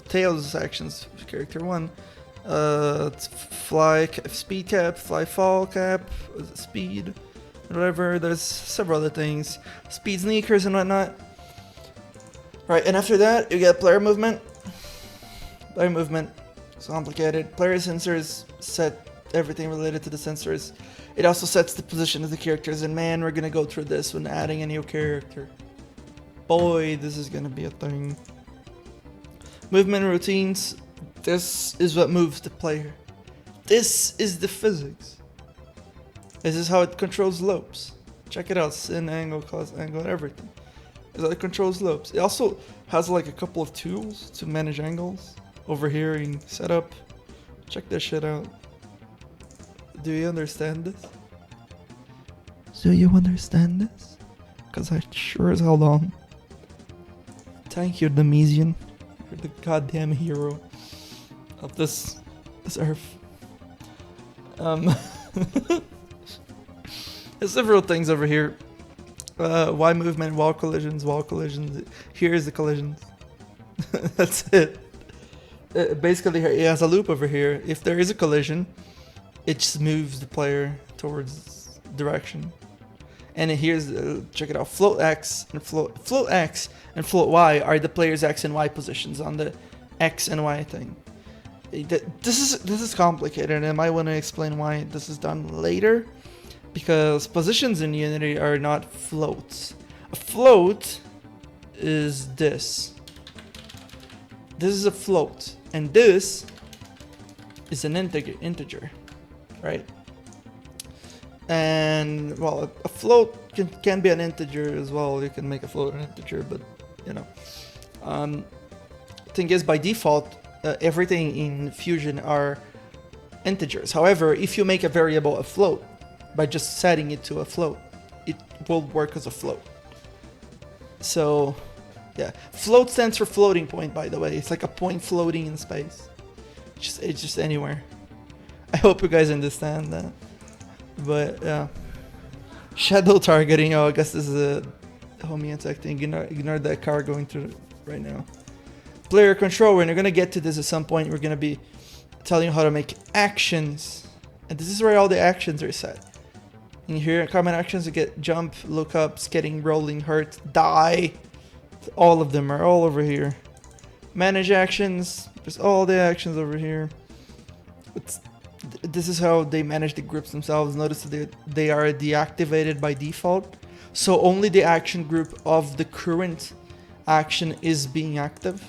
Tails actions, character 1. Speed cap, fly fall cap, speed, whatever. There's several other things. Speed sneakers and whatnot. Right, and after that, you get player movement. Player movement. It's complicated. Player sensors set everything related to the sensors. It also sets the position of the characters, and man, we're gonna go through this when adding a new character. Boy, this is gonna be a thing. Movement routines. This is what moves the player. This is the physics. This is how it controls loops. Check it out, sin angle, cos angle, everything. This is how it controls loops. It also has like a couple of tools to manage angles. Over here in setup. Check this shit out. Do you understand this? Do you understand this? Because I sure as hell don't. Thank you, Demesian. You're the goddamn hero of this earth. There's several things over here. Y movement, wall collisions. Here's the collisions. That's it. Basically, it has a loop over here. If there is a collision, it just moves the player towards direction. And here's check it out. Float X and float Y are the player's X and Y positions on the X and Y thing. This is complicated, and I might want to explain why this is done later, because positions in Unity are not floats. A float is this. This is a float, and this is an integer, right? And well, a float can be an integer as well. You can make a float an integer, but you know, thing is, by default, everything in Fusion are integers. However, if you make a variable a float by just setting it to a float, it will work as a float. So yeah, float stands for floating point, by the way. It's like a point floating in space. It's just anywhere. I hope you guys understand that. But yeah, shadow targeting. Oh, I guess this is a homie attack thing. Ignore that car going through right now. Player control. When you're gonna get to this at some point, we're gonna be telling you how to make actions, and this is where all the actions are set. In here, common actions, you get jump, look up, skidding, rolling, hurt, die. All of them are all over here. Manage actions. There's all the actions over here. This is how they manage the groups themselves. Notice that they are deactivated by default. So only the action group of the current action is being active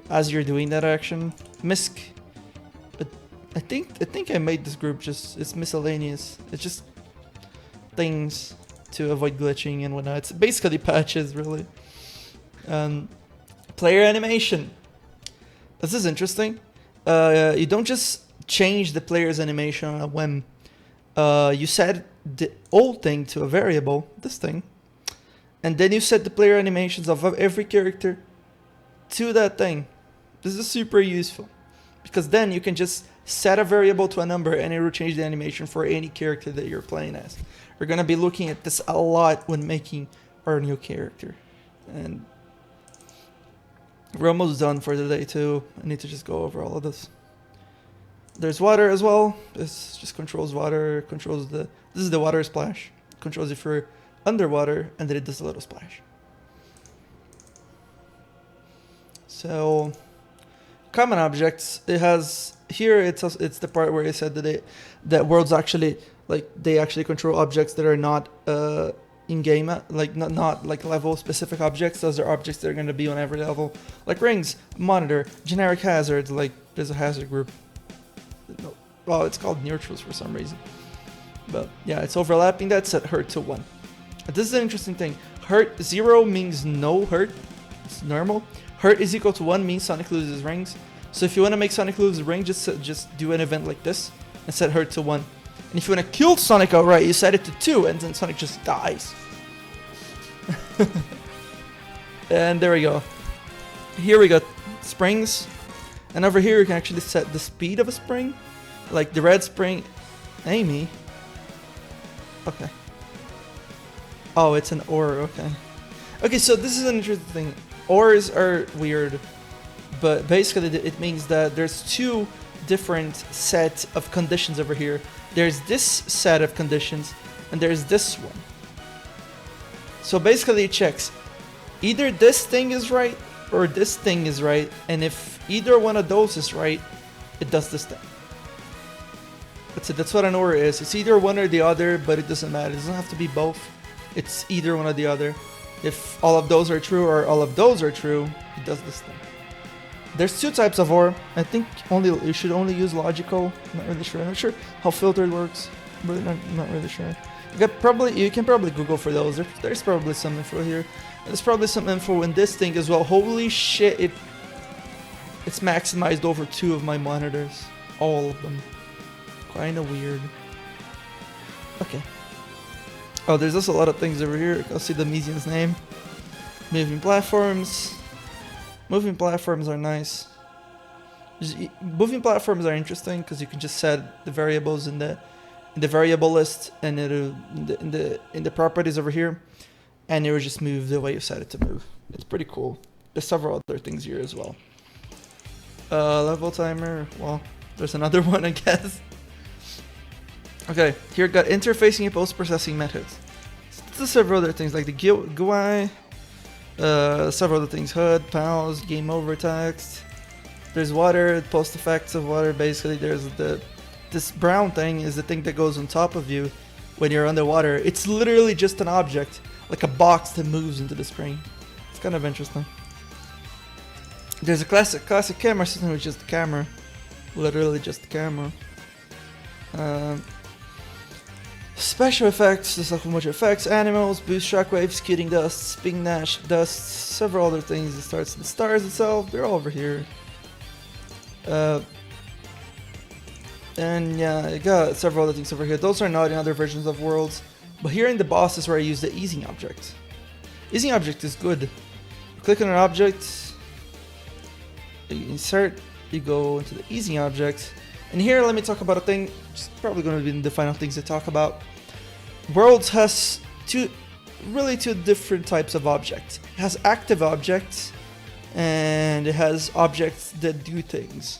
as you're doing that action. Misc. But I think I made this group it's miscellaneous. It's just things to avoid glitching and whatnot. It's basically patches, really. Player animation. This is interesting. You don't just change the player's animation on a whim. You set the old thing to a variable, this thing, and then you set the player animations of every character to that thing. This is super useful, because then you can just set a variable to a number and it will change the animation for any character that you're playing as. We're going to be looking at this a lot when making our new character. And we're almost done for the day too. I need to just go over all of this. There's water as well. This just controls water, this is the water splash. Controls if you're underwater, and then it does a little splash. So, common objects, it has, here it's the part where it said that worlds actually, they actually control objects that are not in-game, not like level specific objects. Those are objects that are going to be on every level. Like rings, monitor, generic hazards, like there's a hazard group. Well, it's called neutrals for some reason. But yeah, it's overlapping. That's set her to 1. This is an interesting thing. Hurt 0 means no hurt. It's normal. Hurt is equal to 1 means Sonic loses rings. So if you want to make Sonic lose a ring, just do an event like this and set hurt to 1. And if you want to kill Sonic outright, you set it to 2 and then Sonic just dies. And there we go. Here we got springs. And over here you can actually set the speed of a spring. Like the red spring. Amy. Okay. Oh, it's an ore, okay. Okay, so this is an interesting thing. Ores are weird, but basically it means that there's 2 different sets of conditions over here. There's this set of conditions, and there's this one. So basically it checks either this thing is right or this thing is right, and if either one of those is right, it does this thing. That's it, that's what an ore is. It's either one or the other, but it doesn't matter. It doesn't have to be both. It's either one or the other. If all of those are true or all of those are true, it does this thing. There's 2 types of ore. I think you should only use logical. I'm not really sure. I'm not sure how filtered works. Really not really sure. You can probably Google for those. There's probably some info here. There's probably some info in this thing as well. Holy shit! It's maximized over 2 of my monitors, all of them. Kinda weird. Okay. Oh, there's also a lot of things over here. I'll see the Mesian's name. Moving platforms. Moving platforms are nice. Moving platforms are interesting because you can just set the variables in the variable list and in the properties over here, and it will just move the way you set it to move. It's pretty cool. There's several other things here as well. Level timer. Well, there's another one, I guess. Okay, here got interfacing and post-processing methods. So there's several other things like the GUI, several other things, HUD, pause, game over text. There's water, post effects of water. Basically, there's this brown thing is the thing that goes on top of you when you're underwater. It's literally just an object, like a box that moves into the screen. It's kind of interesting. There's a classic camera system, which is the camera, literally just the camera. Special effects, there's a whole bunch of effects, animals, boost shockwaves, skidding dust, spin dash dust, several other things. It starts in the stars itself, they're all over here. And yeah, I got several other things over here. Those are not in other versions of Worlds, but here in the boss is where I use the easing object. Easing object is good. You click on an object, you insert, you go into the easing object, and here let me talk about a thing, which is probably going to be the final things to talk about. Worlds has two different types of objects. It has active objects, and it has objects that do things.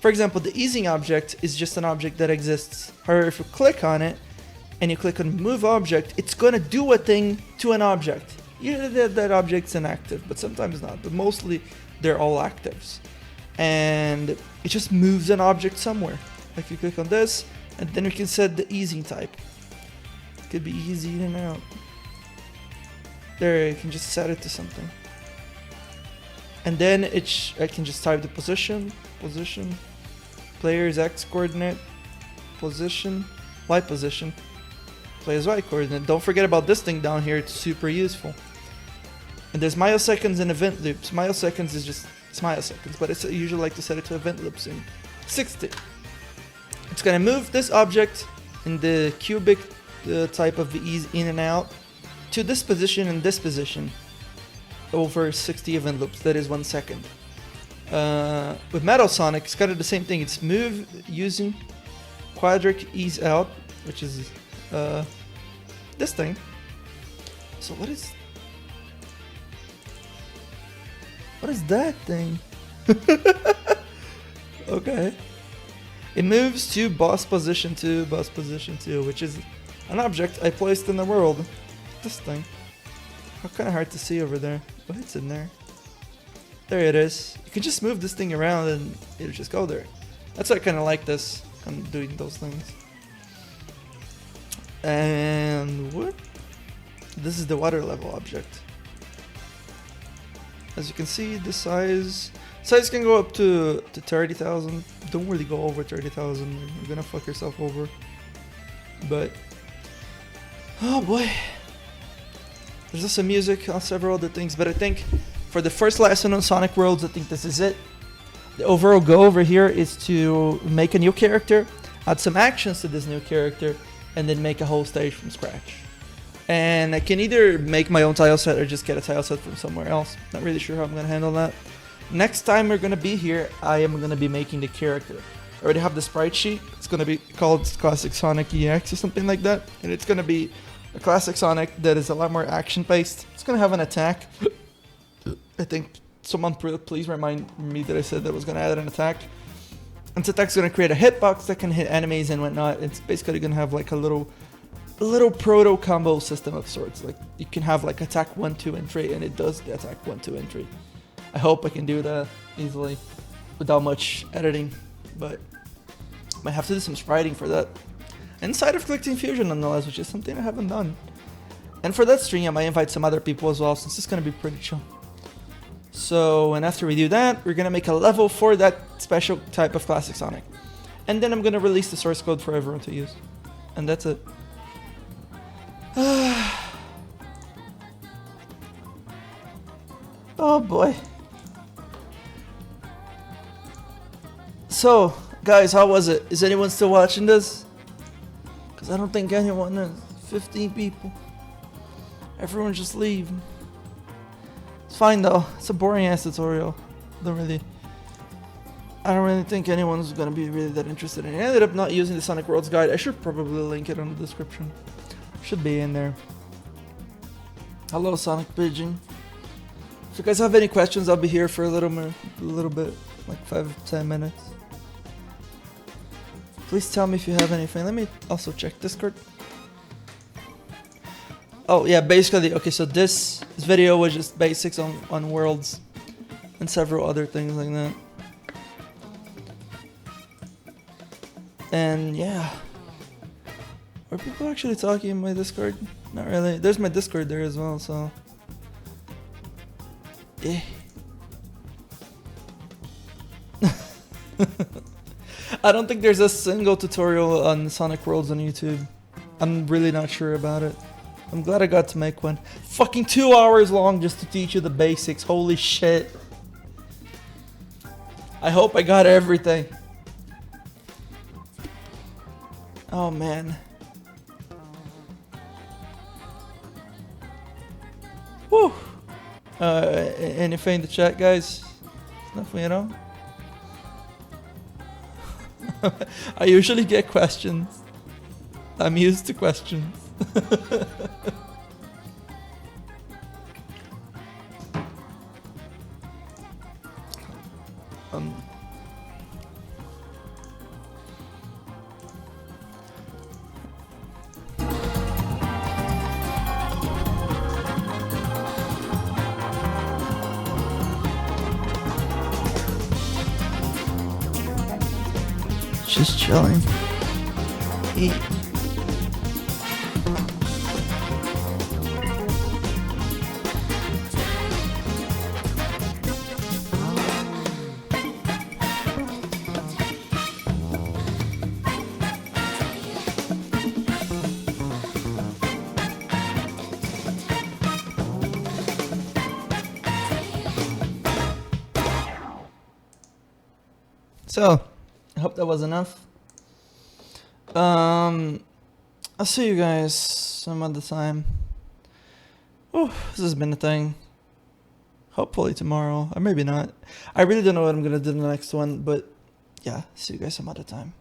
For example, the easing object is just an object that exists. However, if you click on it, and you click on move object, it's going to do a thing to an object. Usually that object's inactive, but sometimes not. But mostly they're all actives. And it just moves an object somewhere. Like you click on this, and then we can set the easing type. It could be easy in and out. There, you can just set it to something. And then I can just type the position, player's X coordinate, position, Y position, player's Y coordinate. Don't forget about this thing down here, it's super useful. And there's milliseconds and event loops. Milliseconds is just, it's milliseconds, but I usually like to set it to event loops in 60. It's gonna move this object in the cubic type of the ease in and out to this position and this position over 60 event loops, that is 1 second. With Metal Sonic, it's kind of the same thing. It's move using quadratic ease out, which is this thing. So what is that thing? Okay. It moves to boss position 2, which is an object I placed in the world. This thing. Kind of hard to see over there, but it's in there. There it is. You can just move this thing around and it'll just go there. That's why I kind of like this. I'm doing those things. And what? This is the water level object. As you can see, the size can go up to 30,000. Don't really go over 30,000. You're gonna fuck yourself over. But oh boy. There's also music on several other things, but I think for the first lesson on Sonic Worlds, I think this is it. The overall goal over here is to make a new character, add some actions to this new character, and then make a whole stage from scratch. And I can either make my own tile set or just get a tile set from somewhere else. Not really sure how I'm gonna handle that. Next time we're gonna be here, I am gonna be making the character. I already have the sprite sheet. It's gonna be called Classic Sonic EX or something like that. And it's gonna be a Classic Sonic that is a lot more action-based. It's gonna have an attack. I think someone please remind me that I said that I was gonna add an attack. And this attack's gonna create a hitbox that can hit enemies and whatnot. It's basically gonna have like a little proto combo system of sorts. Like you can have like attack 1, 2, and 3, and it does the attack 1, 2, and 3. I hope I can do that easily without much editing, but might have to do some spriting for that. Inside of Collecting Fusion nonetheless, which is something I haven't done. And for that stream, I might invite some other people as well, since it's gonna be pretty chill. So, and after we do that, we're gonna make a level for that special type of Classic Sonic. And then I'm gonna release the source code for everyone to use. And that's it. Oh boy. So, guys, how was it? Is anyone still watching this? Because I don't think anyone is. 15 people. Everyone just leave. It's fine though. It's a boring ass tutorial. I don't really think anyone's gonna be really that interested in it. I ended up not using the Sonic Worlds guide. I should probably link it on the description. Should be in there. Hello, Sonic Pigeon. If you guys have any questions, I'll be here for a little bit, like 5-10 minutes. Please tell me if you have anything. Let me also check Discord. Oh yeah, basically, okay, so this video was just basics on Worlds and several other things like that. And yeah. Are people actually talking in my Discord? Not really. There's my Discord there as well, so... Eh. I don't think there's a single tutorial on Sonic Worlds on YouTube. I'm really not sure about it. I'm glad I got to make one. Fucking 2 hours long just to teach you the basics. Holy shit. I hope I got everything. Oh man. Woo! Anything in the chat, guys? Nothing at all? I usually get questions. I'm used to questions. Just chilling. Eat. So, I hope that was enough. I'll see you guys some other time. Oh, this has been a thing. Hopefully tomorrow, or maybe not. I really don't know what I'm gonna do in the next one, but yeah, see you guys some other time.